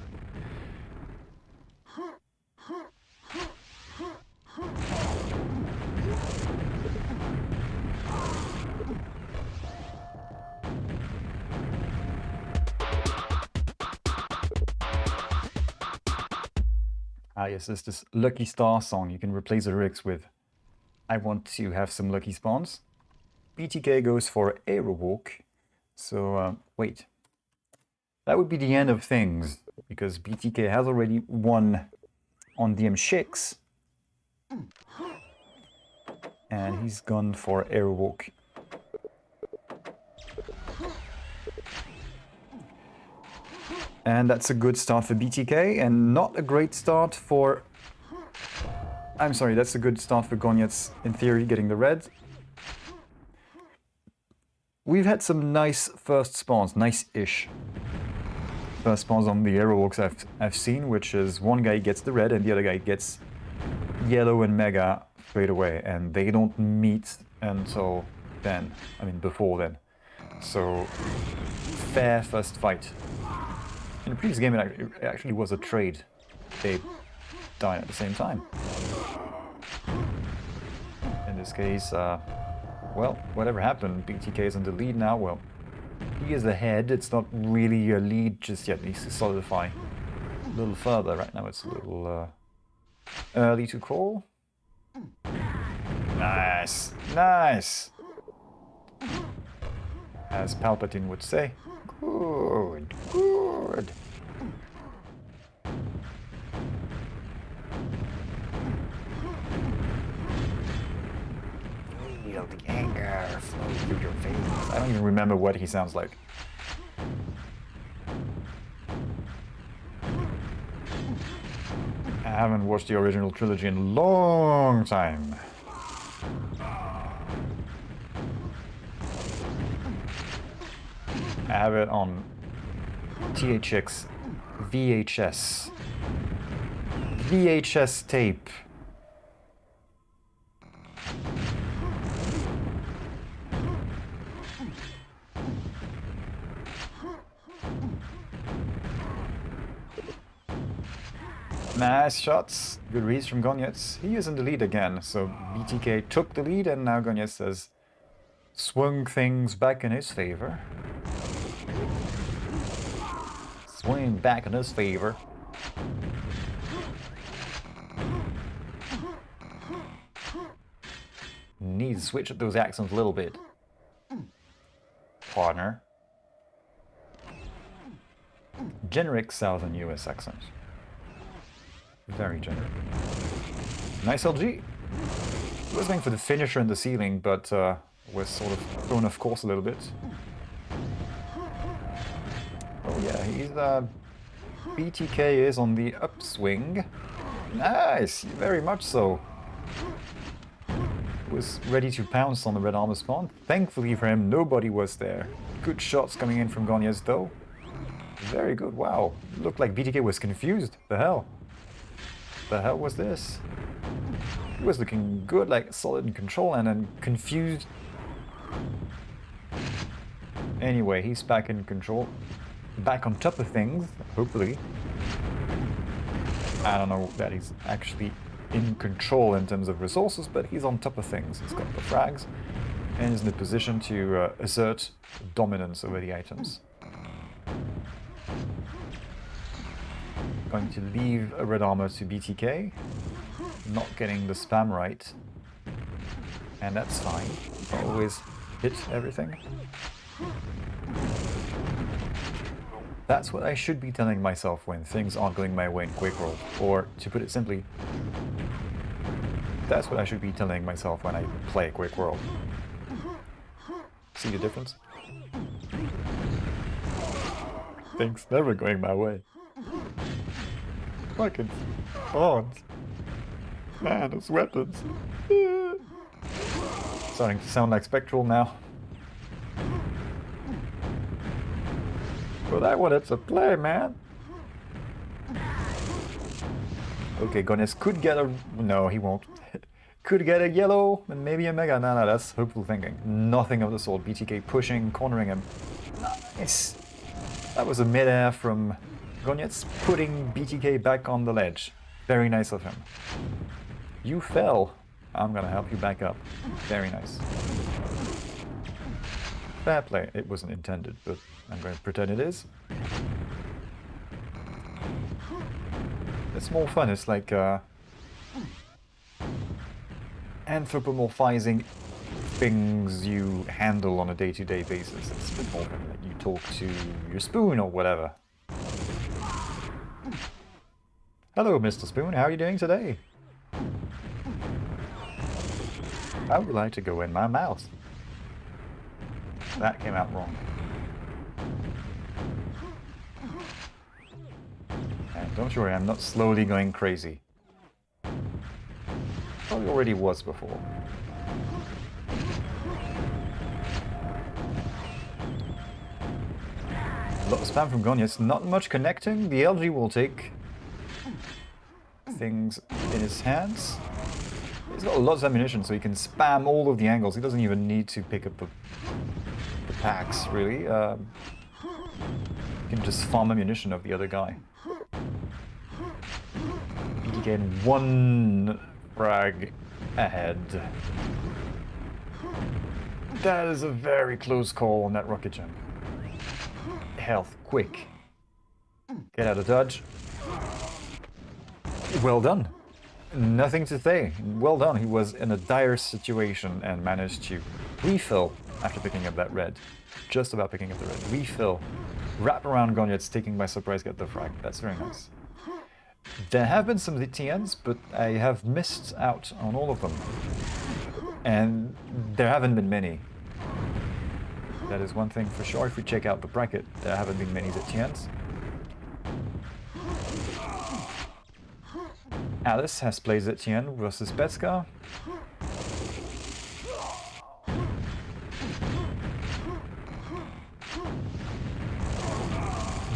Ah yes, there's this Lucky Star song you can replace the lyrics with. I want to have some lucky spawns. BTK goes for aerowalk. So, wait. That would be the end of things, because BTK has already won on the M6. And he's gone for aerowalk. And that's a good start for BTK, and not a great start for... I'm sorry, that's a good start for Gonyets, in theory, getting the red. We've had some nice first spawns, nice-ish first spawns on the aerowalks I've seen, which is one guy gets the red and the other guy gets yellow and mega straight away, and they don't meet until then, I mean before then. So, fair first fight. In the previous game it actually was a trade. They died at the same time. In this case, well, whatever happened, BTK is in the lead now. Well, he is ahead. It's not really a lead just yet. It needs to solidify a little further. Right now it's a little early to call. Nice! Nice! As Palpatine would say. Good, good. Feel the anger flow through your veins. I don't even remember what he sounds like. I haven't watched the original trilogy in a long time. I have it on THX VHS. VHS tape. Nice shots. Good reads from Gonyets. He is in the lead again, so BTK took the lead and now Gonyets has swung things back in his favor. Swing back in his favor. Need to switch up those accents a little bit. Partner. Generic Southern US accent. Very generic. Nice LG. I was going for the finisher in the ceiling, but was sort of thrown off course a little bit. Oh yeah, he's BTK is on the upswing. Nice, very much so. Was ready to pounce on the red armor spawn. Thankfully for him, nobody was there. Good shots coming in from Gonyets though. Very good, wow. Looked like BTK was confused. The hell? The hell was this? He was looking good, like solid in control, and then confused. Anyway, he's back in control. Back on top of things, hopefully. I don't know that he's actually in control in terms of resources, but he's on top of things. He's got the frags, and is in a position to assert dominance over the items. Going to leave a red armor to BTK. Not getting the spam right. And that's fine. Always hit everything. That's what I should be telling myself when things aren't going my way in QuakeWorld. Or, to put it simply, that's what I should be telling myself when I play QuakeWorld. See the difference? Things never going my way. Fucking spawns. Man, those weapons. Starting to sound like Spectral now. But I wanted to play, man. Okay, Gones could get a... No, he won't. Could get a yellow and maybe a mega. No, that's hopeful thinking. Nothing of the sort. BTK pushing, cornering him. Nice. That was a mid-air from Gonyets, putting BTK back on the ledge. Very nice of him. You fell. I'm gonna help you back up. Very nice. Fair play. It wasn't intended, but I'm going to pretend it is. It's more fun. It's like anthropomorphizing things you handle on a day-to-day basis. It's a bit more fun. Like you talk to your spoon or whatever. Hello, Mr. Spoon. How are you doing today? I would like to go in my mouth. That came out wrong. And don't worry, I'm not slowly going crazy. Probably already was before. A lot of spam from Gonyas, not much connecting. The LG will take things in his hands. He's got lots of ammunition, so he can spam all of the angles. He doesn't even need to pick up the packs, really. He can just farm ammunition of the other guy. He get one frag ahead. That is a very close call on that rocket jump. Health, quick. Get out of dodge. Well done. Nothing to say. Well done. He was in a dire situation and managed to refill after picking up that red. Just about picking up the red. Refill. Wrap around Gonyets, taking by surprise, get the frag. That's very nice. There have been some TNs, but I have missed out on all of them. And there haven't been many. That is one thing for sure. If we check out the bracket, there haven't been many TNs. Alice has played Etienne versus Petska.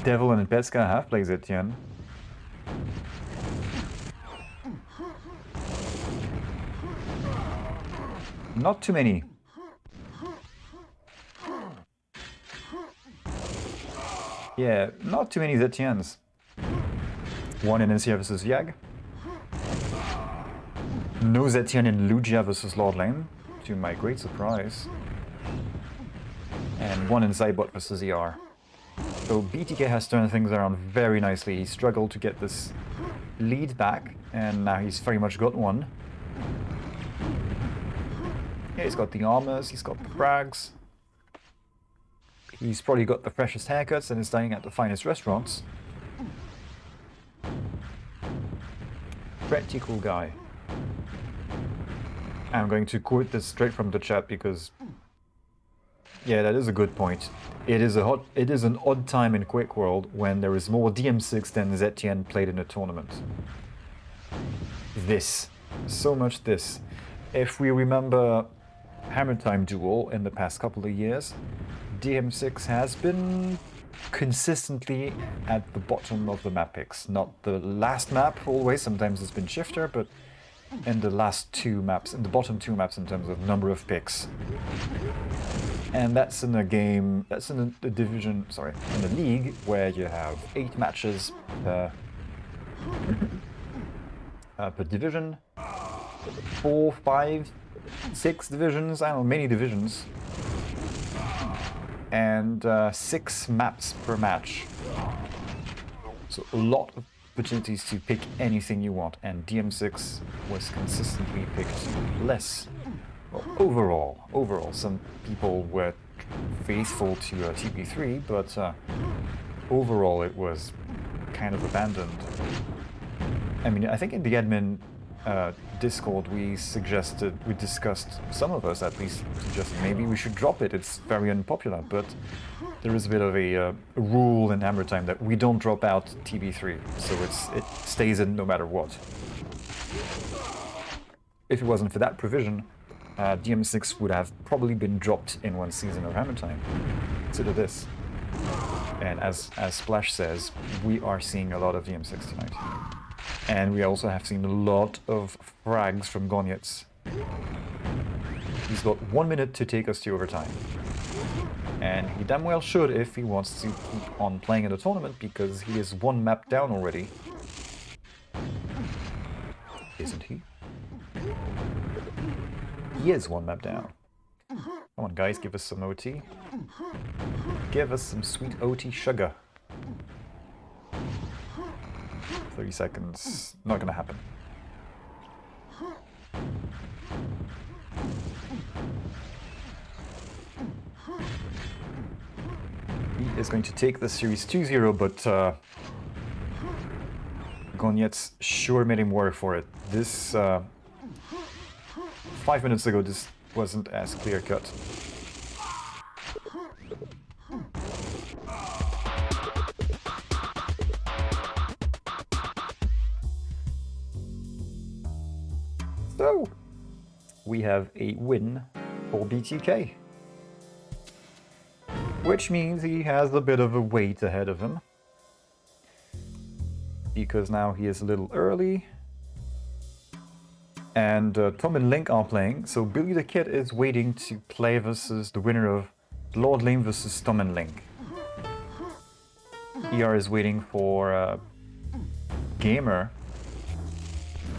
Devil and Petska have played Etienne. Not too many. Yeah, not too many Etiennes. One in NCR versus Yag. No Zetian in Lugia versus Lord Lane, to my great surprise. And one in Zybot versus ER. So BTK has turned things around very nicely. He struggled to get this lead back, and now he's very much got one. Yeah, he's got the armors, he's got the frags. He's probably got the freshest haircuts and is dining at the finest restaurants. Pretty cool guy. I'm going to quote this straight from the chat because, yeah, that is a good point. It is an odd time in QuakeWorld when there is more DM6 than ZTN played in a tournament. So much this. If we remember Hammer Time Duel in the past couple of years, DM6 has been consistently at the bottom of the map picks. Not the last map always, sometimes it's been Shifter, but in the last two maps, in the bottom two maps in terms of number of picks. And that's in a game, that's in a division, sorry, in a league where you have 8 matches per division, 4, 5, 6 divisions, I don't know, many divisions, and 6 maps per match. So a lot of opportunities to pick anything you want, and DM6 was consistently picked less. Well, overall, some people were faithful to TB3, but overall it was kind of abandoned. I mean, I think in the admin Discord we discussed, some of us at least suggested maybe we should drop it. It's very unpopular, but there is a bit of a rule in Hammer Time that we don't drop out TB3, so it stays in no matter what. If it wasn't for that provision, DM6 would have probably been dropped in one season of Hammer Time. Consider this. And as Splash says, we are seeing a lot of DM6 tonight. And we also have seen a lot of frags from Gonyets. He's got 1 minute to take us to overtime. And he damn well should if he wants to keep on playing in the tournament, because he is one map down already. Isn't he? He is one map down. Come on guys, give us some OT. Give us some sweet OT sugar. 30 seconds. Not gonna happen. He is going to take the series 2-0, but Gonyets sure made him work for it. This 5 minutes ago, this wasn't as clear-cut. So, we have a win for BTK. Which means he has a bit of a wait ahead of him. Because now he is a little early. And Tom and Link are playing, so Billy the Kid is waiting to play versus the winner of Lord Lane versus Tom and Link. ER is waiting for Gamer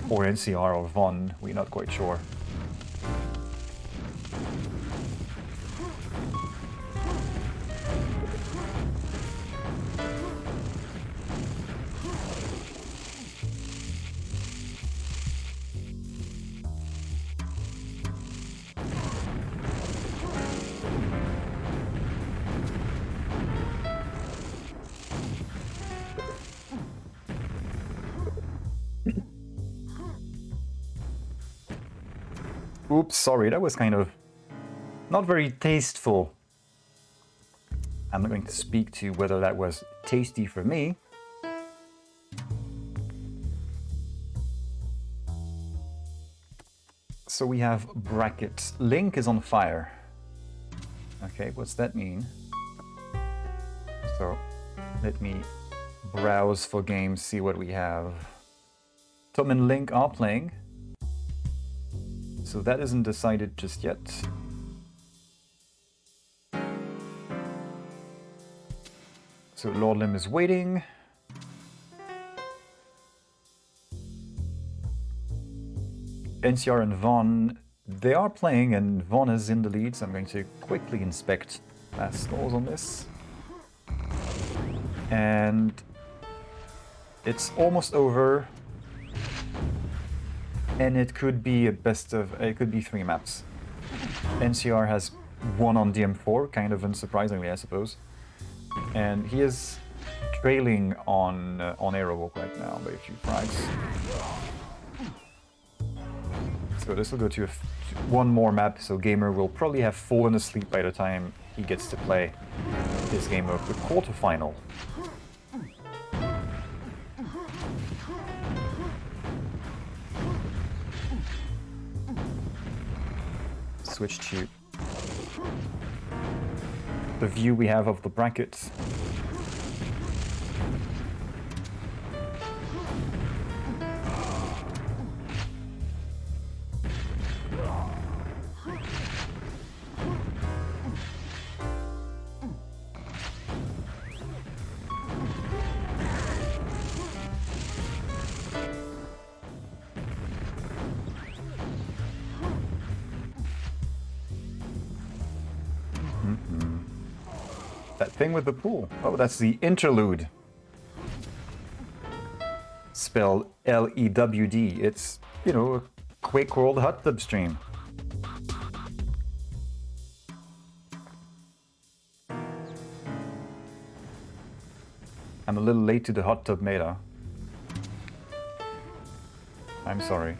or NCR or Von, we're not quite sure. Oops, sorry, that was kind of not very tasteful. I'm not going to speak to whether that was tasty for me. So we have brackets. Link is on fire. Okay, what's that mean? So let me browse for games, see what we have. Tom and Link are playing. So that isn't decided just yet. So Lord Lim is waiting. NCR and Von, they are playing, and Von is in the lead, so I'm going to quickly inspect last scores on this. And it's almost over. And it could be a best of, it could be 3 maps. NCR has won on DM4, kind of unsurprisingly, I suppose. And he is trailing on aerowalk right now by a few frags. So this will go to one more map, so Gamer will probably have fallen asleep by the time he gets to play his game of the quarterfinal. Switch to the view we have of the brackets. That thing with the pool. Oh, that's the interlude. Spelled L-E-W-D. It's, you know, a QuakeWorld hot tub stream. I'm a little late to the hot tub meta. I'm sorry.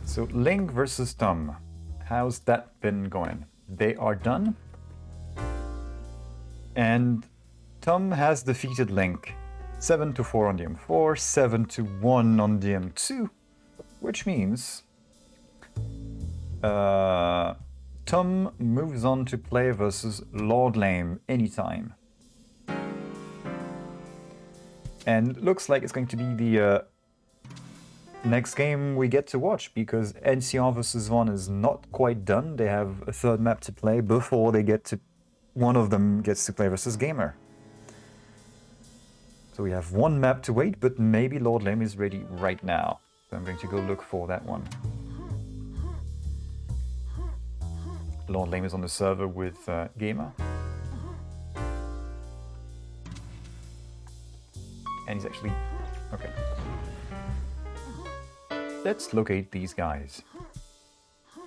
So Link versus Tom. How's that been going? They are done. And Tom has defeated Link. 7-4 on DM4, 7-1 on DM2, which means Tom moves on to play versus Lord Lame anytime. And looks like it's going to be the next game we get to watch, because NCR versus Von is not quite done. They have a third map to play before they get to... one of them gets to play versus Gamer. So we have one map to wait, but maybe Lord Lame is ready right now. So I'm going to go look for that one. Lord Lame is on the server with Gamer. And he's actually... okay. Let's locate these guys.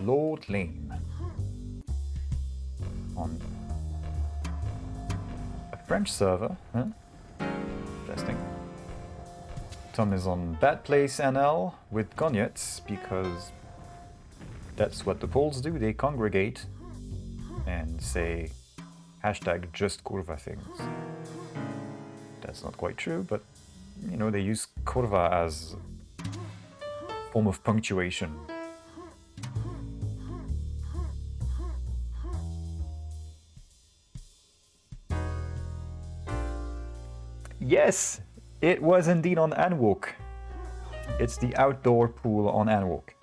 Lord Lame. On a French server, huh? Interesting. Tom is on Bad Place NL with Gonyets, because that's what the Poles do. They congregate and say hashtag just kurwa things. That's not quite true, but you know, they use kurwa as a form of punctuation. Yes, it was indeed on aerowalk. It's the outdoor pool on aerowalk.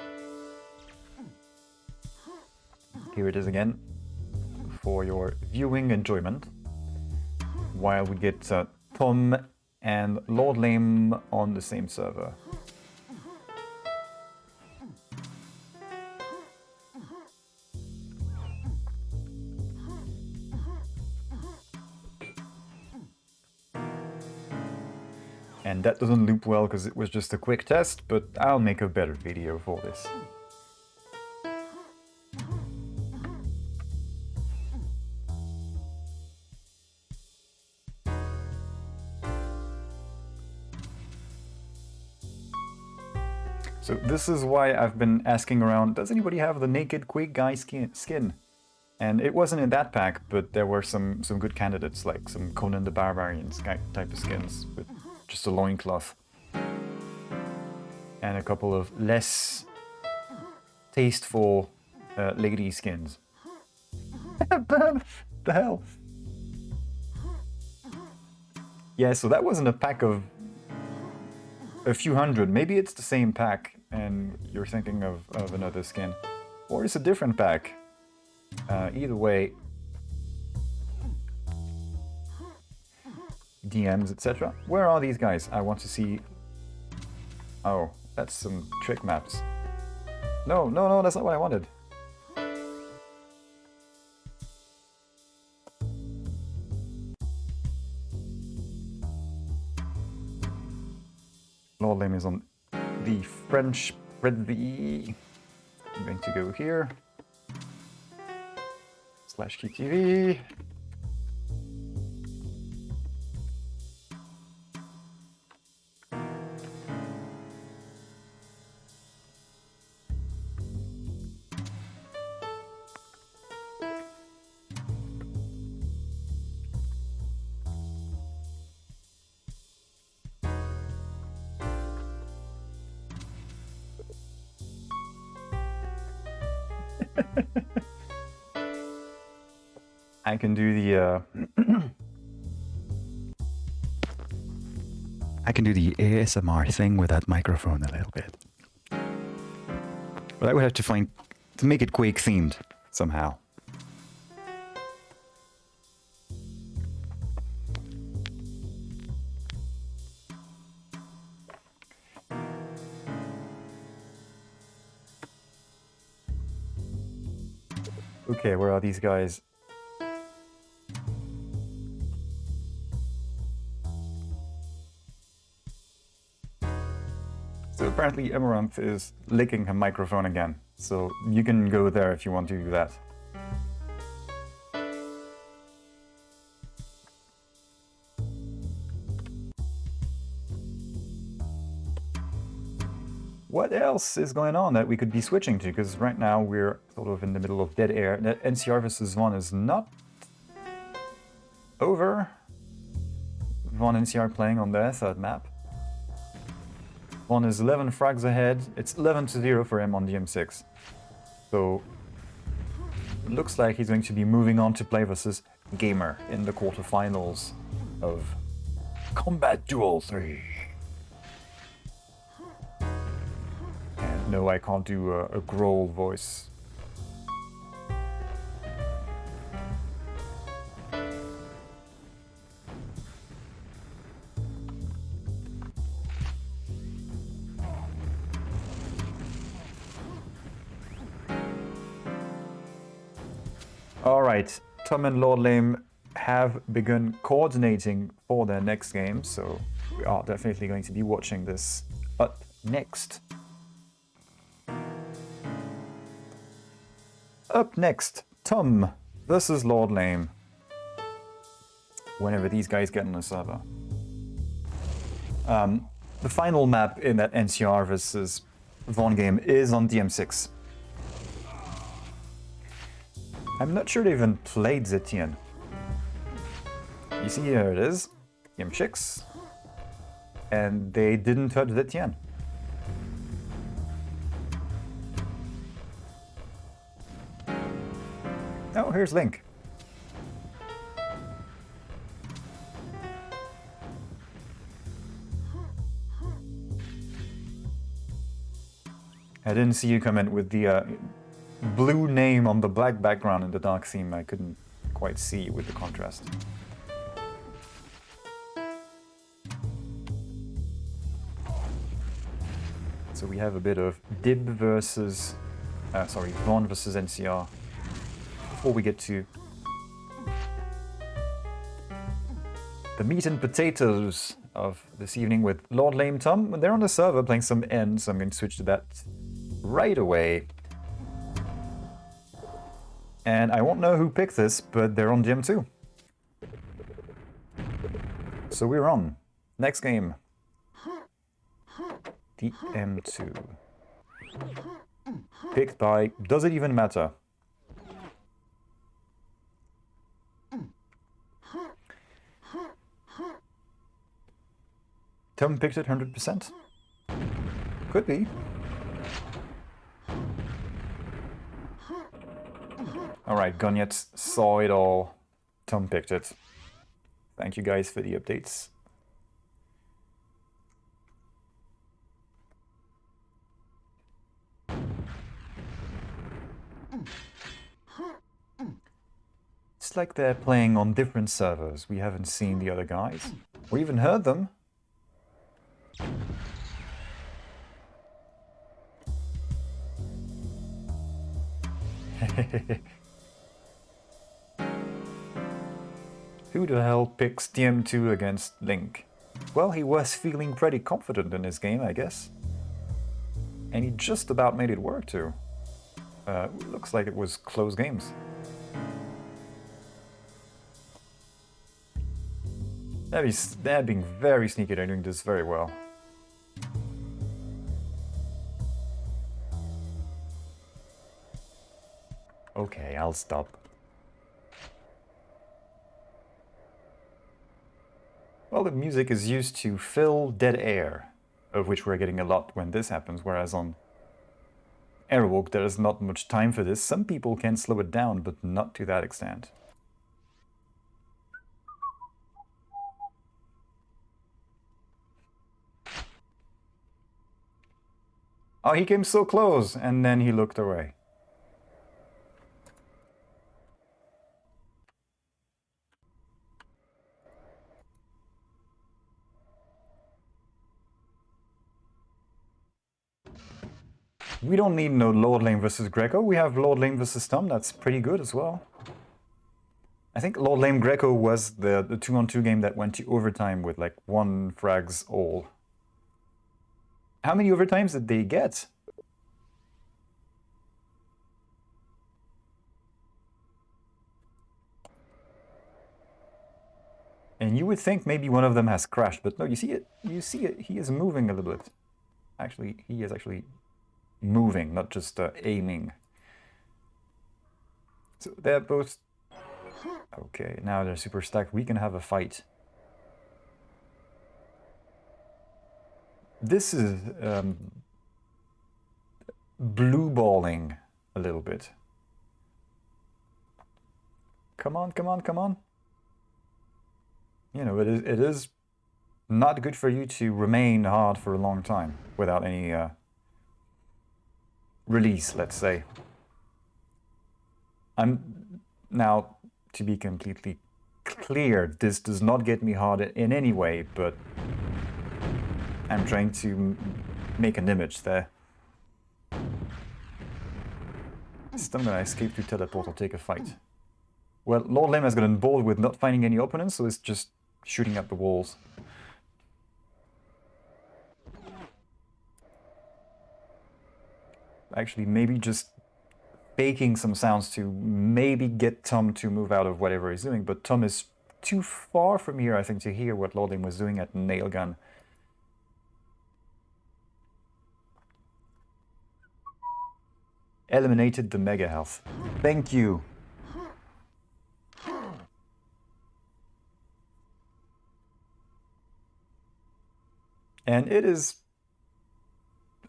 Here it is again for your viewing enjoyment, while we get Tom and Lord Lame on the same server. And that doesn't loop well because it was just a quick test, but I'll make a better video for this. So this is why I've been asking around, does anybody have the naked Quake guy skin? And it wasn't in that pack, but there were some good candidates, like some Conan the Barbarian type of skins with just a loincloth. And a couple of less tasteful lady skins. The hell? Yeah, so that wasn't a pack of a few hundred. Maybe it's the same pack and you're thinking of another skin. Or it's a different pack. Either way, DMs, etc. Where are these guys? I want to see... Oh, that's some trick maps. No, that's not what I wanted. Lord Lame is on the French ready. I'm going to go here. /QTV. I can do the I can do the ASMR thing with that microphone a little bit. But I would have to make it Quake themed somehow. Okay, where are these guys? So apparently Amaranth is licking her microphone again, so you can go there if you want to do that. What else is going on that we could be switching to? Because right now we're sort of in the middle of dead air. NCR vs. Von is not over. Von NCR playing on their third map. Von is 11 frags ahead. It's 11-0 for him on the M6. So, looks like he's going to be moving on to play versus Gamer in the quarterfinals of Kombat Duel 3. And no, I can't do a growl voice. Alright, Tom and Lord Lame have begun coordinating for their next game, so we are definitely going to be watching this up next. Up next, Tom versus Lord Lame. Whenever these guys get on the server. The final map in that NCR versus Vaughn game is on DM6. I'm not sure they even played Zetian. You see, here it is, DM6, and they didn't touch Zetian. Oh, here's Link. I didn't see you comment with the blue name on the black background in the dark theme. I couldn't quite see with the contrast. So we have a bit of Dib versus, Vaughn versus NCR before we get to the meat and potatoes of this evening with Lord Lame Tom. They're on the server playing some N, so I'm going to switch to that right away. And I won't know who picked this, but they're on DM2. So we're on. Next game. DM2. Picked by... Does it even matter? Tom picked it 100%. Could be. Alright, Gonyet saw it all. Tom picked it. Thank you guys for the updates. It's like they're playing on different servers. We haven't seen the other guys, or even heard them. Who the hell picks DM2 against Link? Well, he was feeling pretty confident in his game, I guess. And he just about made it work too. Looks like it was close games. They're being very sneaky, they're doing this very well. Okay, I'll stop. Well, the music is used to fill dead air, of which we're getting a lot when this happens, whereas on aerowalk there is not much time for this. Some people can slow it down, but not to that extent. Oh, he came so close, and then he looked away. We don't need no Lord Lane versus Greco. We have Lord Lane versus Tom. That's pretty good as well. I think Lord Lane Greco was the 2-on-2 game that went to overtime with like 1 frags all. How many overtimes did they get? And you would think maybe one of them has crashed, but no, you see it, he is moving a little bit. Actually, he is actually moving, not just aiming. So they're both... Okay, now they're super stacked. We can have a fight. This is blue balling a little bit. Come on, come on, come on. You know, it is not good for you to remain hard for a long time without any release, let's say. Now, to be completely clear, this does not get me hard in any way, but I'm trying to make an image there. Still gonna escape through teleport or take a fight. Well, Lord Lim has gotten bored with not finding any opponents, so it's just shooting at the walls. Actually, maybe just faking some sounds to maybe get Tom to move out of whatever he's doing, but Tom is too far from here, I think, to hear what Lord Lim was doing at nail gun. Eliminated the mega health. Thank you. And it is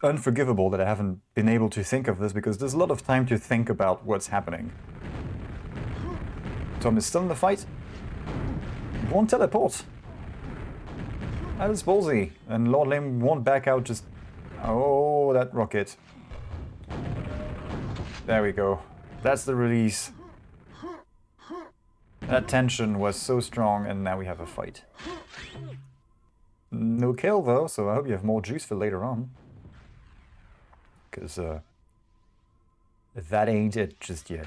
unforgivable that I haven't been able to think of this, because there's a lot of time to think about what's happening. Tom is still in the fight. He won't teleport. That is ballsy. And Lord Lim won't back out just... Oh, that rocket. There we go. That's the release. That tension was so strong, and now we have a fight. No kill though, so I hope you have more juice for later on. Because that ain't it just yet.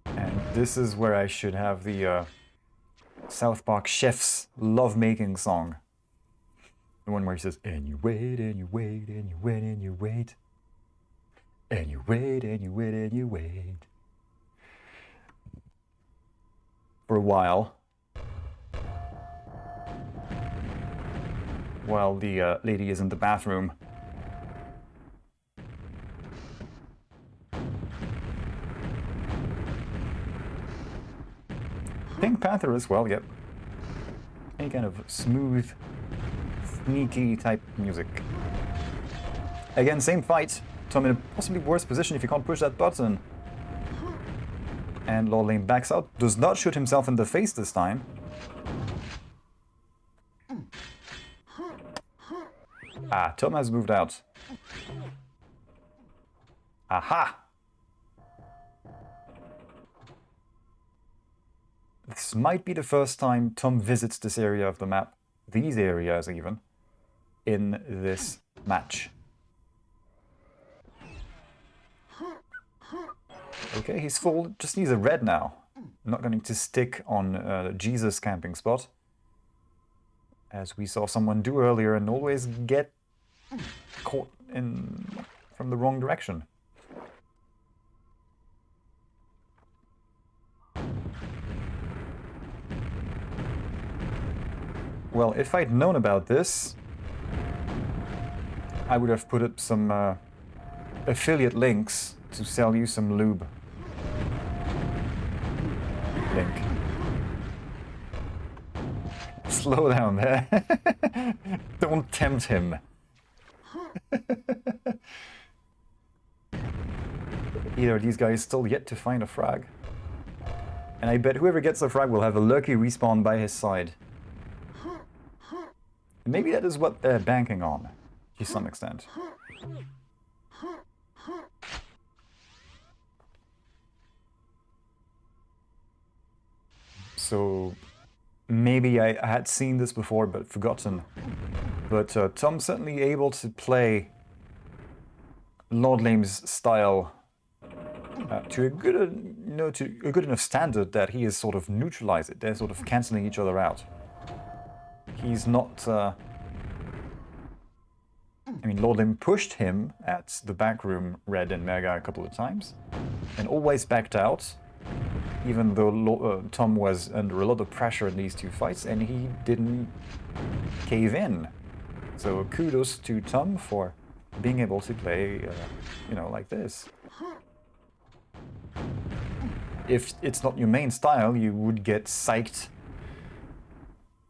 And this is where I should have the South Park chef's love-making song. The one where he says, and you wait, and you wait, and you wait, and you wait. And you wait, and you wait, and you wait. For a while. While the lady is in the bathroom. Pink Panther as well, yep. Any kind of smooth, sneaky type music. Again, same fight. Tom in a possibly worse position if you can't push that button. And Lord Lim backs out. Does not shoot himself in the face this time. Ah, Tom has moved out. Aha! This might be the first time Tom visits this area of the map, these areas even, in this match. Okay, he's full, just needs a red now. I'm not going to stick on Jesus camping spot, as we saw someone do earlier, and always get caught in from the wrong direction. Well, if I'd known about this, I would have put up some affiliate links to sell you some lube. Link. Slow down there. Don't tempt him. Either of these guys still yet to find a frag. And I bet whoever gets the frag will have a lucky respawn by his side. Maybe that is what they're banking on, to some extent. So, maybe I had seen this before but forgotten. But Tom's certainly able to play Lord Lim's style to a good, to a good enough standard that he is sort of neutralized it. They're sort of cancelling each other out. He's not... I mean, Lord Lim pushed him at the backroom red and mega a couple of times, and always backed out, even though Tom was under a lot of pressure in these two fights, and he didn't cave in. So kudos to Tom for being able to play, like this. if it's not your main style, you would get psyched,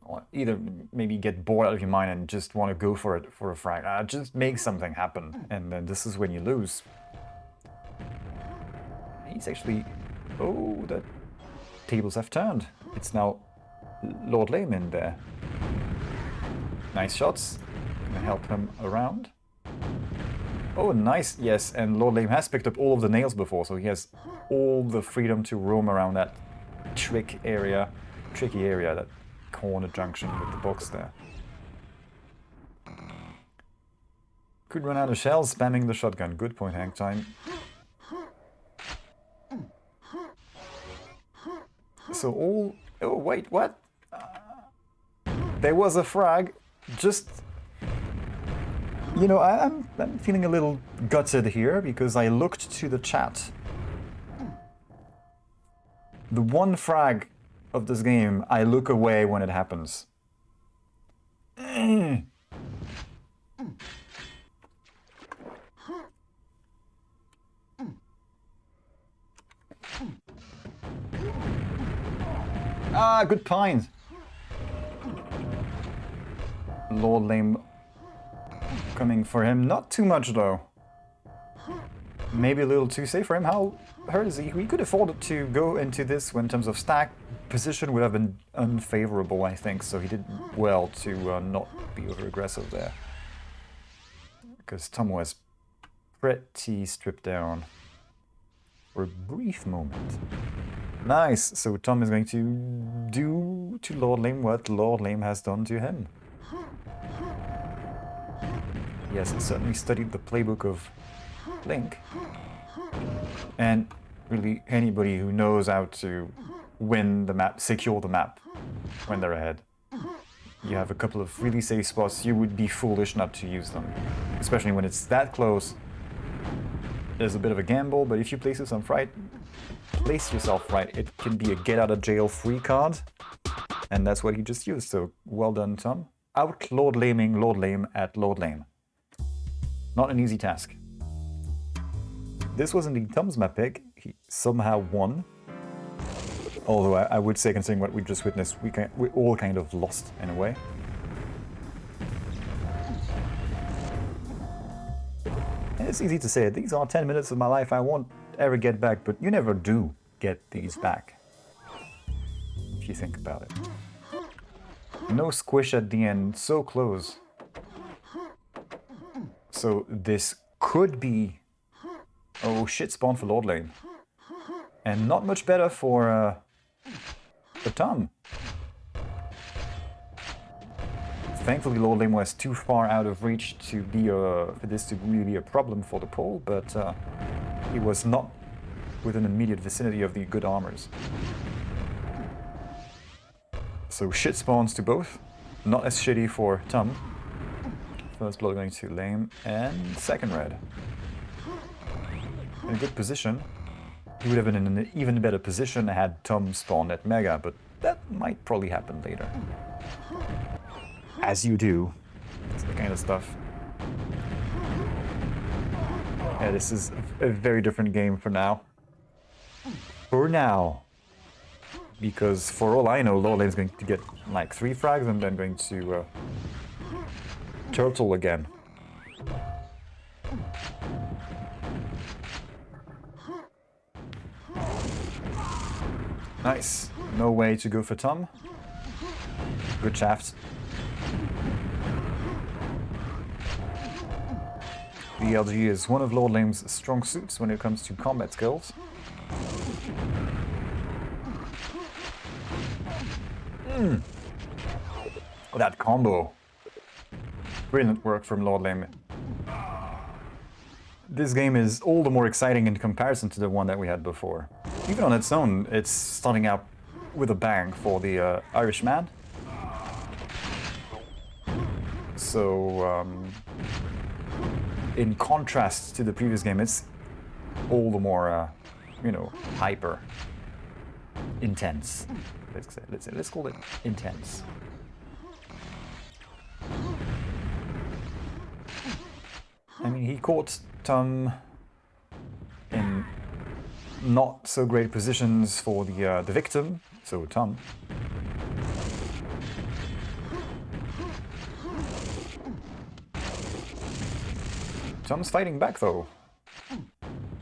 or either maybe get bored out of your mind and just want to go for it for a frag. Just make something happen, and then this is when you lose. He's actually... Oh, the tables have turned. It's now Lord Lame in there. Nice shots. Gonna help him around. Oh, nice. Yes, and Lord Lame has picked up all of the nails before, so he has all the freedom to roam around that tricky area, that corner junction with the box there. Could run out of shells spamming the shotgun. Good point, hang time. So all... Oh, wait, what? There was a frag. Just... You know, I'm feeling a little gutted here because I looked to the chat. The one frag of this game, I look away when it happens. Ah, good point. Lord Lame coming for him. Not too much, though. Maybe a little too safe for him. How hurt is he? We could afford to go into this in terms of stack. Position would have been unfavorable, I think, so he did well to not be over-aggressive there. Because Tom was pretty stripped down for a brief moment. Nice! So Tom is going to do to Lord Lame what Lord Lame has done to him. Yes, he certainly studied the playbook of Link. And really anybody who knows how to win the map, secure the map when they're ahead. You have a couple of really safe spots, you would be foolish not to use them. Especially when it's that close. There's a bit of a gamble, but if you place yourself right, it can be a get-out-of-jail-free card. And that's what he just used, so well done, Tom. Out Lord Laming Lord Lame at Lord Lame. Not an easy task. This was indeed Tom's map pick. He somehow won. Although I would say, considering what we just witnessed, we all kind of lost in a way. And it's easy to say, these are 10 minutes of my life I won't ever get back, but you never do get these back. If you think about it. No squish at the end, so close. So this could be... Oh, shit spawn for Lord Lame. And not much better for Tom. Thankfully, Lord Lame was too far out of reach to be for this to really be a problem for the pole, but he was not within the immediate vicinity of the good armors. So shit spawns to both. Not as shitty for Tom. First blood going to Lame, and second red. In a good position. He would have been in an even better position had Tom spawned at Mega, but that might probably happen later. As you do. That's the kind of stuff. Yeah, this is a very different game for now. For now. Because for all I know, Lord Lame's going to get like 3 frags and then going to turtle again. Nice. No way to go for Tom. Good shaft. The LG is one of Lord Lame's strong suits when it comes to combat skills. Oh, that combo. Brilliant work from Lord Lame. This game is all the more exciting in comparison to the one that we had before. Even on its own, it's starting out with a bang for the Irishman. So, in contrast to the previous game, it's all the more, you know, hyper intense. Let's call it intense. I mean, he caught Tom in not so great positions for the victim, so Tom. Tom's fighting back though.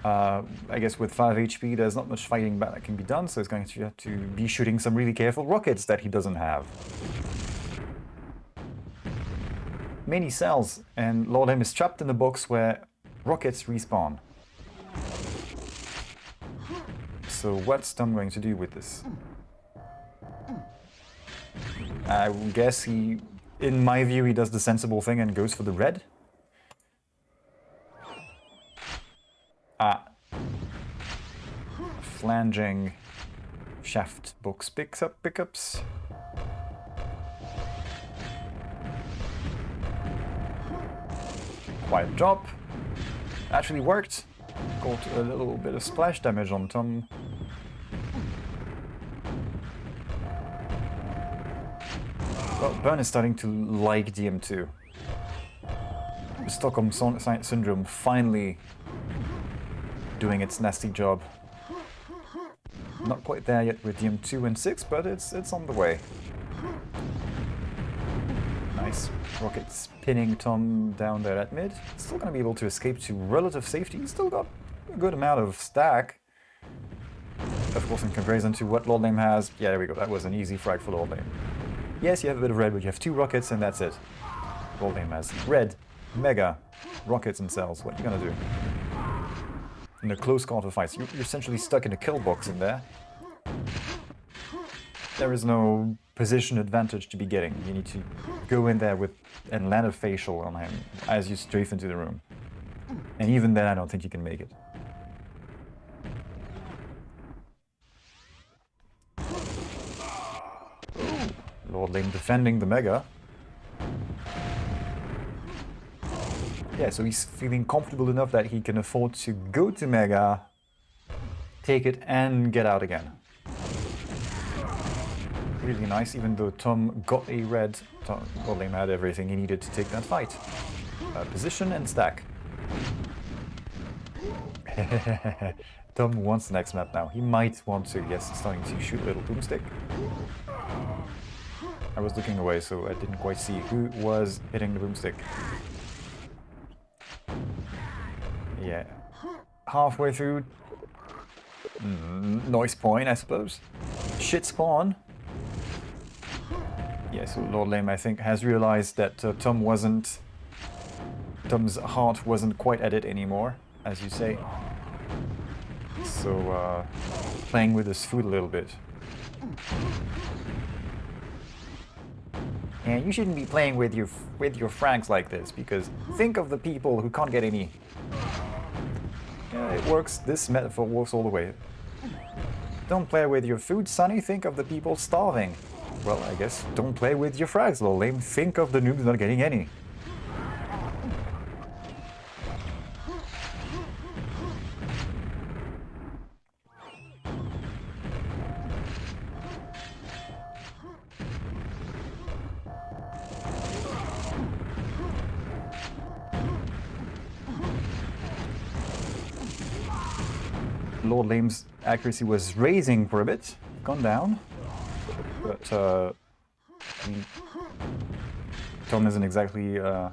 I guess with 5 HP there's not much fighting back that can be done, so he's going to have to be shooting some really careful rockets that he doesn't have. Many cells, and Lord M is trapped in a box where rockets respawn. So what's Tom going to do with this? I guess he, in my view, he does the sensible thing and goes for the red. Flanging shaft box pickups. Quiet drop. Actually worked. Got a little bit of splash damage on Tom. Well, Burn is starting to like DM2. Stockholm Syndrome finally doing its nasty job. Not quite there yet with DM2 and 6, but it's on the way. Nice. Rocket spinning Tom down there at mid. Still going to be able to escape to relative safety. He's still got a good amount of stack. Of course, in comparison to what Lord Lame has. Yeah, there we go. That was an easy frag for Lord Lame. Yes, you have a bit of red, but you have 2 rockets and that's it. Lord Lame has red, mega, rockets and cells. What are you going to do? In a close quarter fight, you're essentially stuck in a kill box in there. There is no position advantage to be getting. You need to go in there with and land a facial on him as you strafe into the room. And even then, I don't think you can make it. Ooh, Lord Lame defending the Mega. Yeah, so he's feeling comfortable enough that he can afford to go to Mega, take it, and get out again. Really nice, even though Tom got a red, Lord Lame had everything he needed to take that fight. Position and stack. Tom wants the next map now. He might want to, yes, he's starting to shoot a little boomstick. I was looking away, so I didn't quite see who was hitting the boomstick. Yeah. Halfway through. Noise point, I suppose. Shit spawn. Yeah, so Lord Lame, I think, has realized that Tom's heart wasn't quite at it anymore, as you say. So, playing with his food a little bit. And you shouldn't be playing with your frags like this, because think of the people who can't get any. Yeah, it works. This metaphor works all the way. Don't play with your food, Sonny. Think of the people starving. Well, I guess don't play with your frags, Lord Lame. Think of the noobs not getting any. Lord Lame's accuracy was raising for a bit, gone down, but I mean, Tom isn't exactly the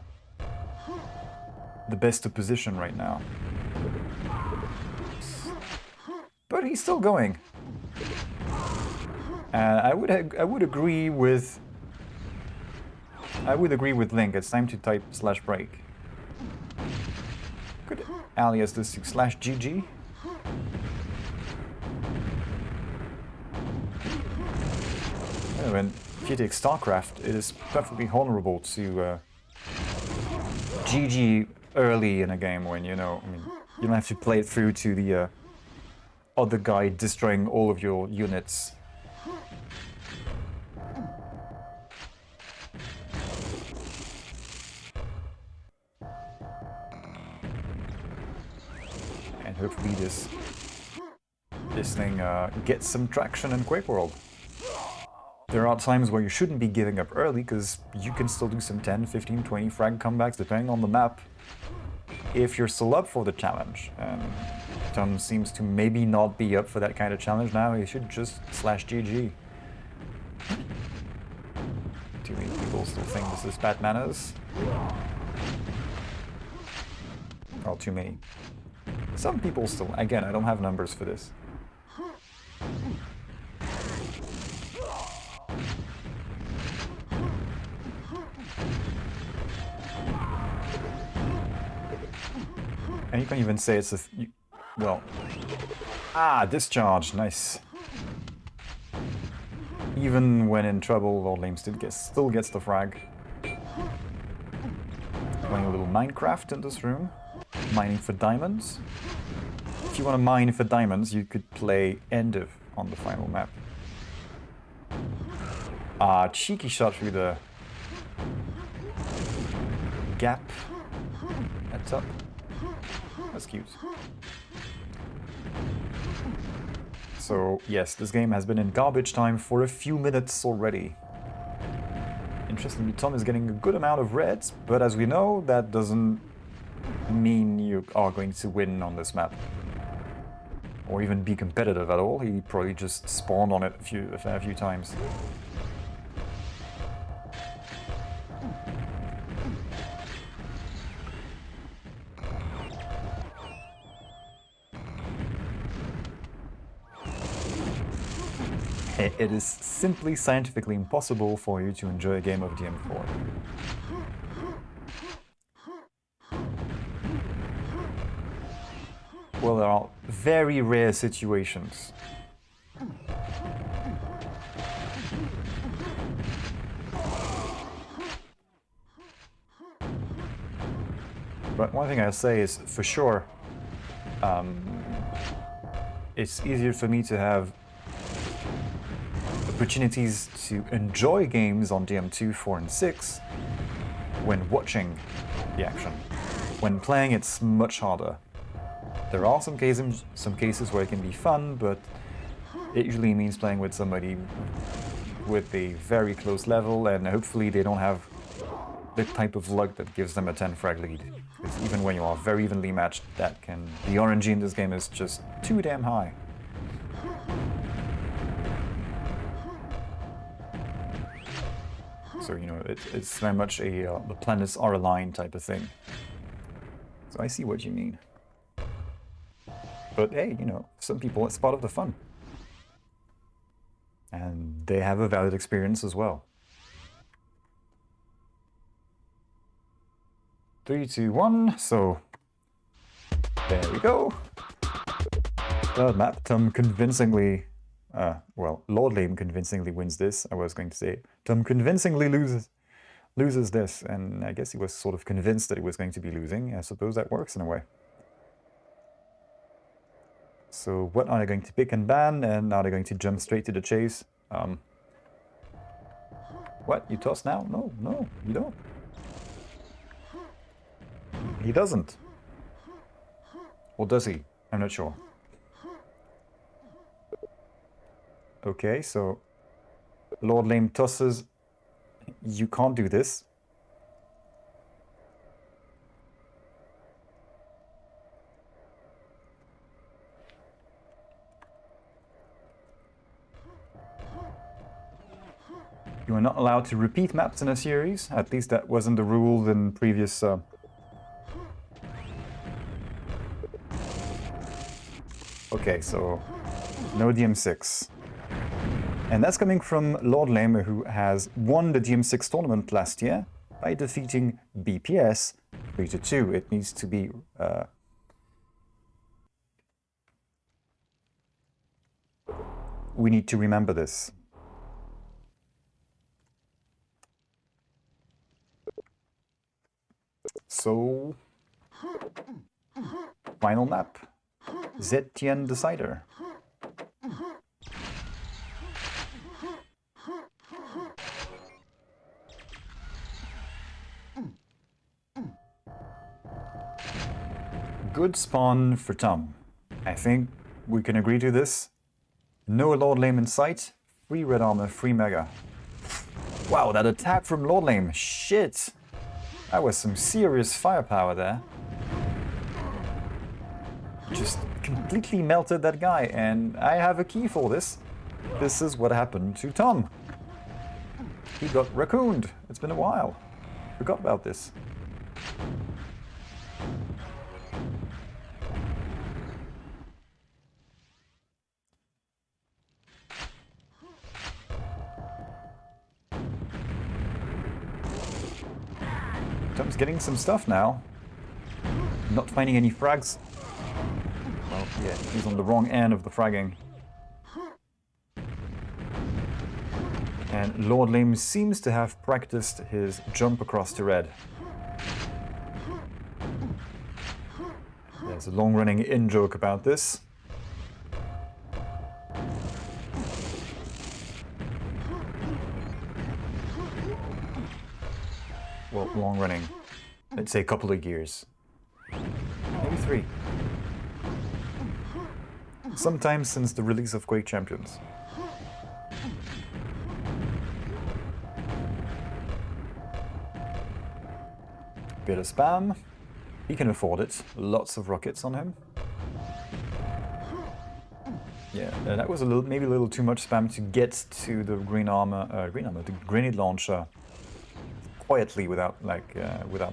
best of position right now. But he's still going. I would agree with Link. It's time to type /break. Could alias this to /GG. And if you take StarCraft, it is perfectly honorable to GG early in a game when, you know, I mean, you don't have to play it through to the other guy destroying all of your units. And hopefully this thing gets some traction in QuakeWorld. There are times where you shouldn't be giving up early, because you can still do some 10, 15, 20 frag comebacks depending on the map if you're still up for the challenge. And Tom seems to maybe not be up for that kind of challenge now. He should just slash GG. Too many people still think this is bad manners. Oh, too many. Some people still. Again, I don't have numbers for this. And you can even say it's a... well... Ah, discharge, nice. Even when in trouble, Lord Lame still gets the frag. Playing a little Minecraft in this room. Mining for diamonds. If you want to mine for diamonds, you could play End of on the final map. Ah, cheeky shot through the gap at top. That's cute. So, yes, this game has been in garbage time for a few minutes already. Interestingly, Tom is getting a good amount of reds, but as we know, that doesn't mean you are going to win on this map. Or even be competitive at all. He probably just spawned on it a fair few times. It is simply scientifically impossible for you to enjoy a game of DM4. Well, there are very rare situations. But one thing I'll say is, for sure, it's easier for me to have opportunities to enjoy games on DM2, 4, and 6 when watching the action. When playing, it's much harder. There are some cases where it can be fun, but it usually means playing with somebody with a very close level, and hopefully they don't have the type of luck that gives them a 10 frag lead. Because even when you are very evenly matched, the RNG in this game is just too damn high. So, you know, it's very much a the planets are aligned type of thing. So I see what you mean. But hey, you know, some people, it's part of the fun. And they have a valid experience as well. 3, 2, 1, so there we go. Third map, Tom convincingly, well, Lord Lame convincingly wins this. I was going to say, Tom convincingly loses this, and I guess he was sort of convinced that he was going to be losing. I suppose that works in a way. So what are they going to pick and ban, and are they going to jump straight to the chase? What? You toss now? No, no, you don't. He doesn't. Or does he? I'm not sure. Okay, so Lord Lame tosses. You can't do this. You are not allowed to repeat maps in a series. At least that wasn't the rule in previous... Okay, so no DM6. And that's coming from Lord Lame, who has won the DM6 tournament last year by defeating BPS 3-2. It needs to be... we need to remember this. So, final map, Zetian Decider. Good spawn for Tom. I think we can agree to this. No Lord Lame in sight, free red armor, free mega. Wow, that attack from Lord Lame, shit! That was some serious firepower there. just completely melted that guy, and I have a key for this. This is what happened to Tom. He got raccooned. It's been a while. Forgot about this. Tom's getting some stuff now. Not finding any frags. Well, yeah, he's on the wrong end of the fragging. And Lord Lame seems to have practiced his jump across to red. There's a long-running in-joke about this. Well, long-running. Let's say a couple of years. Maybe 3. Sometime since the release of Quake Champions. Bit of spam. He can afford it. Lots of rockets on him. Yeah, that was maybe a little too much spam to get to the the grenade launcher quietly without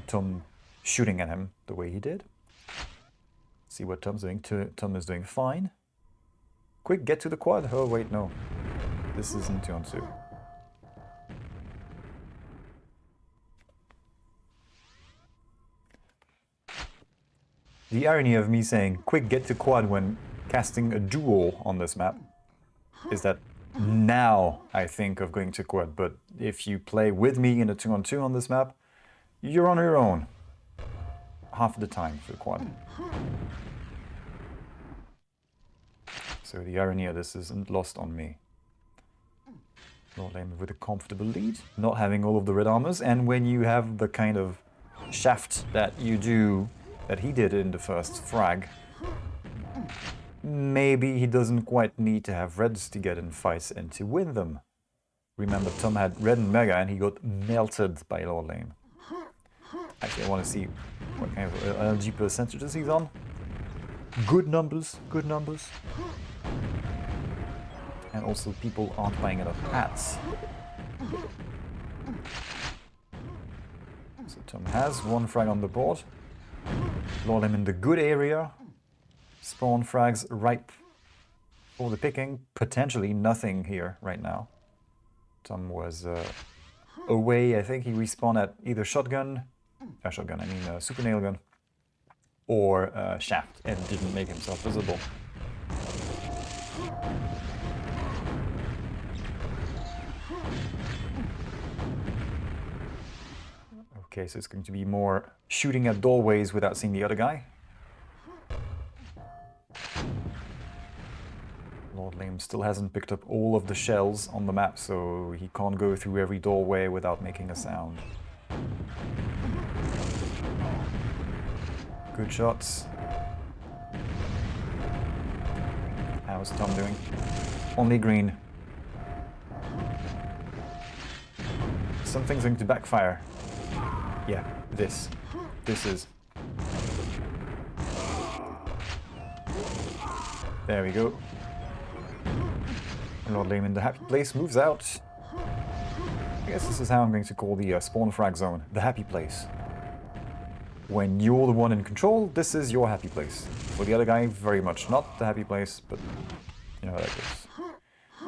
Tom shooting at him the way he did. See what Tom's doing. Tom is doing fine. Quick, get to the quad. Oh wait, no, this isn't 2-on-2. The irony of me saying, quick, get to quad when casting a duel on this map is that now I think of going to quad, but if you play with me in a 2-on-2 on this map, you're on your own. Half the time for the quad. So the irony of this isn't lost on me. Lord Lame with a comfortable lead, not having all of the red armors, and when you have the kind of shaft that you do that he did in the first frag, maybe he doesn't quite need to have reds to get in fights and to win them. Remember, Tom had red and mega and he got melted by Lord Lame. Actually, I want to see what kind of LG percentages he's on. Good numbers, good numbers. And also people aren't buying enough hats. So Tom has 1 frag on the board. Lord Lame in the good area. Spawn frags ripe for the picking. Potentially nothing here right now. Tom was away. I think he respawned at either super nail gun, or shaft, and didn't make himself visible. Okay, so it's going to be more shooting at doorways without seeing the other guy. Lord Lame still hasn't picked up all of the shells on the map, so he can't go through every doorway without making a sound. Good shots. How's Tom doing? Only green. Something's going to backfire. Yeah, this is. There we go. Lord Lame in the happy place moves out. I guess this is how I'm going to call the spawn frag zone, the happy place. When you're the one in control, this is your happy place. For the other guy, very much not the happy place, but you know how that goes.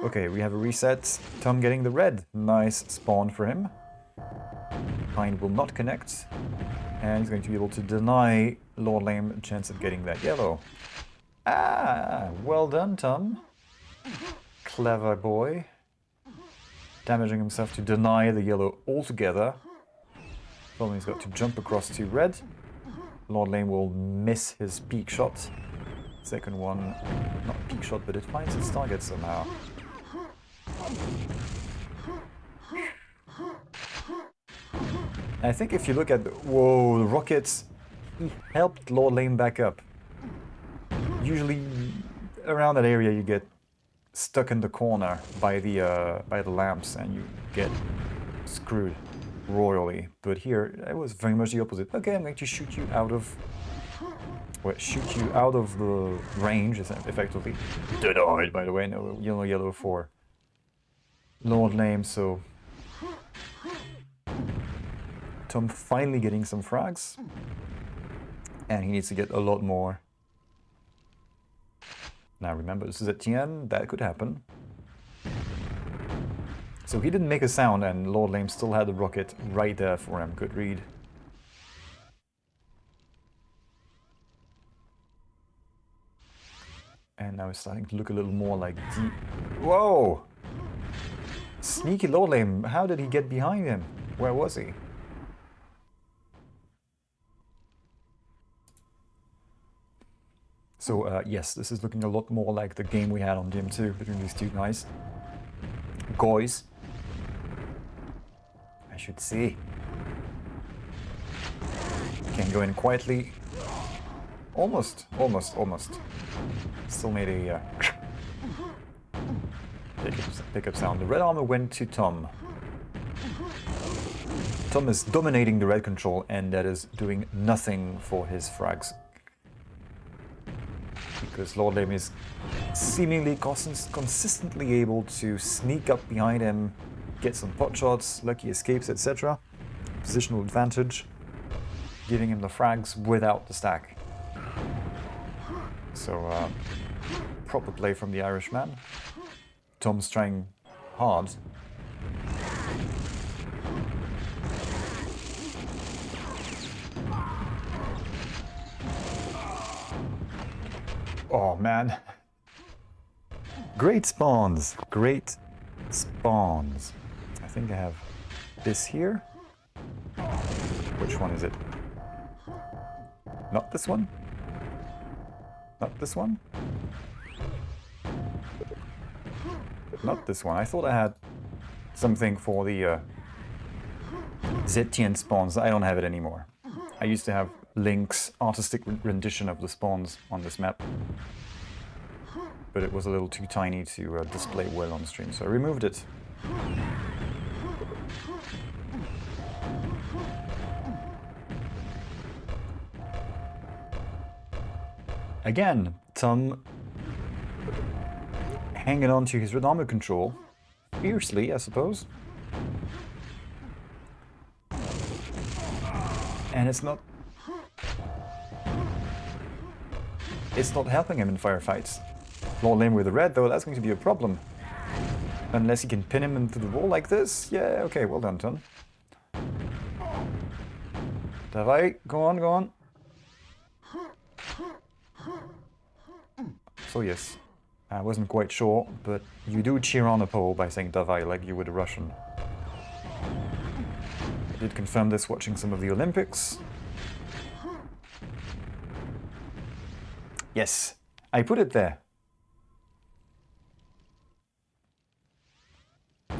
Okay, we have a reset. Tom getting the red. Nice spawn for him. Pine will not connect, and he's going to be able to deny Lord Lame a chance of getting that yellow. Ah, well done, Tom. Clever boy. Damaging himself to deny the yellow altogether. Well, he's got to jump across to red. Lord Lame will miss his peak shot. Second one, not peak shot, but it finds its target somehow. I think if you look at the rockets, he helped Lord Lame back up. Usually around that area you get stuck in the corner by the lamps and you get screwed royally. But here it was very much the opposite. Okay, I'm going to shoot you out of Well, shoot you out of the range, effectively. Denied, by the way. No, yellow for Lord Lame, so... Tom finally getting some frags. And he needs to get a lot more. Now remember, this is at Etienne, that could happen. So he didn't make a sound, and Lord Lame still had the rocket right there for him. Good read. And now it's starting to look a little more like deep. Whoa! Sneaky Lord Lame, how did he get behind him? Where was he? So yes, this is looking a lot more like the game we had on DM2 between these two guys. Guys. I should say. Can go in quietly. Almost. Still made a pickup sound. The red armor went to Tom. Tom is dominating the red control, and that is doing nothing for his frags. Because Lord Lame is seemingly consistently able to sneak up behind him, get some pot shots, lucky escapes, etc. Positional advantage, giving him the frags without the stack. So, proper play from the Irishman. Tom's trying hard. Oh man. Great spawns. Great spawns. I think I have this here. Which one is it? Not this one? Not this one? Not this one. I thought I had something for the ZTN spawns. I don't have it anymore. I used to have Link's artistic rendition of the spawns on this map. But it was a little too tiny to display well on stream, so I removed it. Again, Tom hanging on to his red armor control. Fiercely, I suppose. And it's not helping him in firefights. Lord Lame with the red, though, that's going to be a problem. Unless he can pin him into the wall like this. Yeah, okay, well done, Tom. Davai, go on, go on. So yes, I wasn't quite sure, but you do cheer on a Pole by saying Davai like you would a Russian. I did confirm this watching some of the Olympics. Yes, I put it there.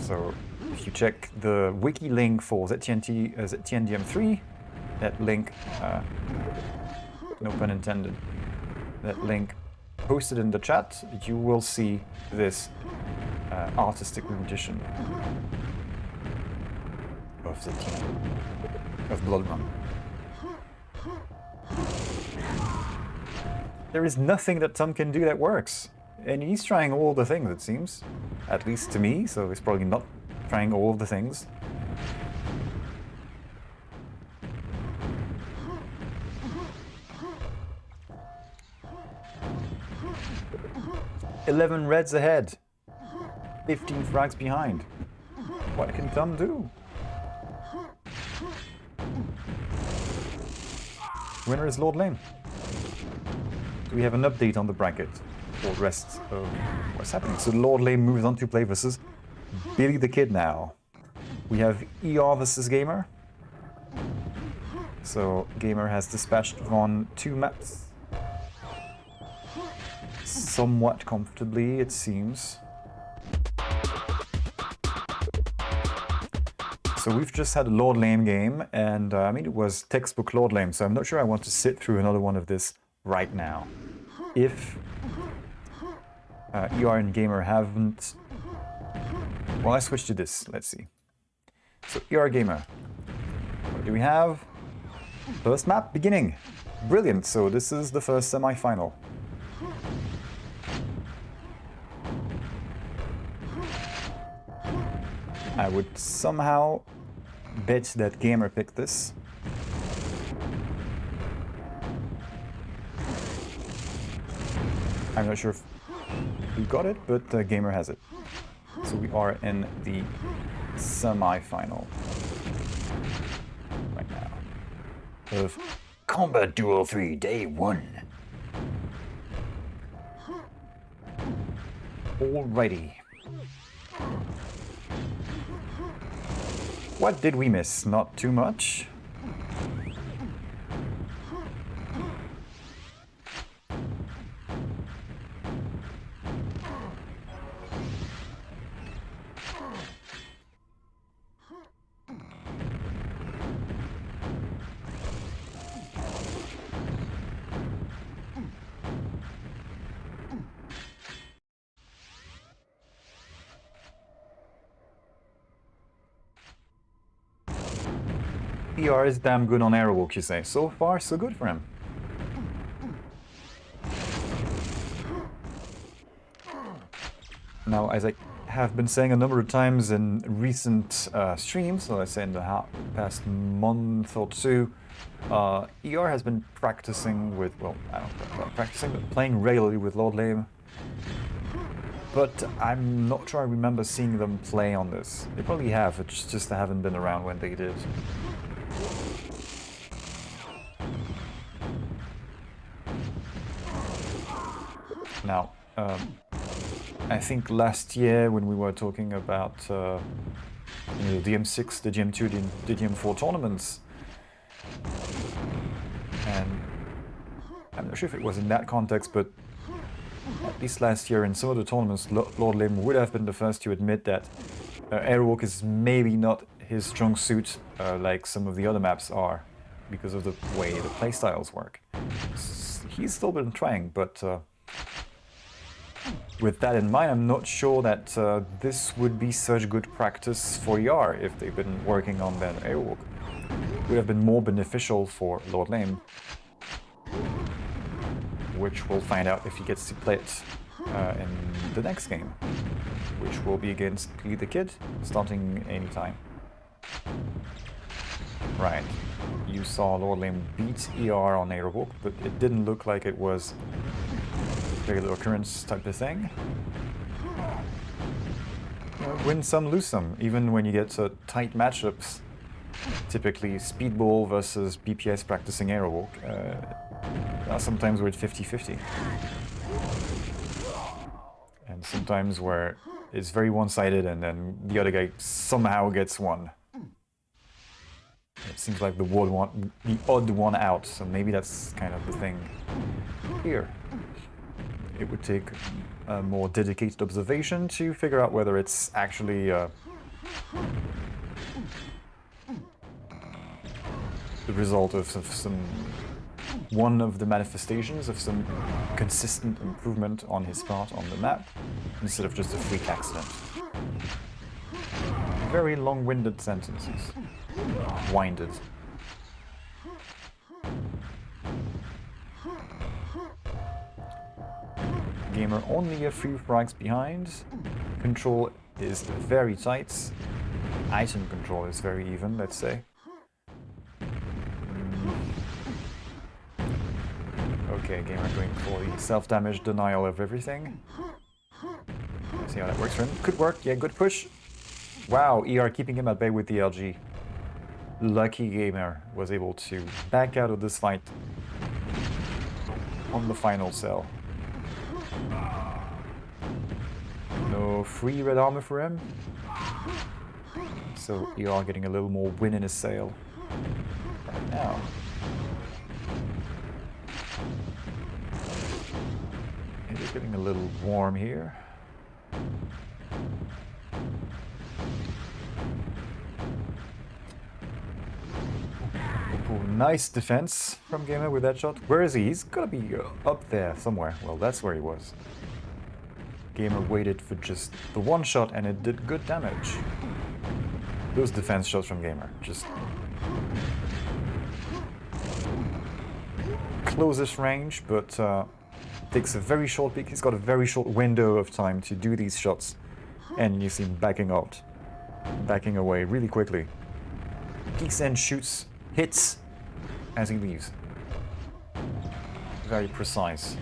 So if you check the wiki link for ZTNDM3, that link, no pun intended, that link posted in the chat, you will see this artistic rendition of ZTN, of Blood Run. There is nothing that Tom can do that works. And he's trying all the things, it seems. At least to me, so he's probably not trying all of the things. "11 reds ahead. 15 frags behind. What can Tom do?" Winner is Lord Lame. Do we have an update on the bracket? Or rest of what's happening? So Lord Lame moves on to play versus Billy the Kid now. We have ER versus Gamer. So Gamer has dispatched on 2 maps. Somewhat comfortably, it seems. So we've just had a Lord Lame game, and I mean, it was textbook Lord Lame, so I'm not sure I want to sit through another one of this right now. If ER and Gamer haven't... Well, I switched to this. Let's see. So ER Gamer. What do we have? First map, beginning. Brilliant, so this is the first semi-final. I would somehow bet that Gamer picked this. I'm not sure if we got it, but Gamer has it. So we are in the semi-final right now of Kombat Duel 3 Day 1. Alrighty. What did we miss? Not too much. PR is damn good on aerowalk, you say. So far, so good for him. Now, as I have been saying a number of times in recent streams, so let's say in the past month or two, ER has been practicing with, well, I don't know about practicing, but playing regularly with Lord Lame. But I'm not sure I remember seeing them play on this. They probably have, it's just I haven't been around when they did. Now, I think last year when we were talking about the DM6, the DM2, the DM4 tournaments, and I'm not sure if it was in that context, but at least last year in some of the tournaments, Lord Lim would have been the first to admit that airwalk is maybe not his strong suit like some of the other maps are, because of the way the playstyles work. He's still been trying, but with that in mind, I'm not sure that this would be such good practice for ER if they've been working on that airwalk. It would have been more beneficial for Lord Lame, which we'll find out if he gets to play it in the next game, which will be against the Kid, starting anytime. Right, you saw Lord Lame beat ER on airwalk, but it didn't look like it was regular occurrence type of thing. Win some, lose some, even when you get tight matchups. Typically speedball versus BPS practicing aerowalk. Sometimes we're at 50-50. And sometimes where it's very one-sided and then the other guy somehow gets one. It seems like the odd one out, so maybe that's kind of the thing here. It would take a more dedicated observation to figure out whether it's actually the result of one of the manifestations of some consistent improvement on his part on the map, instead of just a freak accident. Very long-winded sentences. Winded. Gamer only a few frags behind. Control is very tight. Item control is very even, let's say. Okay, Gamer going for the self-damage denial of everything. Let's see how that works for him. Could work, yeah, good push. Wow, ER keeping him at bay with the LG. Lucky Gamer was able to back out of this fight on the final cell. No free red armor for him. So ER getting a little more wind in his sail right now. It is getting a little warm here. Oh, nice defense from Gamer with that shot. Where is he? He's gotta be up there somewhere. Well, that's where he was. Gamer waited for just the one shot and it did good damage. Those defense shots from Gamer, just closest range, but takes a very short peek. He's got a very short window of time to do these shots, and you see him backing out, backing away really quickly. Peeks in, shoots, hits as he leaves. Very precise.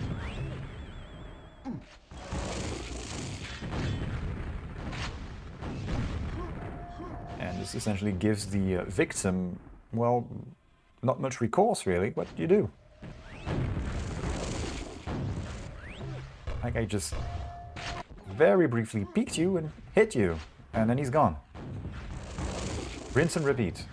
And this essentially gives the victim, well, not much recourse really. What do you do? Like, I just very briefly peeked you and hit you, and then he's gone. Rinse and repeat.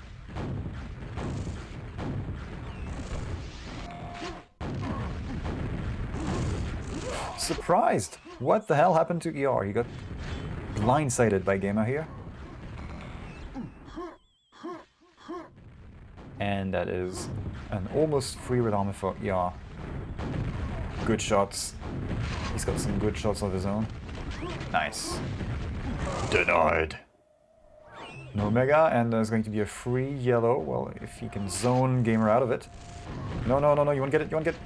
Surprised! What the hell happened to ER? He got blindsided by Gamer here. And that is an almost free red armor for ER. Good shots. He's got some good shots of his own. Nice. Denied. No Mega, and there's going to be a free yellow. Well, if he can zone Gamer out of it. No, no, no, no, you won't get it, you won't get it.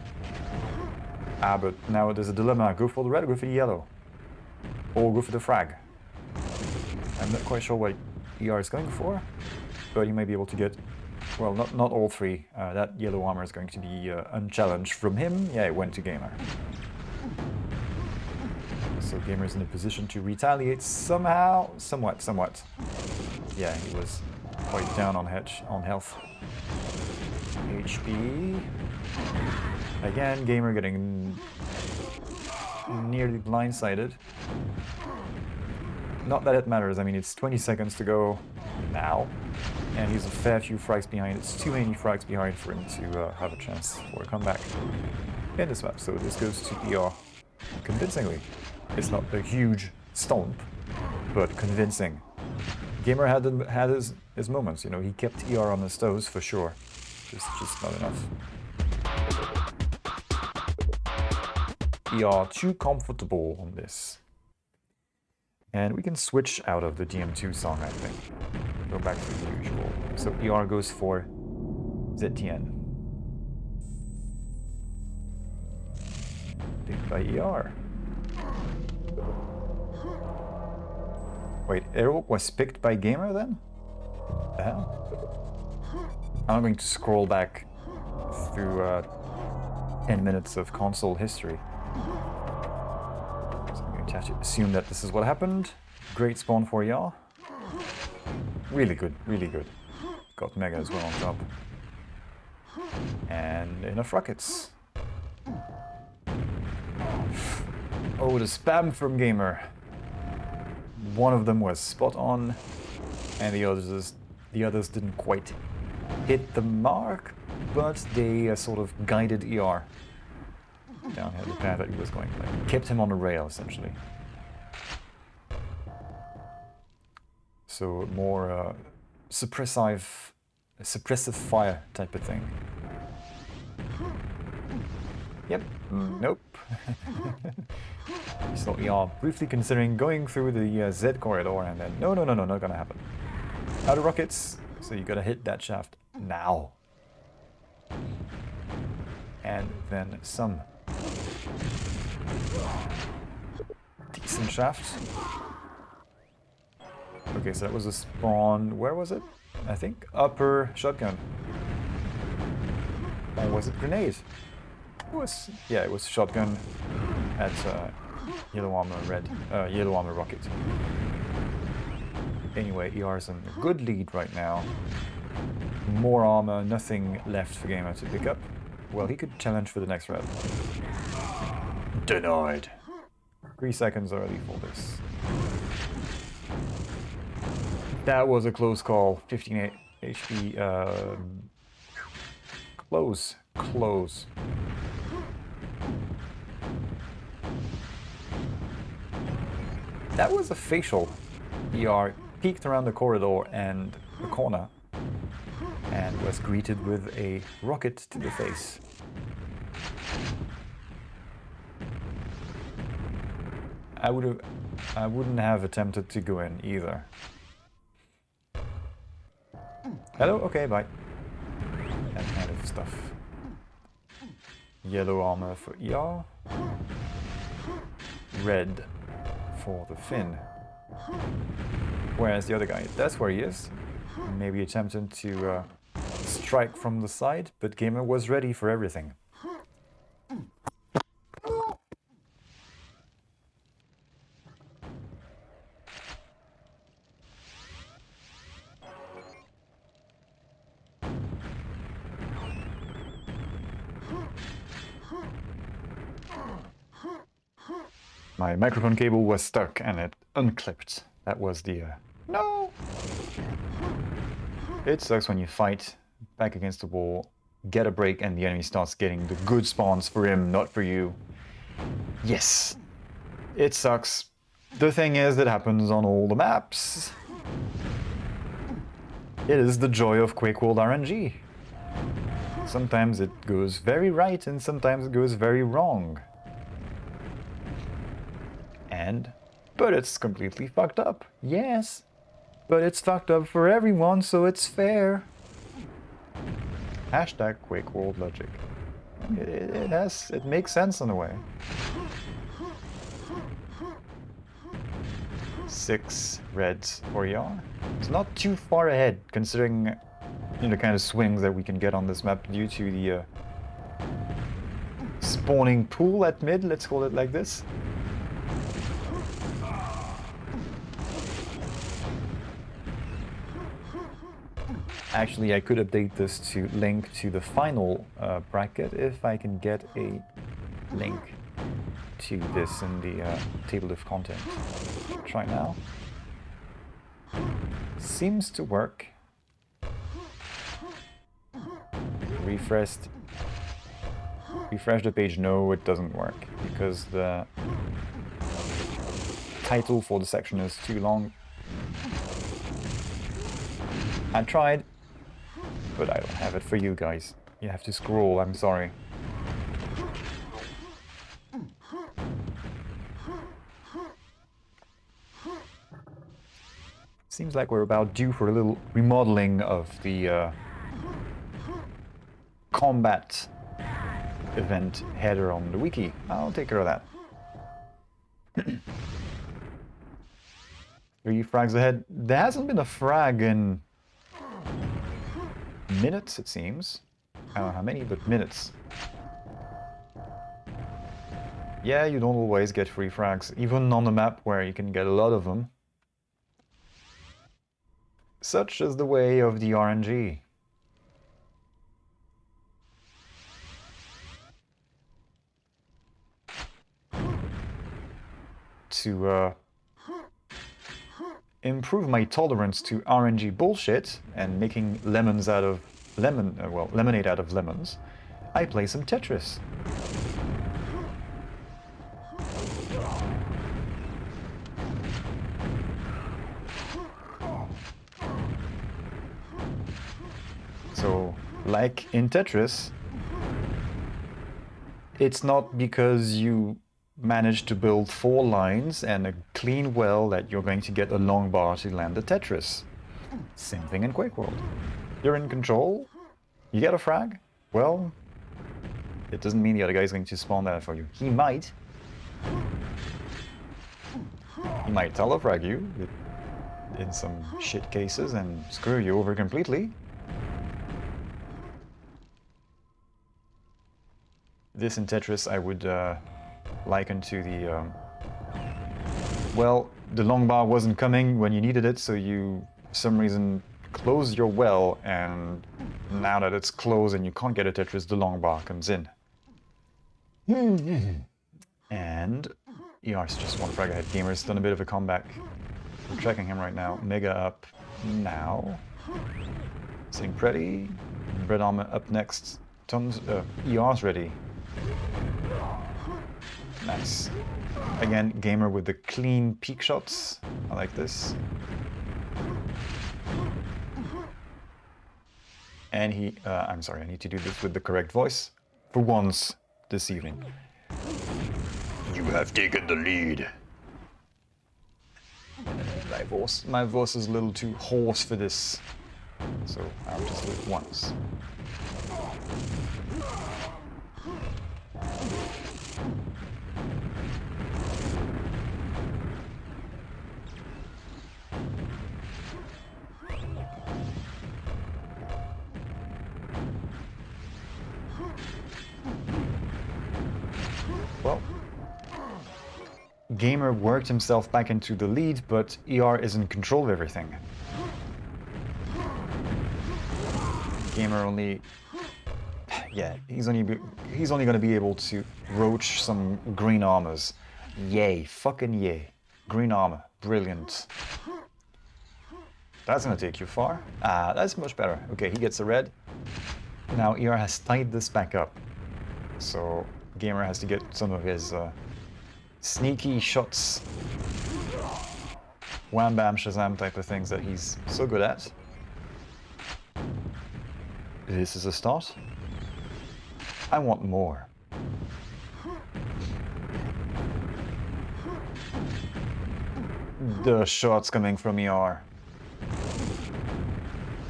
Ah, but now there's a dilemma. Go for the red or go for the yellow? Or go for the frag? I'm not quite sure what ER is going for, but you may be able to get, well, not all three. That yellow armor is going to be unchallenged from him. Yeah, it went to Gamer. So Gamer is in a position to retaliate somehow, somewhat. Yeah, he was quite down on health. HP. Again, Gamer getting nearly blindsided. Not that it matters, I mean, it's 20 seconds to go now, and he's a fair few frags behind. It's too many frags behind for him to have a chance for a comeback in this map. So this goes to ER convincingly. It's not a huge stomp, but convincing. Gamer had his moments, you know, he kept ER on his toes for sure. Just not enough. ER too comfortable on this. And we can switch out of the DM2 song, I think. Go back to the usual. So ER goes for ZTN. Picked by ER. Wait, aerowalk was picked by Gamer then? What the hell? I'm going to scroll back through 10 minutes of console history. So I'm going to have to assume that this is what happened. Great spawn for y'all. Really good, really good. Got Mega as well on top. And enough rockets. Oh, the spam from Gamer. One of them was spot on, and the others didn't quite hit the mark, but they sort of guided ER down the path that he was going, like kept him on a rail essentially. So more suppressive fire type of thing. Yep. Nope. So ER briefly considering going through the Z corridor, and then no, not gonna happen. Out of rockets, so you gotta hit that shaft now. And then some. Decent shaft. Okay, so that was a spawn. Where was it? I think upper shotgun. Or was it grenade? It was, yeah, it was shotgun at yellow armor yellow armor rocket. Anyway, ER's in a good lead right now. More armor, nothing left for Gamer to pick up. Well, he could challenge for the next round. Denied. 3 seconds early for this. That was a close call. 15 HP. Close. That was a facial. ER peeked around the corridor and the corner and was greeted with a rocket to the face. I wouldn't have attempted to go in either. Hello? Okay, bye. That kind of stuff. Yellow armor for ER. Red for the fin. Where's the other guy? That's where he is. Maybe attempted to strike from the side, but Gamer was ready for everything. My microphone cable was stuck and it unclipped. That was the... No! It sucks when you fight back against the wall, get a break, and the enemy starts getting the good spawns for him, not for you. Yes! It sucks. The thing is, it happens on all the maps. It is the joy of QuakeWorld RNG. Sometimes it goes very right and sometimes it goes very wrong. But it's completely fucked up. Yes. But it's fucked up for everyone, so it's fair. Hashtag QuakeWorld logic. It makes sense in a way. 6 reds for ER. It's not too far ahead, considering the kind of swings that we can get on this map due to the spawning pool at mid, let's call it like this. Actually, I could update this to link to the final bracket if I can get a link to this in the table of contents. Try now. Seems to work. Refresh the page. No, it doesn't work because the title for the section is too long. I tried, but I don't have it for you guys. You have to scroll, I'm sorry. Seems like we're about due for a little remodeling of the combat event header on the wiki. I'll take care of that. 3 frags ahead. There hasn't been a frag in minutes, it seems. I don't know how many, but minutes. Yeah, you don't always get free frags, even on a map where you can get a lot of them. Such is the way of the RNG. To improve my tolerance to RNG bullshit and making lemons out of lemonade out of lemons, I play some Tetris. So, like in Tetris, it's not because you manage to build 4 lines and a clean well that you're going to get a long bar to land the Tetris. Same thing in QuakeWorld. You're in control, you get a frag, well, it doesn't mean the other guy's going to spawn that for you. He might. He might telefrag you in some shit cases and screw you over completely. This in Tetris I would liken to the... well, the long bar wasn't coming when you needed it, so you, for some reason, closed your well, and now that it's closed and you can't get a Tetris, the long bar comes in. And ER's just 1 frag ahead. Gamer's done a bit of a comeback. I'm tracking him right now. Mega up now. Sitting pretty. Red armor up next. Tons. ER's ready. Nice. Again, Gamer with the clean peek shots. I like this. And he... I'm sorry, I need to do this with the correct voice. For once this evening. You have taken the lead. My voice is a little too hoarse for this. So I'll just do it once. Well, Gamer worked himself back into the lead, but ER is in control of everything. Gamer only... Yeah, he's only going to be able to roach some green armors. Yay, fucking yay. Green armor, brilliant. That's going to take you far. Ah, that's much better. Okay, he gets a red. Now ER has tied this back up. So Gamer has to get some of his sneaky shots. Wham bam shazam type of things that he's so good at. This is a start. I want more. The shots coming from ER.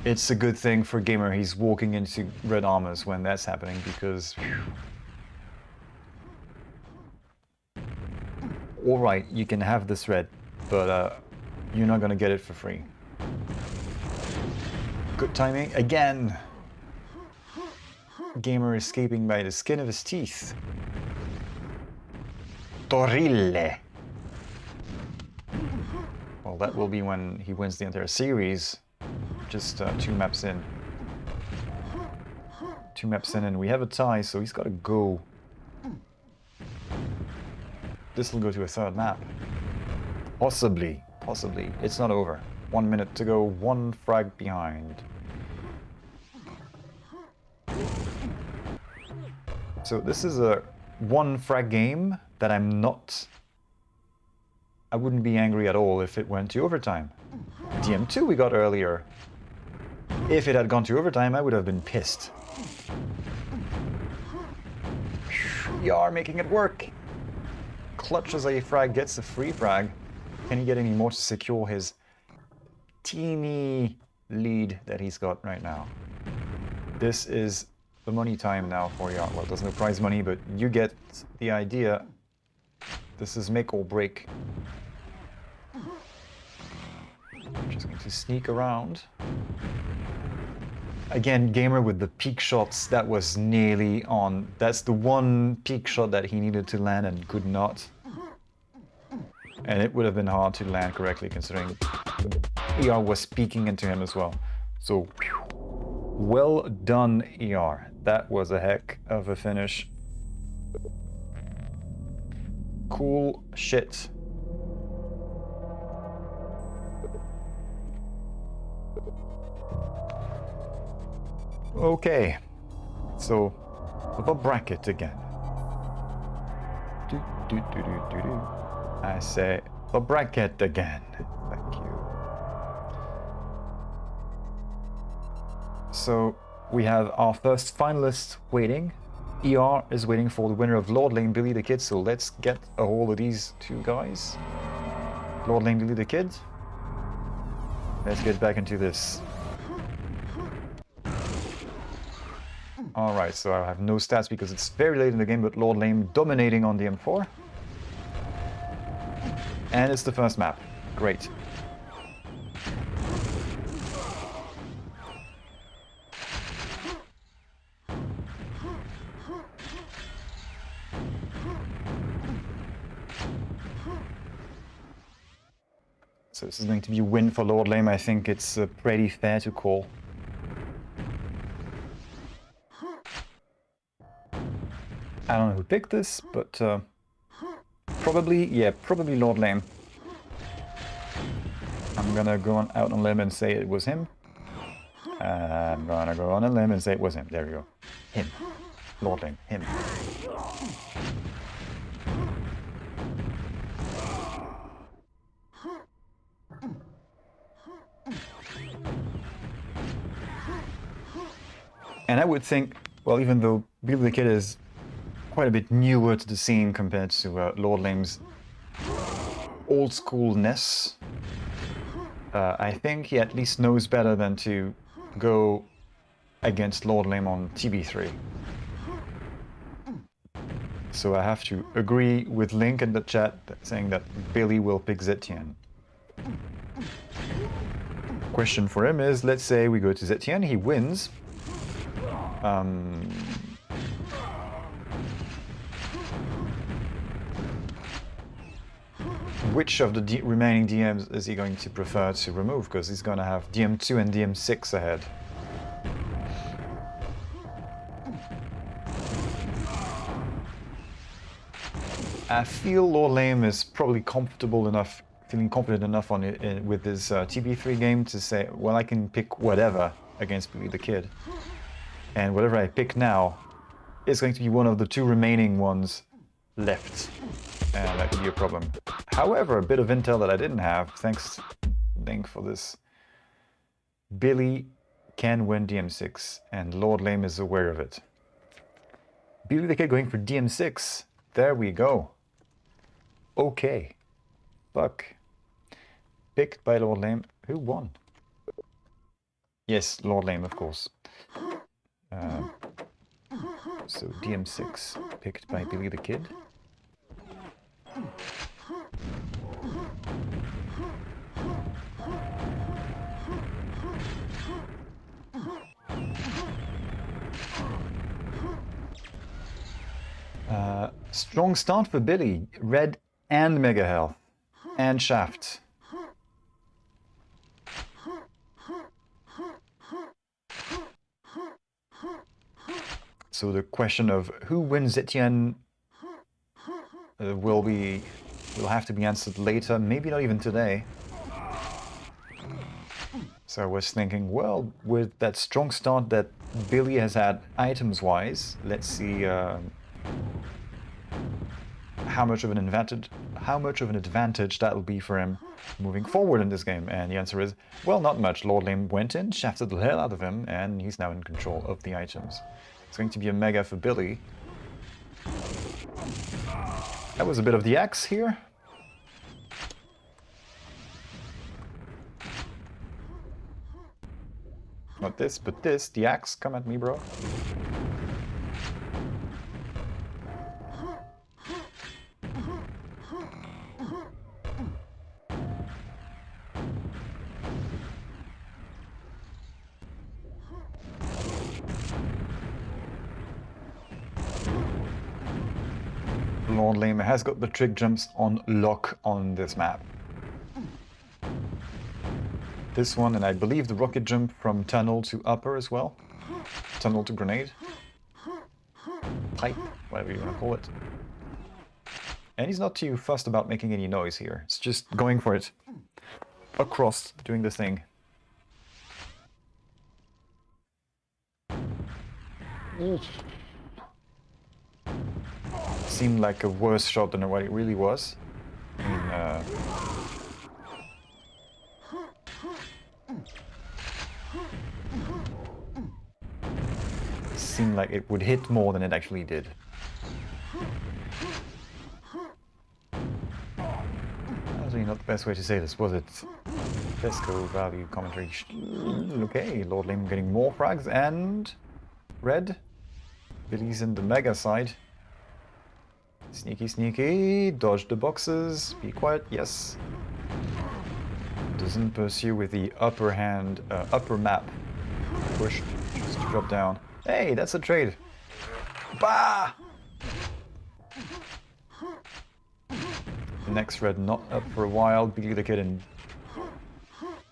It's a good thing for Gamer he's walking into red armors when that's happening, because... Alright, you can have this red, but you're not gonna get it for free. Good timing, again! Gamer escaping by the skin of his teeth. Torille! Well, that will be when he wins the entire series. Just 2 maps in. 2 maps in and we have a tie, so he's gotta go. This will go to a 3rd map. Possibly. Possibly. It's not over. 1 minute to go, 1 frag behind. So this is a 1 frag game that I wouldn't be angry at all if it went to overtime. DM2 we got earlier. If it had gone to overtime, I would have been pissed. We are making it work. Clutches a frag, gets a free frag. Can he get any more to secure his teeny lead that he's got right now? This is the money time now for ER. Well, there's no prize money, but you get the idea. This is make or break. Just going to sneak around. Again, Gamer with the peak shots, that was nearly on. That's the one peak shot that he needed to land and could not. And it would have been hard to land correctly considering ER was peeking into him as well. So, well done, ER. That was a heck of a finish. Cool shit. Okay, so the bracket again. I say the bracket again. Thank you. So we have our first finalist waiting. ER is waiting for the winner of Lord Lane Billy the Kid, so let's get a hold of these 2 guys. Lord Lane Billy the Kid. Let's get back into this. Alright, so I have no stats because it's very late in the game, but Lord Lame dominating on the M4. And it's the first map. Great. So this is going to be a win for Lord Lame. I think it's pretty fair to call. I don't know who picked this, but probably Lord Lame. I'm gonna go out on a limb and say it was him. I'm gonna go on a limb and say it was him. There we go. Him. Lord Lame. Him. And I would think, well, even though Billy the Kid is quite a bit newer to the scene compared to Lord Lame's old schoolness, I think he at least knows better than to go against Lord Lame on TB3. So I have to agree with Link in the chat saying that Billy will pick Zetienne. Question for him is, let's say we go to Zetienne, he wins. which of the remaining DMs is he going to prefer to remove, because he's going to have DM2 and DM6 ahead. I feel Lord Lame is probably comfortable enough, feeling confident enough on it with his TB3 game to say, well, I can pick whatever against Billy the Kid. And whatever I pick now is going to be one of the two remaining ones left. And that could be a problem. However, a bit of intel that I didn't have, thanks Link for this. Billy can win DM6, and Lord Lame is aware of it. Billy the Kid going for DM6. There we go. Okay. Fuck. Picked by Lord Lame. Who won? Yes, Lord Lame, of course. So DM6 picked by Billy the Kid. Strong start for Billy. Red and Mega Health. And Shaft. So the question of who wins Etienne will have to be answered later, maybe not even today. So I was thinking, well, with that strong start that Billy has had items-wise, let's see how much of an advantage that will be for him moving forward in this game. And the answer is, well, not much. Lord Lame went in, shafted the hell out of him, and he's now in control of the items. It's going to be a mega for Billy. That was a bit of the axe here. Not this, but this. The axe. Come at me, bro. Lord Lame has got the trick jumps on lock on this map. This one, and I believe the rocket jump from tunnel to upper as well. Tunnel to grenade. Pipe, whatever you want to call it. And he's not too fussed about making any noise here. It's just going for it. Across, doing the thing. Seemed like a worse shot than what it really was. I mean, seemed like it would hit more than it actually did. That was really not the best way to say this, was it? Tesco value commentary. Okay, Lord Lame getting more frags and red. Billy's in the mega side. Sneaky, sneaky. Dodge the boxes. Be quiet. Yes. Doesn't pursue with the upper hand, upper map. Push. Just to drop down. Hey, that's a trade. Bah! The next red not up for a while. Billy the Kid in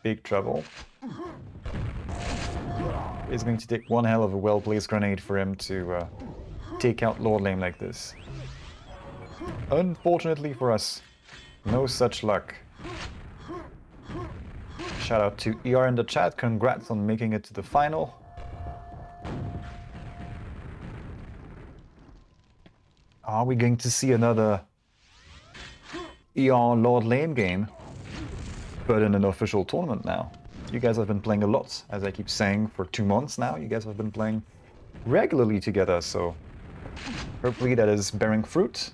big trouble. It's going to take one hell of a well-placed grenade for him to take out Lord Lame like this. Unfortunately for us, no such luck. Shout out to ER in the chat, congrats on making it to the final. Are we going to see another ER Lord Lame game, but in an official tournament now? You guys have been playing a lot, as I keep saying, for 2 months now. You guys have been playing regularly together, so hopefully that is bearing fruit.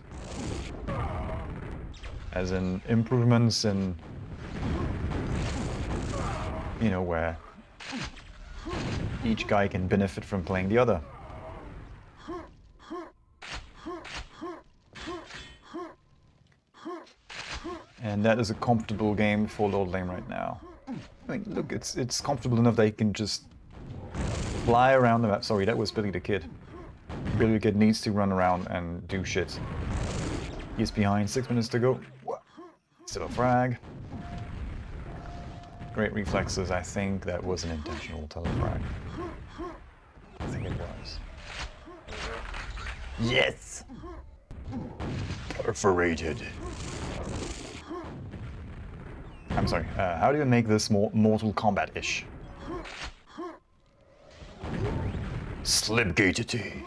As in improvements in, you know, where each guy can benefit from playing the other. And that is a comfortable game for Lord Lame right now. I mean, look, it's comfortable enough that he can just fly around the map. Sorry, that was Billy the Kid. Billy the Kid needs to run around and do shit. He's behind, 6 minutes to go. Still a frag. Great reflexes. I think that was an intentional telefrag. I think it was. Yes! Perforated. I'm sorry, how do you make this more Mortal Kombat-ish? Slipgated.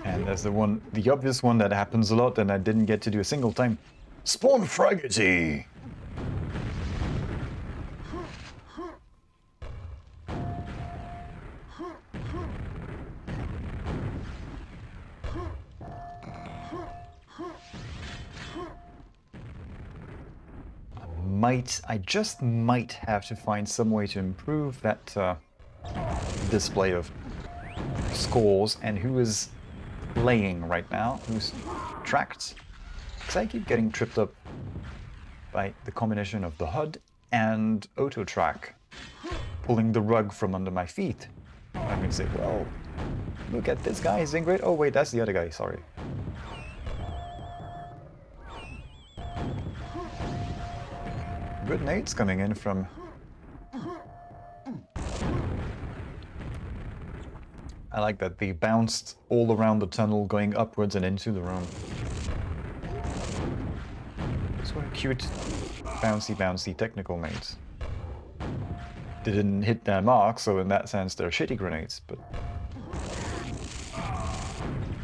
And there's the obvious one that happens a lot and I didn't get to do a single time. Spawn Fraggity! I just might have to find some way to improve that display of scores and who is playing right now, who's tracked. Because I keep getting tripped up by the combination of the HUD and auto track pulling the rug from under my feet. I'm gonna say, well, look at this guy, he's doing great. Oh wait, that's the other guy, sorry. Good nades coming in from... I like that they bounced all around the tunnel, going upwards and into the room. These were cute, bouncy technical nades. They didn't hit their mark, so in that sense they're shitty grenades, but...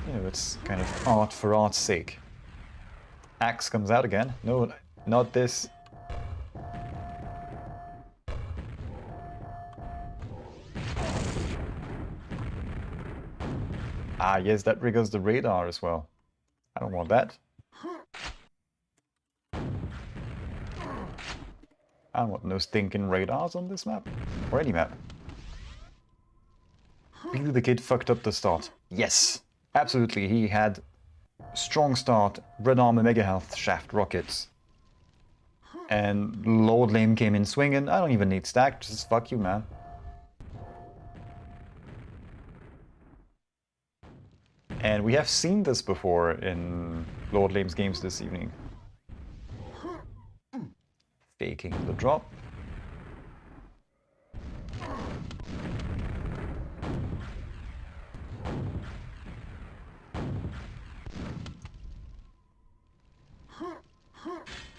you know, it's kind of art for art's sake. Axe comes out again. No, not this. Ah, yes, that triggers the radar as well. I don't want that. I don't want no stinking radars on this map. Or any map. Billy the Kid fucked up the start. Yes! Absolutely, he had strong start, red armor, mega health, shaft rockets. And Lord Lame came in swinging. I don't even need stack, just fuck you, man. And we have seen this before in Lord Lame's games this evening. Faking the drop.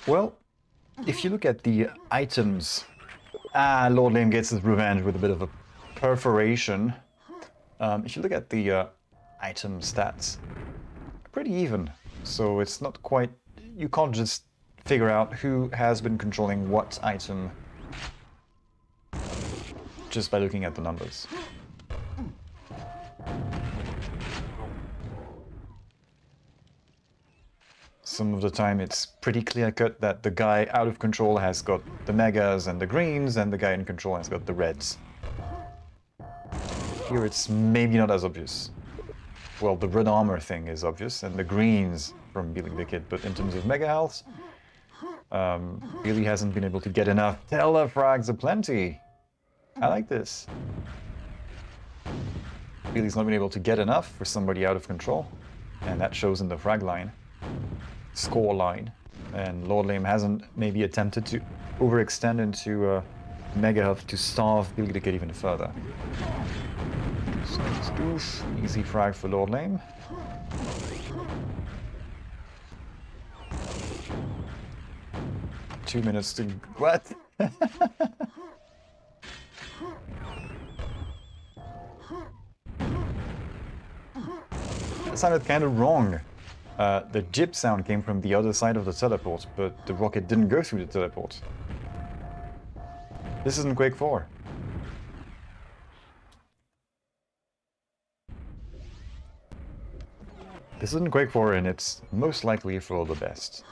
Well, if you look at the items... Lord Lame gets his revenge with a bit of a perforation. If you look at the item stats, pretty even. So it's not quite... you can't just figure out who has been controlling what item just by looking at the numbers. Some of the time it's pretty clear-cut that the guy out of control has got the megas and the greens, and the guy in control has got the reds. Here it's maybe not as obvious. Well, the red armor thing is obvious, and the greens from Billy the Kid, but in terms of mega health, Billy hasn't been able to get enough. Telefrags aplenty! I like this. Billy's not been able to get enough for somebody out of control, and that shows in the frag line, score line, and Lord Lame hasn't maybe attempted to overextend into mega health to starve Billy the Kid even further. So let's do easy frag for Lord Lame. Two minutes to... what? That sounded kind of wrong. The jib sound came from the other side of the teleport, but the rocket didn't go through the teleport. This isn't Quake 4. This isn't Quake 4, and it's most likely for the best.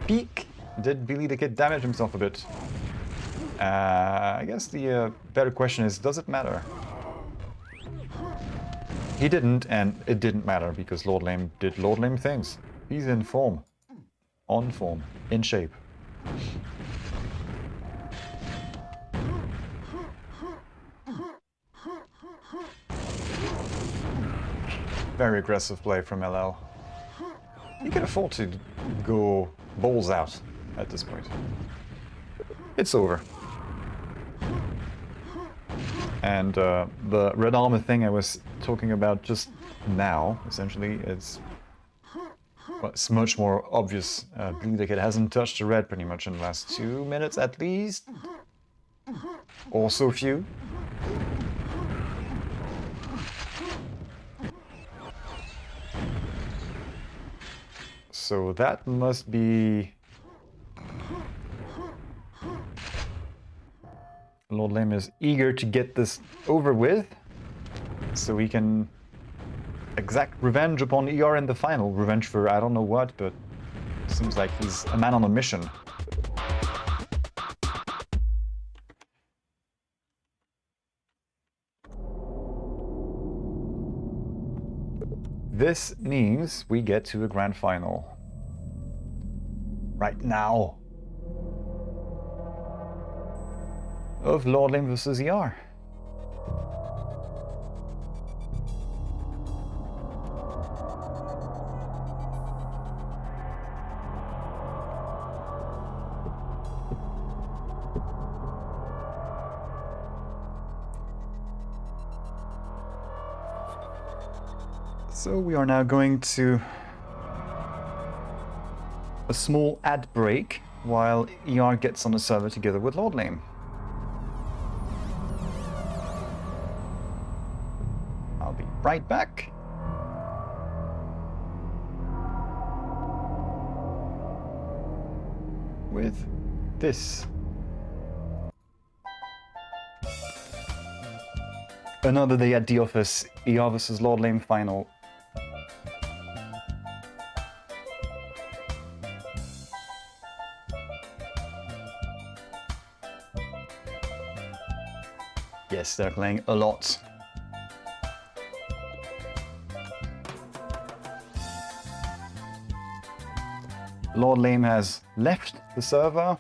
Peek! Did Billy the Kid damage himself a bit? I guess the better question is, does it matter? He didn't, and it didn't matter, because Lord Lame did Lord Lame things. He's in form. On form. In shape. Very aggressive play from LL. He can afford to go balls out at this point. It's over. And the red armor thing I was talking about just now, essentially, it's much more obvious. Blue Ticket hasn't touched the red pretty much in the last 2 minutes at least. Also few. So that must be... Lord Lame is eager to get this over with, so he can exact revenge upon ER in the final. Revenge for I don't know what, but it seems like he's a man on a mission. This means we get to a grand final. Right now. Of Lord Lame versus ER. So we are now going to a small ad break while ER gets on the server together with Lord Lame. I'll be right back. With this. Another day at the office, ER versus Lord Lame final. Yes, they're playing a lot. Lord Lame has left the server.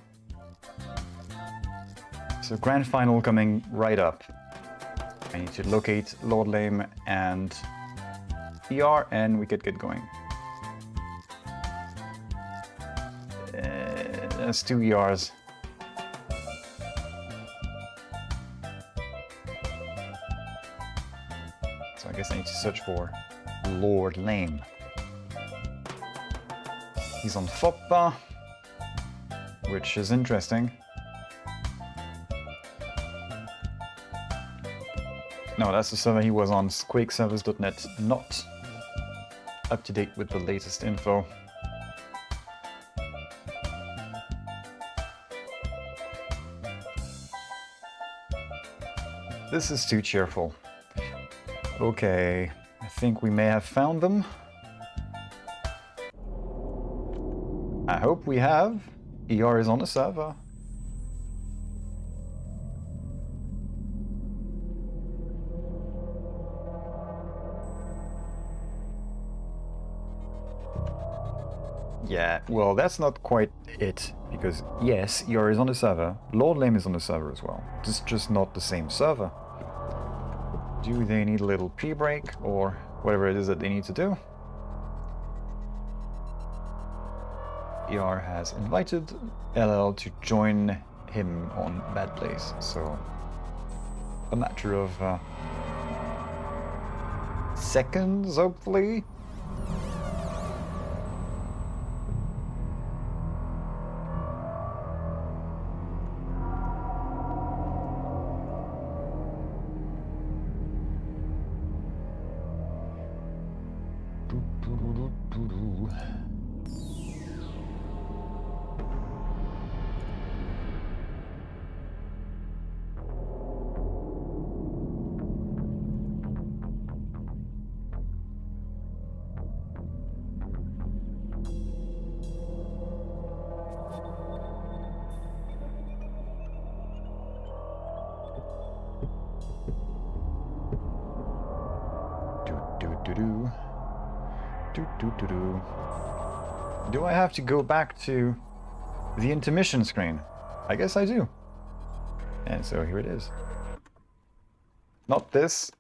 So grand final coming right up. I need to locate Lord Lame and ER and we could get going. That's 2 ERs. So I guess I need to search for Lord Lame. He's on FOPPA, which is interesting. No, that's the server he was on, quakeservers.net, not up to date with the latest info. This is too cheerful. Okay, I think we may have found them. I hope we have. ER is on the server. Yeah, well, that's not quite it, because yes, ER is on the server, Lord Lame is on the server as well. It's just not the same server. Do they need a little pre-break, or whatever it is that they need to do? ER has invited LL to join him on Bad Place, so a matter of seconds, hopefully. Do I have to go back to the intermission screen. I guess I do. And so here it is. Not this.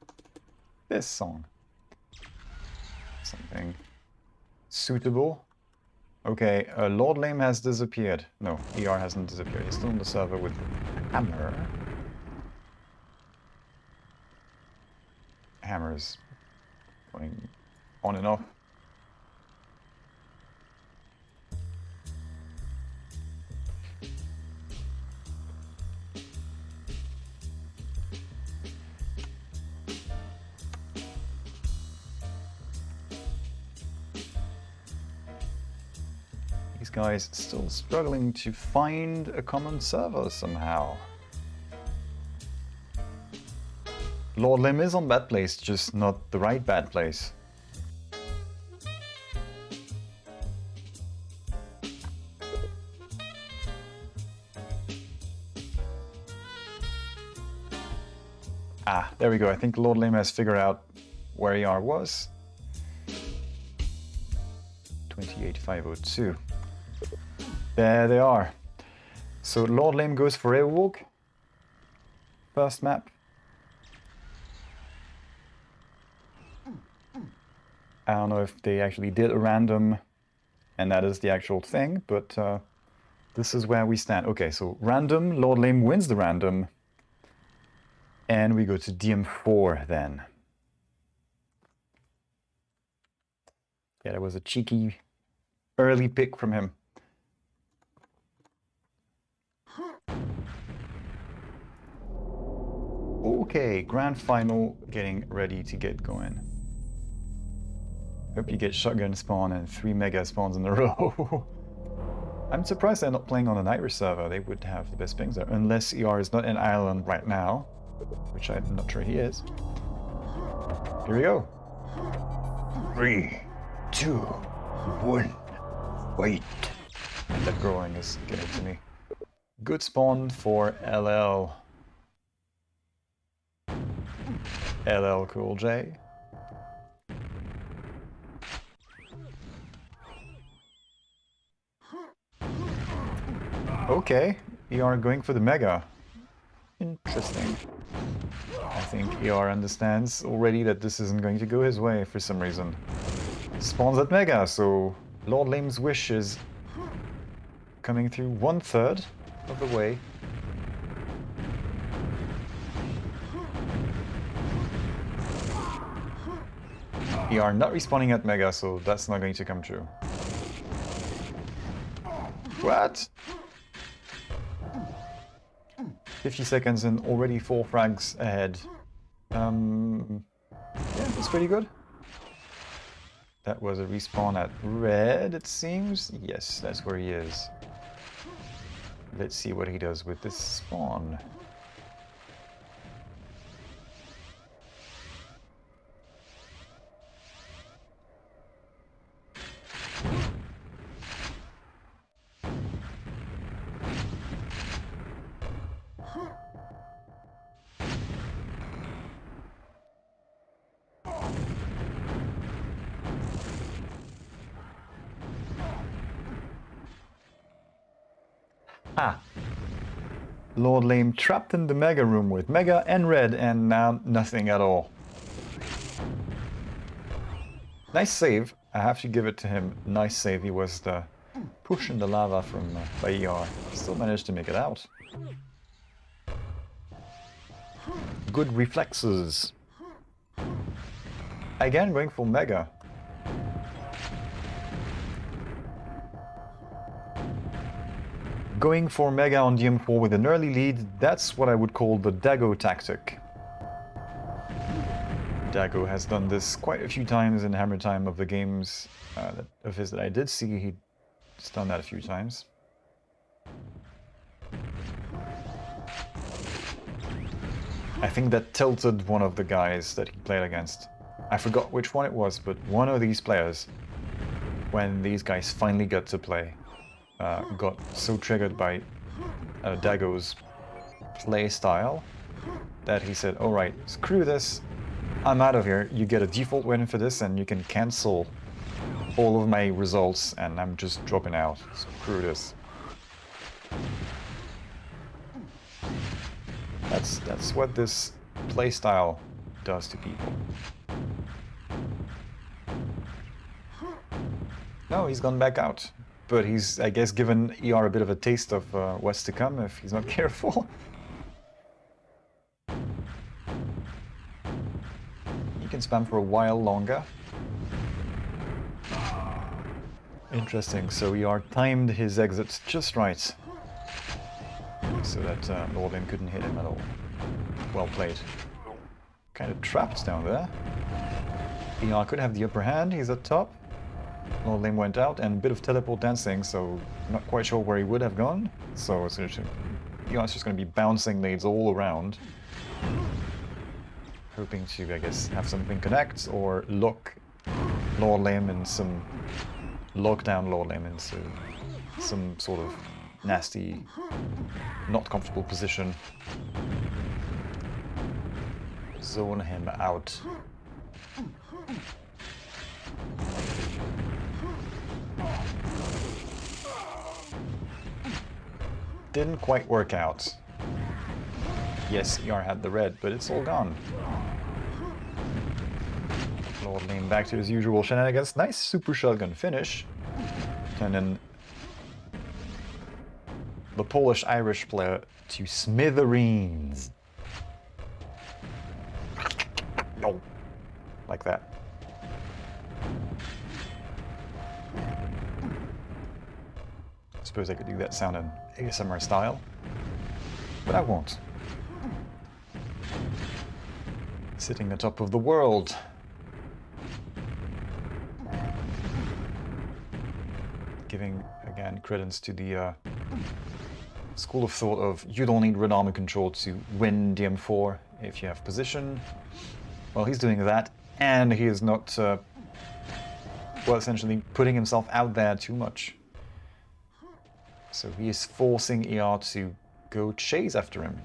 This song. Something suitable. Okay, Lord Lame has disappeared. No, ER hasn't disappeared. He's still on the server with Hammer. Hammer's going on and off. These guys still struggling to find a common server somehow. Lord Lim is on bad place, just not the right bad place. Ah, there we go. I think Lord Lim has figured out where ER was. 28502. There they are. So Lord Lim goes for aerowalk. First map. I don't know if they actually did a random, and that is the actual thing, but this is where we stand. Okay, so random, Lord Lim wins the random, and we go to DM4 then. Yeah, that was a cheeky early pick from him. Okay, grand final getting ready to get going. Hope you get shotgun spawn and 3 mega spawns in a row. I'm surprised they're not playing on an Irish server. They would have the best pings there, unless ER is not in Ireland right now, which I'm not sure he is. Here we go. 3, 2, 1, wait. That growing is getting to me. Good spawn for LL. LL Cool J. Okay, ER going for the mega. Interesting. I think ER understands already that this isn't going to go his way for some reason. Spawns at mega, so Lord Lame's wish is coming through 1/3 of the way. ER not respawning at mega, so that's not going to come true. What? 50 seconds and already 4 frags ahead. Yeah, that's pretty good. That was a respawn at red, it seems. Yes, that's where he is. Let's see what he does with this spawn. Ah, Lord Lame trapped in the mega room with mega and red, and now nothing at all. Nice save. I have to give it to him. Nice save. He was the push in the lava from by ER. Still managed to make it out. Good reflexes. Again, going for mega. Going for mega on DM4 with an early lead, that's what I would call the Dago tactic. Dago has done this quite a few times in Hammer Time of the games of his that I did see. He's done that a few times. I think that tilted one of the guys that he played against. I forgot which one it was, but one of these players, when these guys finally got to play, got so triggered by Dago's play style that he said, alright, screw this, I'm out of here, you get a default win for this and you can cancel all of my results and I'm just dropping out, screw this. That's what this playstyle does to people. No, he's gone back out. But he's, I guess, given ER a bit of a taste of what's to come if he's not careful. He can spam for a while longer. Interesting, so ER timed his exits just right. So that Lord Lim couldn't hit him at all. Well played. Kind of trapped down there. ER could have the upper hand, he's at top. Lord Lim went out, and a bit of teleport dancing, so not quite sure where he would have gone. So it's just going to be bouncing nades all around. Hoping to, I guess, have something connect, or lock Lord Lim in some... lock down Lord Lim into some sort of nasty, not comfortable position. Zone him out. Didn't quite work out. Yes, ER had the red, but it's all gone. Lord Lim back to his usual shenanigans. Nice super shotgun finish. And then the Polish-Irish player to smithereens. No. Like that. I suppose I could do that sound in ASMR style, but I won't. Sitting atop of the world. Giving, again, credence to the school of thought of you don't need red armor control to win DM4 if you have position. Well, he's doing that, and he is not, well, essentially putting himself out there too much. So he is forcing ER to go chase after him.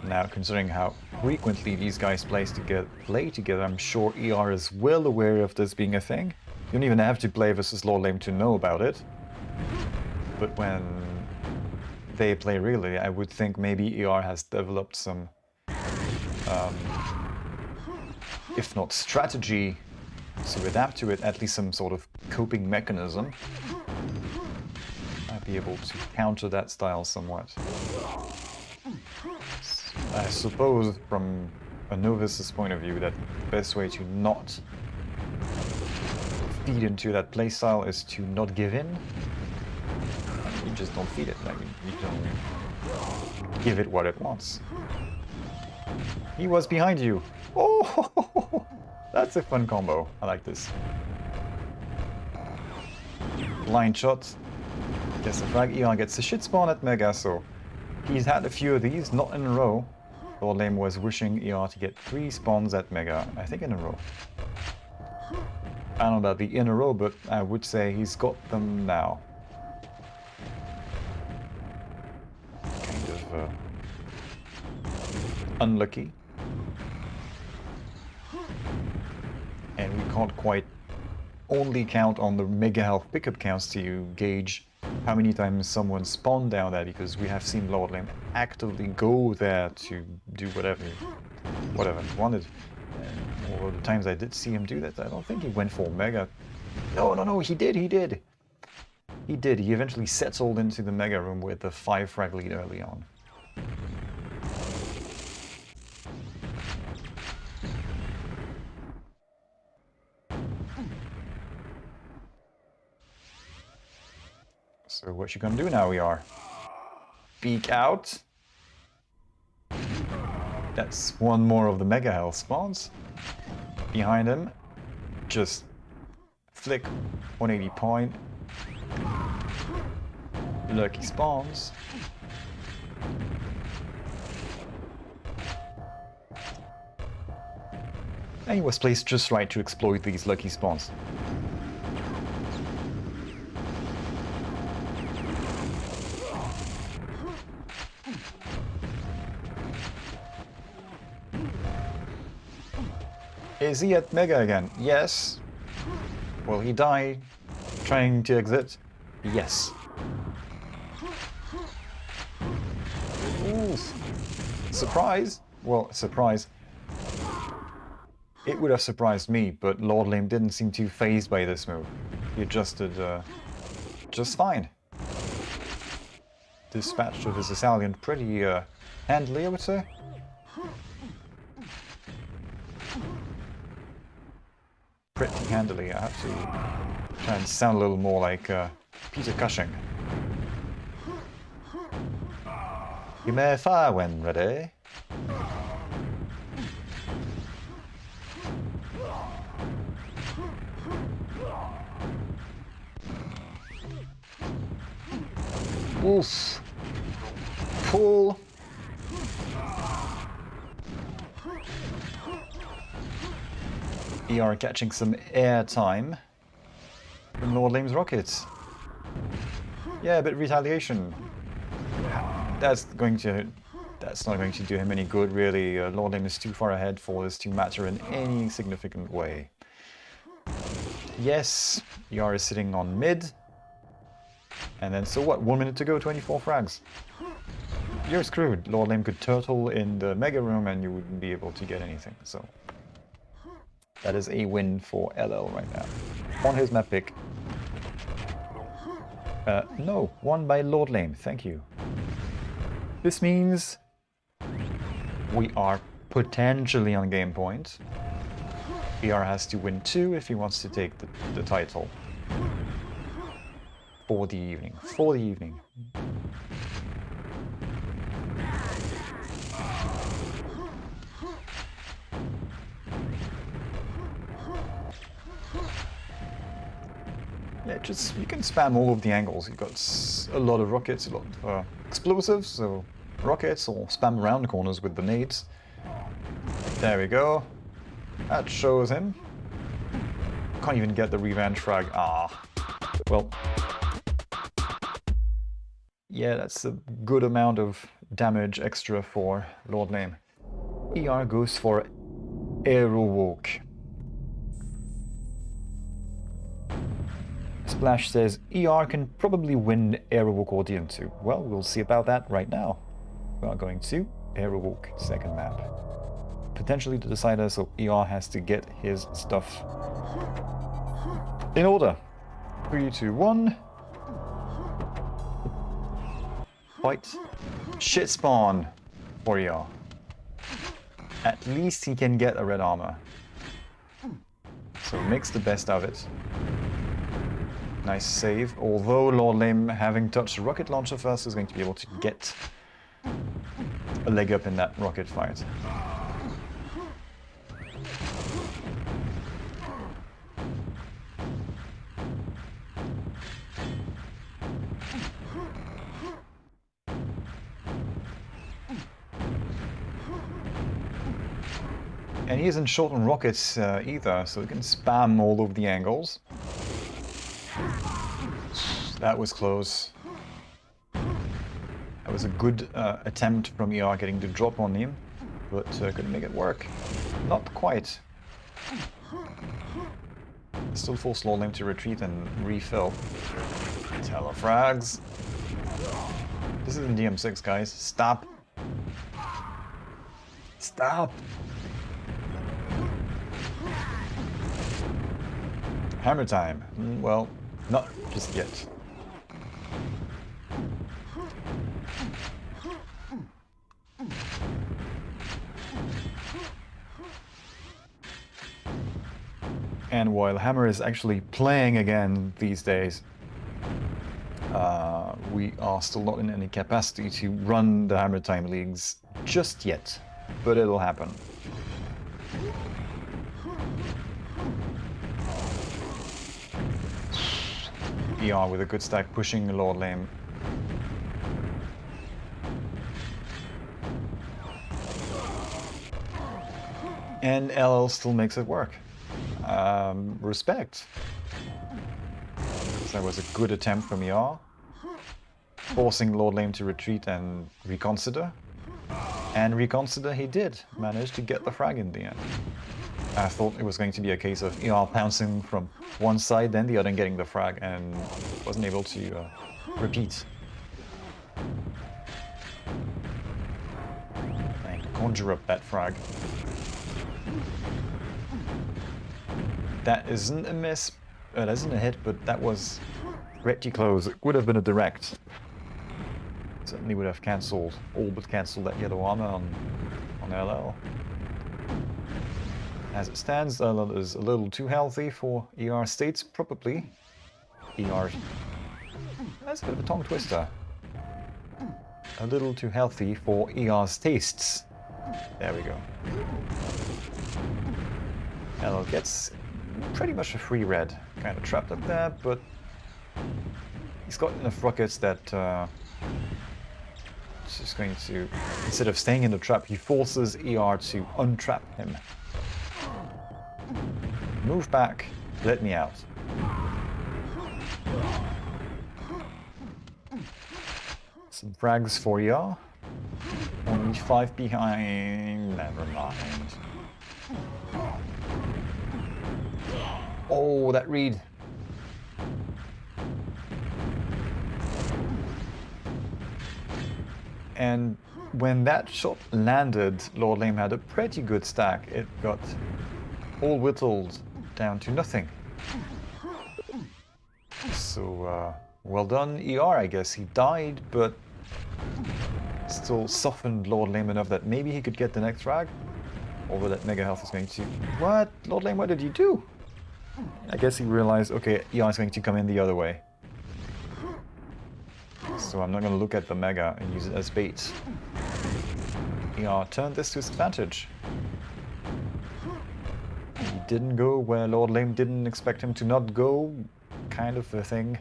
Now, considering how frequently these guys play together, I'm sure ER is well aware of this being a thing. You don't even have to play versus Lord Lim to know about it. But when they play really, I would think maybe ER has developed some, if not strategy, to adapt to it, at least some sort of coping mechanism. Might be able to counter that style somewhat. I suppose, from a novice's point of view, that the best way to not feed into that playstyle is to not give in. You just don't feed it. I mean, you don't give it what it wants. He was behind you. Oh, that's a fun combo. I like this. Blind shot. Gets the frag. Eon gets the shit spawn at Mega, so he's had a few of these, not in a row. Lord Lim was wishing ER to get 3 spawns at Mega, I think in a row. I don't know about the in a row, but I would say he's got them now. Kind of unlucky. And we can't quite only count on the Mega Health pickup counts to gauge how many times someone spawned down there, because we have seen Lord Lim actively go there to do whatever he wanted. And all the times I did see him do that, I don't think he went for Mega. No, he did. He eventually settled into the Mega room with the 5 frag lead early on. So what you gonna do now, ER? Peek out. That's one more of the Mega Health spawns. Behind him, just flick 180 point. Lucky spawns. And he was placed just right to exploit these lucky spawns. Is he at Mega again? Yes. Will he die trying to exit. Yes. Ooh. Surprise! Well, surprise. It would have surprised me, but Lord Lame didn't seem too fazed by this move. He adjusted just fine. Dispatched of his assailant pretty handily, I would say. Pretty handily. I have to try and sound a little more like Peter Cushing. You may fire when ready. Oof. Pull. ER catching some air time from Lord Lame's rockets. Yeah, but retaliation. That's not going to do him any good, really. Lord Lame is too far ahead for this to matter in any significant way. Yes, ER is sitting on mid. And then, so what? 1 minute to go, 24 frags. You're screwed. Lord Lame could turtle in the mega room and you wouldn't be able to get anything, so... That is a win for LL right now. On his map pick. No, won by Lord Lame, thank you. This means we are potentially on game point. ER has to win 2 if he wants to take the title. For the evening. For the evening. Yeah, just, you can spam all of the angles. You've got a lot of rockets, a lot of explosives, so rockets, or spam around the corners with the nades. There we go. That shows him. Can't even get the revenge frag. Ah. Well. Yeah, that's a good amount of damage extra for Lord Lame. ER goes for aerowalk. Splash says ER can probably win aerowalk Audience 2. Well, we'll see about that right now. We are going to aerowalk second map. Potentially the decider, so ER has to get his stuff in order. 3, 2, 1. Fight. Shit spawn for ER. At least he can get a red armor. So makes the best of it. Nice save, although Lord Lame, having touched the rocket launcher first, is going to be able to get a leg up in that rocket fight. And he isn't short on rockets either, so he can spam all of the angles. That was close. That was a good attempt from ER getting the drop on him, but couldn't make it work. Not quite. Still forced Lord Lame to retreat and refill. Telefrags. This isn't DM6, guys. Stop. Stop. Hammer time. Well, not just yet. And while Hammer is actually playing again these days, we are still not in any capacity to run the Hammer Time leagues just yet, but it'll happen. ER with a good stack pushing Lord Lame. And LL still makes it work. Respect. So that was a good attempt from ER. Forcing Lord Lame to retreat and reconsider. And reconsider he did. Managed to get the frag in the end. I thought it was going to be a case of ER pouncing from one side, then the other, and getting the frag, and wasn't able to repeat. And conjure up that frag. That isn't a miss. That isn't a hit, but that was pretty close. It would have been a direct. Certainly would have cancelled, all but cancelled that yellow armor on LL. As it stands, LL is a little too healthy for ER states, probably. ER... That's a bit of a tongue twister. A little too healthy for ER's tastes. There we go. LL gets pretty much a free red. Kind of trapped up there, but he's got enough rockets that it's just going to, instead of staying in the trap, he forces ER to untrap him. Move back, let me out. Some frags for ER. Only 5 behind, never mind. Oh, that read. And when that shot landed, Lord Lame had a pretty good stack. It got all whittled down to nothing. So, well done, ER, I guess. He died, but still softened Lord Lame enough that maybe he could get the next frag. Although that mega health is going to... What? Lord Lame, what did you do? I guess he realized, okay, ER is going to come in the other way. So I'm not going to look at the mega and use it as bait. ER turned this to his advantage. He didn't go where Lord Lame didn't expect him to not go. Kind of a thing.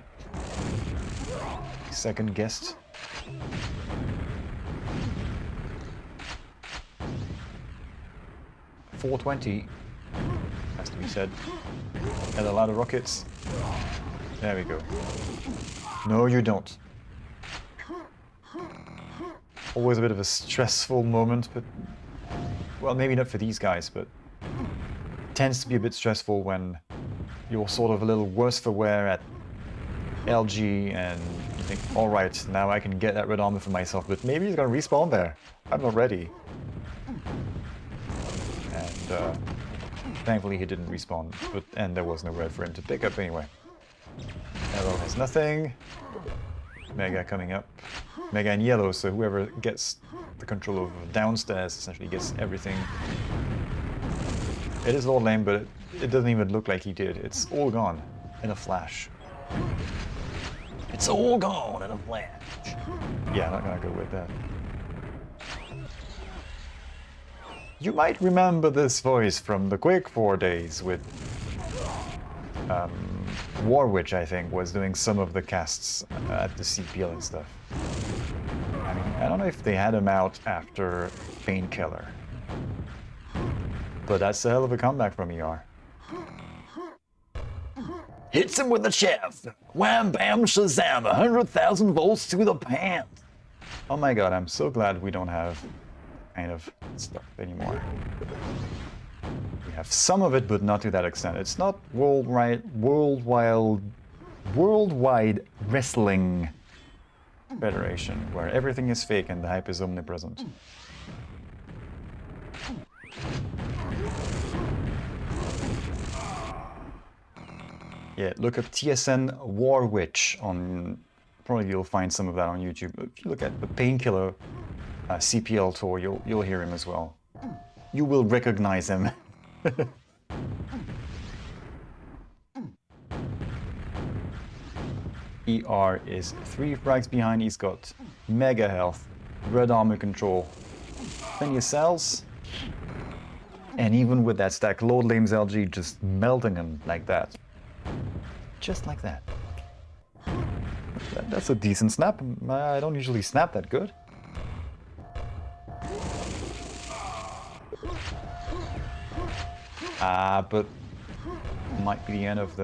Second guessed. .420 has to be said. And a lot of rockets. There we go. No, you don't. Always a bit of a stressful moment, but... Well, maybe not for these guys, but... It tends to be a bit stressful when you're sort of a little worse for wear at LG and you think, alright, now I can get that red armor for myself, but maybe he's gonna respawn there. I'm not ready. And thankfully he didn't respawn, and there was no red for him to pick up anyway. Arrow has nothing. Mega coming up. Mega in yellow, so whoever gets the control of downstairs essentially gets everything. It is Lord Lame, but it doesn't even look like he did. It's all gone in a flash. It's all gone in a flash. Yeah, not gonna go with that. You might remember this voice from the QuakeWorld days with Warwitch, I think, was doing some of the casts at the CPL and stuff. I mean, I don't know if they had him out after Painkiller. But that's a hell of a comeback from ER. Hits him with the shaft! Wham bam shazam! 100,000 volts to the pants! Oh my god, I'm so glad we don't have kind of stuff anymore. We have some of it, but not to that extent. It's not worldwide wrestling federation, where everything is fake and the hype is omnipresent. Yeah, look up TSN Warwitch on... Probably you'll find some of that on YouTube. If you look at the Painkiller CPL tour, you'll hear him as well. You will recognize him. ER is 3 frags behind. He's got mega health, red armor control, plenty of cells. And even with that stack, Lord Lame's LG just melting him like that. Just like that. That's a decent snap. I don't usually snap that good. But might be the end of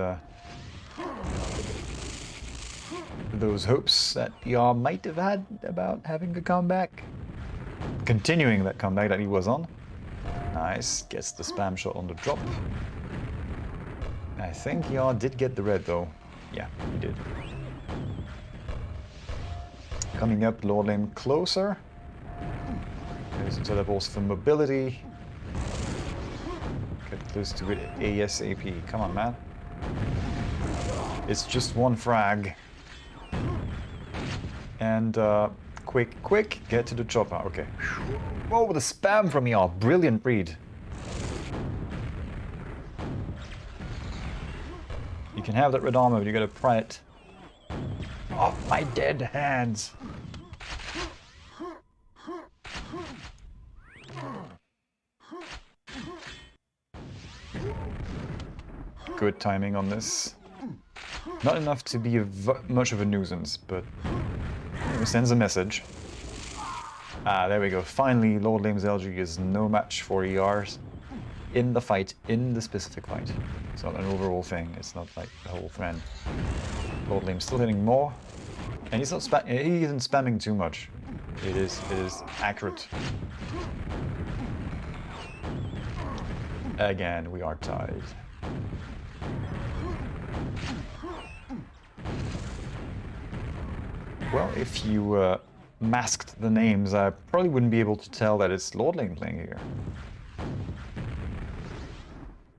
those hopes that ER might have had about having a comeback. Continuing that comeback that he was on. Nice. Gets the spam shot on the drop. I think Yar did get the red though. Yeah, he did. Coming up, Lord Lame closer. There's the teleports for mobility. Get close to it ASAP. Come on, man. It's just one frag. And quick, get to the chopper. Okay. Whoa, the spam from Yar. Brilliant read. You can have that red armor, but you gotta pry it off my dead hands. Good timing on this. Not enough to be much of a nuisance, but it sends a message. Ah, there we go. Finally, Lord Lame's LG is no match for ERs in the fight, in the specific fight. It's not an overall thing. It's not like the whole thing. Lord Lame's still hitting more, and he's not he isn't spamming too much. It is accurate. Again, we are tied. Well, if you masked the names, I probably wouldn't be able to tell that it's Lord Lane playing here.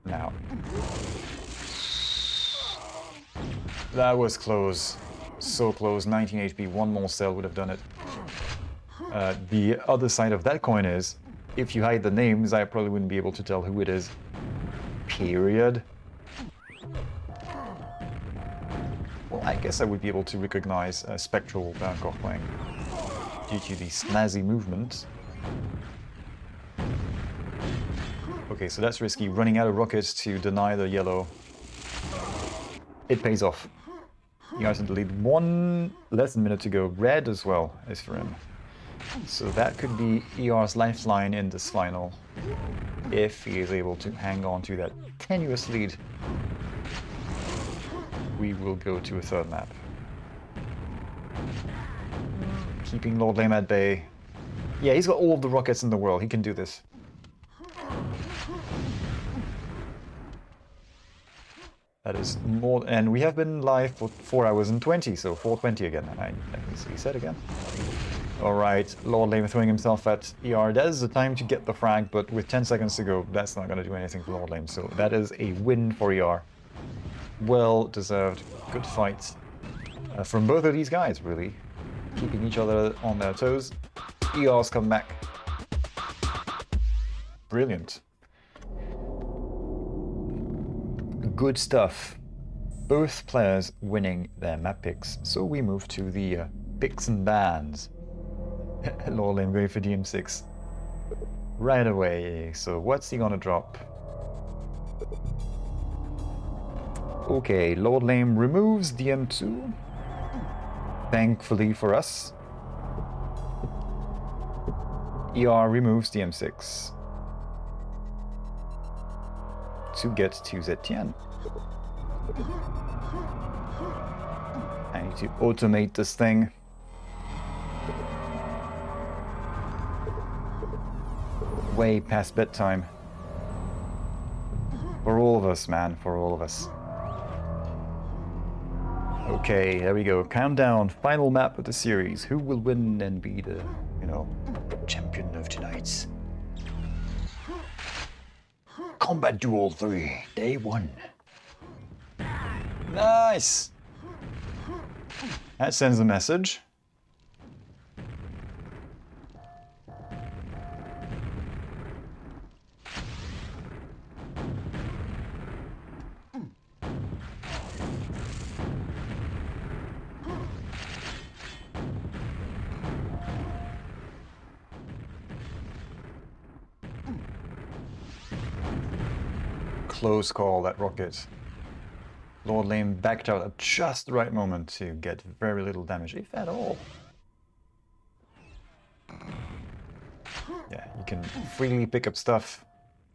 Now. That was close. So close. 19 HP, one more cell would have done it. The other side of that coin is, if you hide the names, I probably wouldn't be able to tell who it is. Period. Well, I guess I would be able to recognize Spectral Bankor playing due to the snazzy movement. Okay, so that's risky. Running out of rockets to deny the yellow. It pays off. You guys in the lead. Less than a minute to go. Red as well is for him. So that could be ER's lifeline in this final, if he is able to hang on to that tenuous lead. We will go to a third map. Keeping Lord Lame at bay. Yeah, he's got all of the rockets in the world. He can do this. That is more, and we have been live for 4 hours and 20, so 4:20 again. I easily said again. Alright, Lord Lame throwing himself at ER. That is the time to get the frag, but with 10 seconds to go, that's not going to do anything for Lord Lame. So that is a win for ER. Well deserved. Good fight from both of these guys, really. Keeping each other on their toes. ER's come back. Brilliant. Good stuff. Both players winning their map picks. So we move to the picks and bans. Lord Lame going for DM6 right away. So what's he gonna drop? Okay, Lord Lame removes DM2. Thankfully for us. ER removes DM6 to get to Zetian. I need to automate this thing. Way past bedtime. For all of us, man, for all of us. Okay, there we go. Countdown, final map of the series. Who will win and be the, champion of tonight? Kombat Duel 3, day 1. Nice! That sends a message. Close call, that rocket. Lord Lame backed out at just the right moment to get very little damage, if at all. Yeah, you can freely pick up stuff.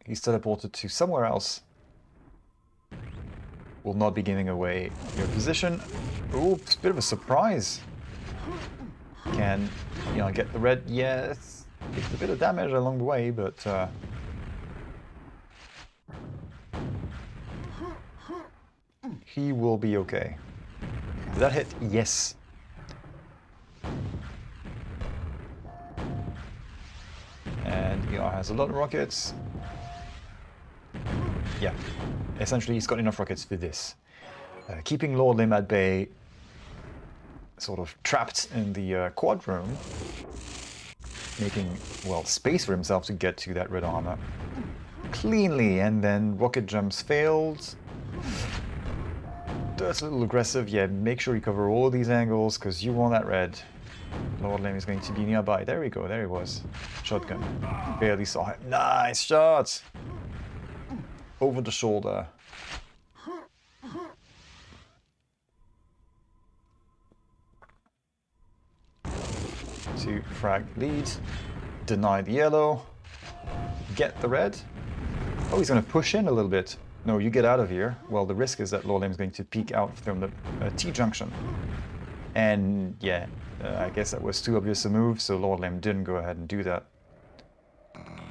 He's teleported to somewhere else. Will not be giving away your position. Ooh, it's a bit of a surprise. Can, get the red? Yes. It's a bit of damage along the way, but He will be okay. Did that hit? Yes. And ER has a lot of rockets. Yeah, essentially he's got enough rockets for this. Keeping Lord Lim at bay, sort of trapped in the quad room, making, well, space for himself to get to that red armor cleanly, and then rocket jumps failed. That's a little aggressive. Yeah, make sure you cover all these angles because you want that red. Lord Lim is going to be nearby. There we go, there he was. Shotgun. Barely saw him. Nice shot! Over the shoulder. To frag lead. Deny the yellow. Get the red. Oh, he's going to push in a little bit. No, you get out of here. Well, the risk is that Lord Lim is going to peek out from the T-junction. And yeah, I guess that was too obvious a move, so Lord Lim didn't go ahead and do that.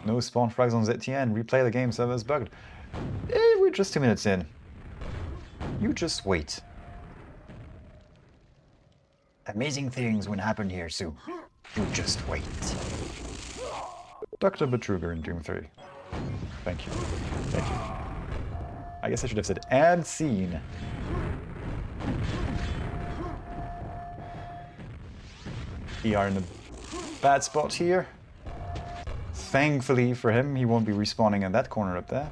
No spawn frags on ZTN. Replay the game, server's bugged. We're just 2 minutes in. You just wait. Amazing things will happen here soon. You just wait. Dr. Betruger in Doom 3. Thank you. Thank you. I guess I should have said, and scene. We are in a bad spot here. Thankfully for him, he won't be respawning in that corner up there.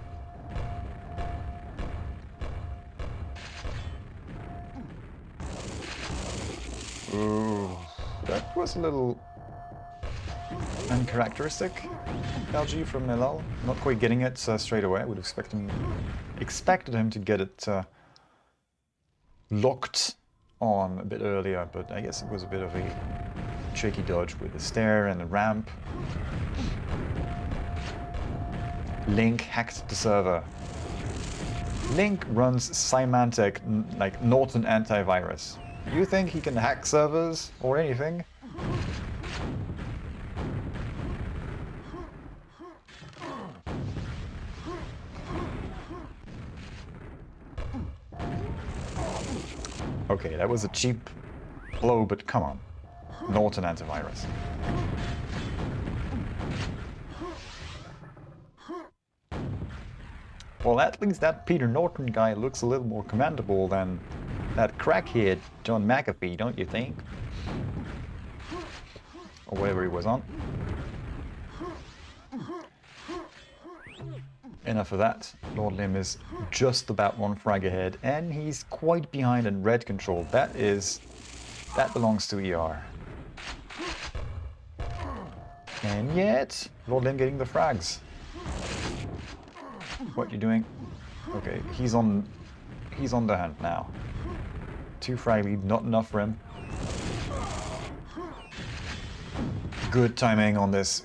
Ooh, that was a little uncharacteristic. LG from Milal, not quite getting it straight away. I would have expected him to get it locked on a bit earlier, but I guess it was a bit of a tricky dodge with the stair and the ramp. Link hacked the server. Link runs Symantec like Norton antivirus. You think he can hack servers or anything? Okay, that was a cheap blow, but come on. Norton antivirus. Well, at least that Peter Norton guy looks a little more commendable than that crackhead John McAfee, don't you think? Or whatever he was on. Enough of that. Lord Lim is just about one frag ahead, and he's quite behind in red control. That belongs to ER. And yet, Lord Lim getting the frags. What you doing? Okay, he's on the hunt now. 2 frag lead, not enough for him. Good timing on this.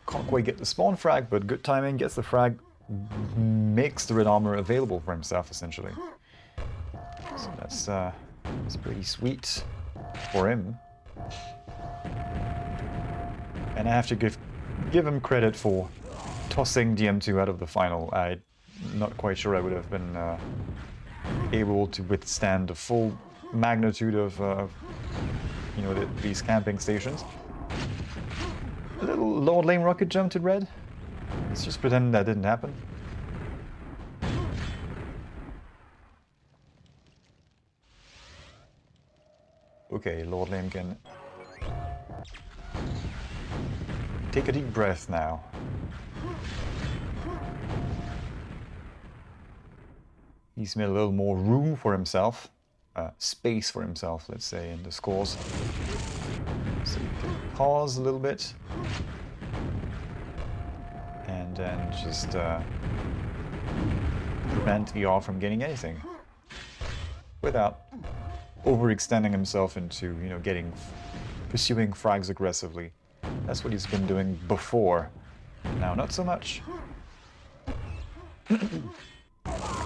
Can't quite get the spawn frag, but good timing, gets the frag, makes the red armor available for himself, essentially. So that's pretty sweet for him. And I have to give him credit for tossing DM2 out of the final. I'm not quite sure I would have been able to withstand the full magnitude of these camping stations. A little Lord Lim rocket jump to red. Let's just pretend that didn't happen. Okay, Lord Lim can take a deep breath now. He's made a little more room for himself, space for himself, let's say, in the scores. So you can pause a little bit. And then just prevent ER from getting anything. Without overextending himself into, pursuing frags aggressively. That's what he's been doing before. Now, not so much.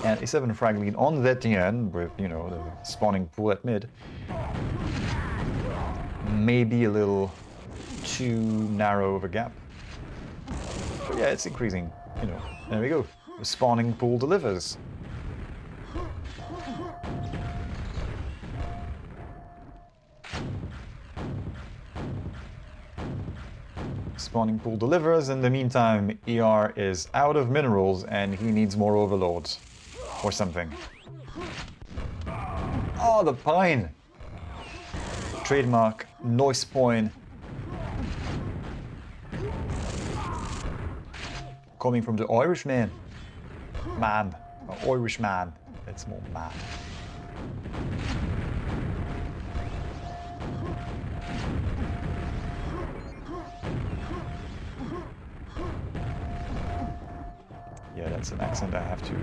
And a 7 frag lead on that end with, the spawning pool at mid. Maybe a little too narrow of a gap. But yeah, it's increasing, There we go. The spawning pool delivers. spawning pool delivers. In the meantime, ER is out of minerals and he needs more overlords. Or something. Oh, the pine! Trademark noise point. Coming from the Irishman. Man. Irish man. It's more man. Yeah, that's an accent I have to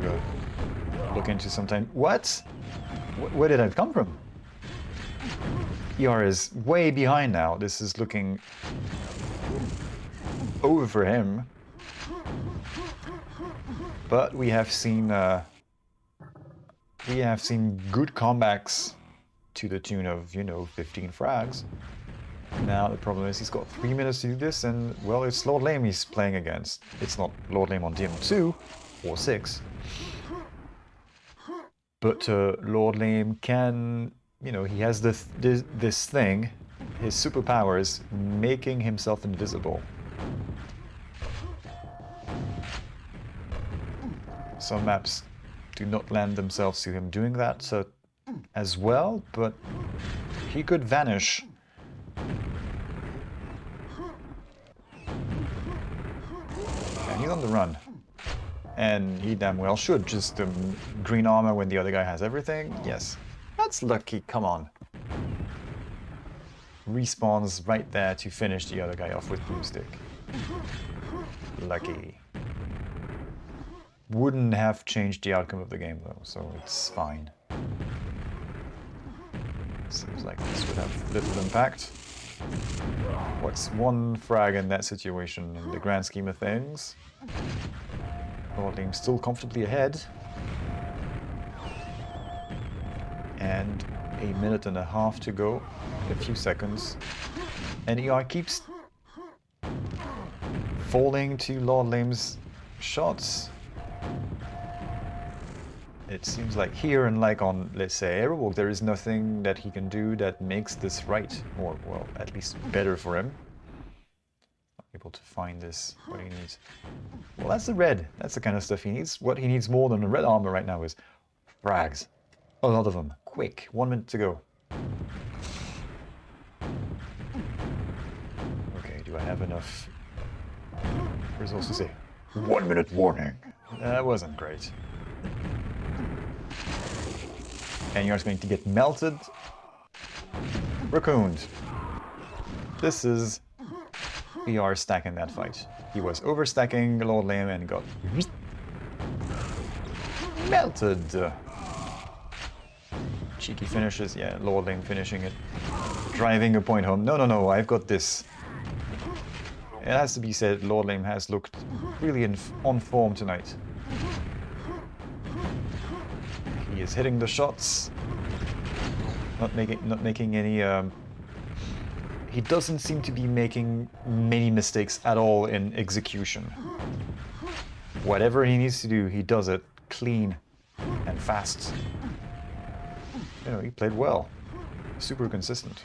look into sometime. What? Where did that come from? ER is way behind now. This is looking over for him. But we have seen good comebacks to the tune of, you know, 15 frags. Now the problem is he's got 3 minutes to do this, and well, it's Lord Lame he's playing against. It's not Lord Lame on DM2 or 6. But Lord Lame can, you know, he has this thing, his superpower is making himself invisible. Some maps do not lend themselves to him doing that as well, but he could vanish. And he's on the run. And he damn well should. Just green armor when the other guy has everything. Yes. That's lucky, come on. Respawns right there to finish the other guy off with broomstick. Lucky. Wouldn't have changed the outcome of the game though, so it's fine. Seems like this would have little impact. What's one frag in that situation in the grand scheme of things? Lord Lame's still comfortably ahead. And a minute and a half to go. A few seconds. And ER keeps falling to Lord Lame's shots. It seems like here and like on, let's say, aerowalk, there is nothing that he can do that makes this right, or, well, at least better for him. Not able to find this, what he needs. Well, that's the red. That's the kind of stuff he needs. What he needs more than a red armor right now is frags. A lot of them. Quick, 1 minute to go. Okay, do I have enough resources to say 1 minute warning? That wasn't great. And you're going to get melted, raccooned. This is ER stacking that fight. He was overstacking Lord Lame and got melted. Cheeky finishes, yeah, Lord Lame finishing it. Driving a point home. No, I've got this. It has to be said, Lord Lame has looked really on form tonight. He is hitting the shots, not making any. He doesn't seem to be making many mistakes at all in execution. Whatever he needs to do, he does it clean and fast. You know, he played well, super consistent.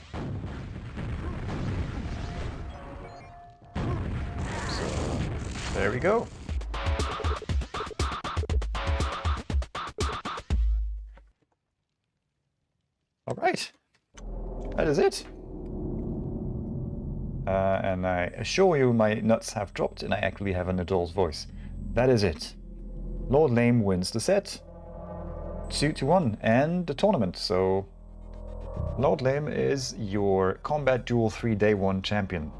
So there we go. All right, that is it. And I assure you my nuts have dropped and I actually have an adult's voice. That is it. Lord Lame wins the set 2-1 and the tournament. So Lord Lame is your Kombat Duel 3 Day 1 champion.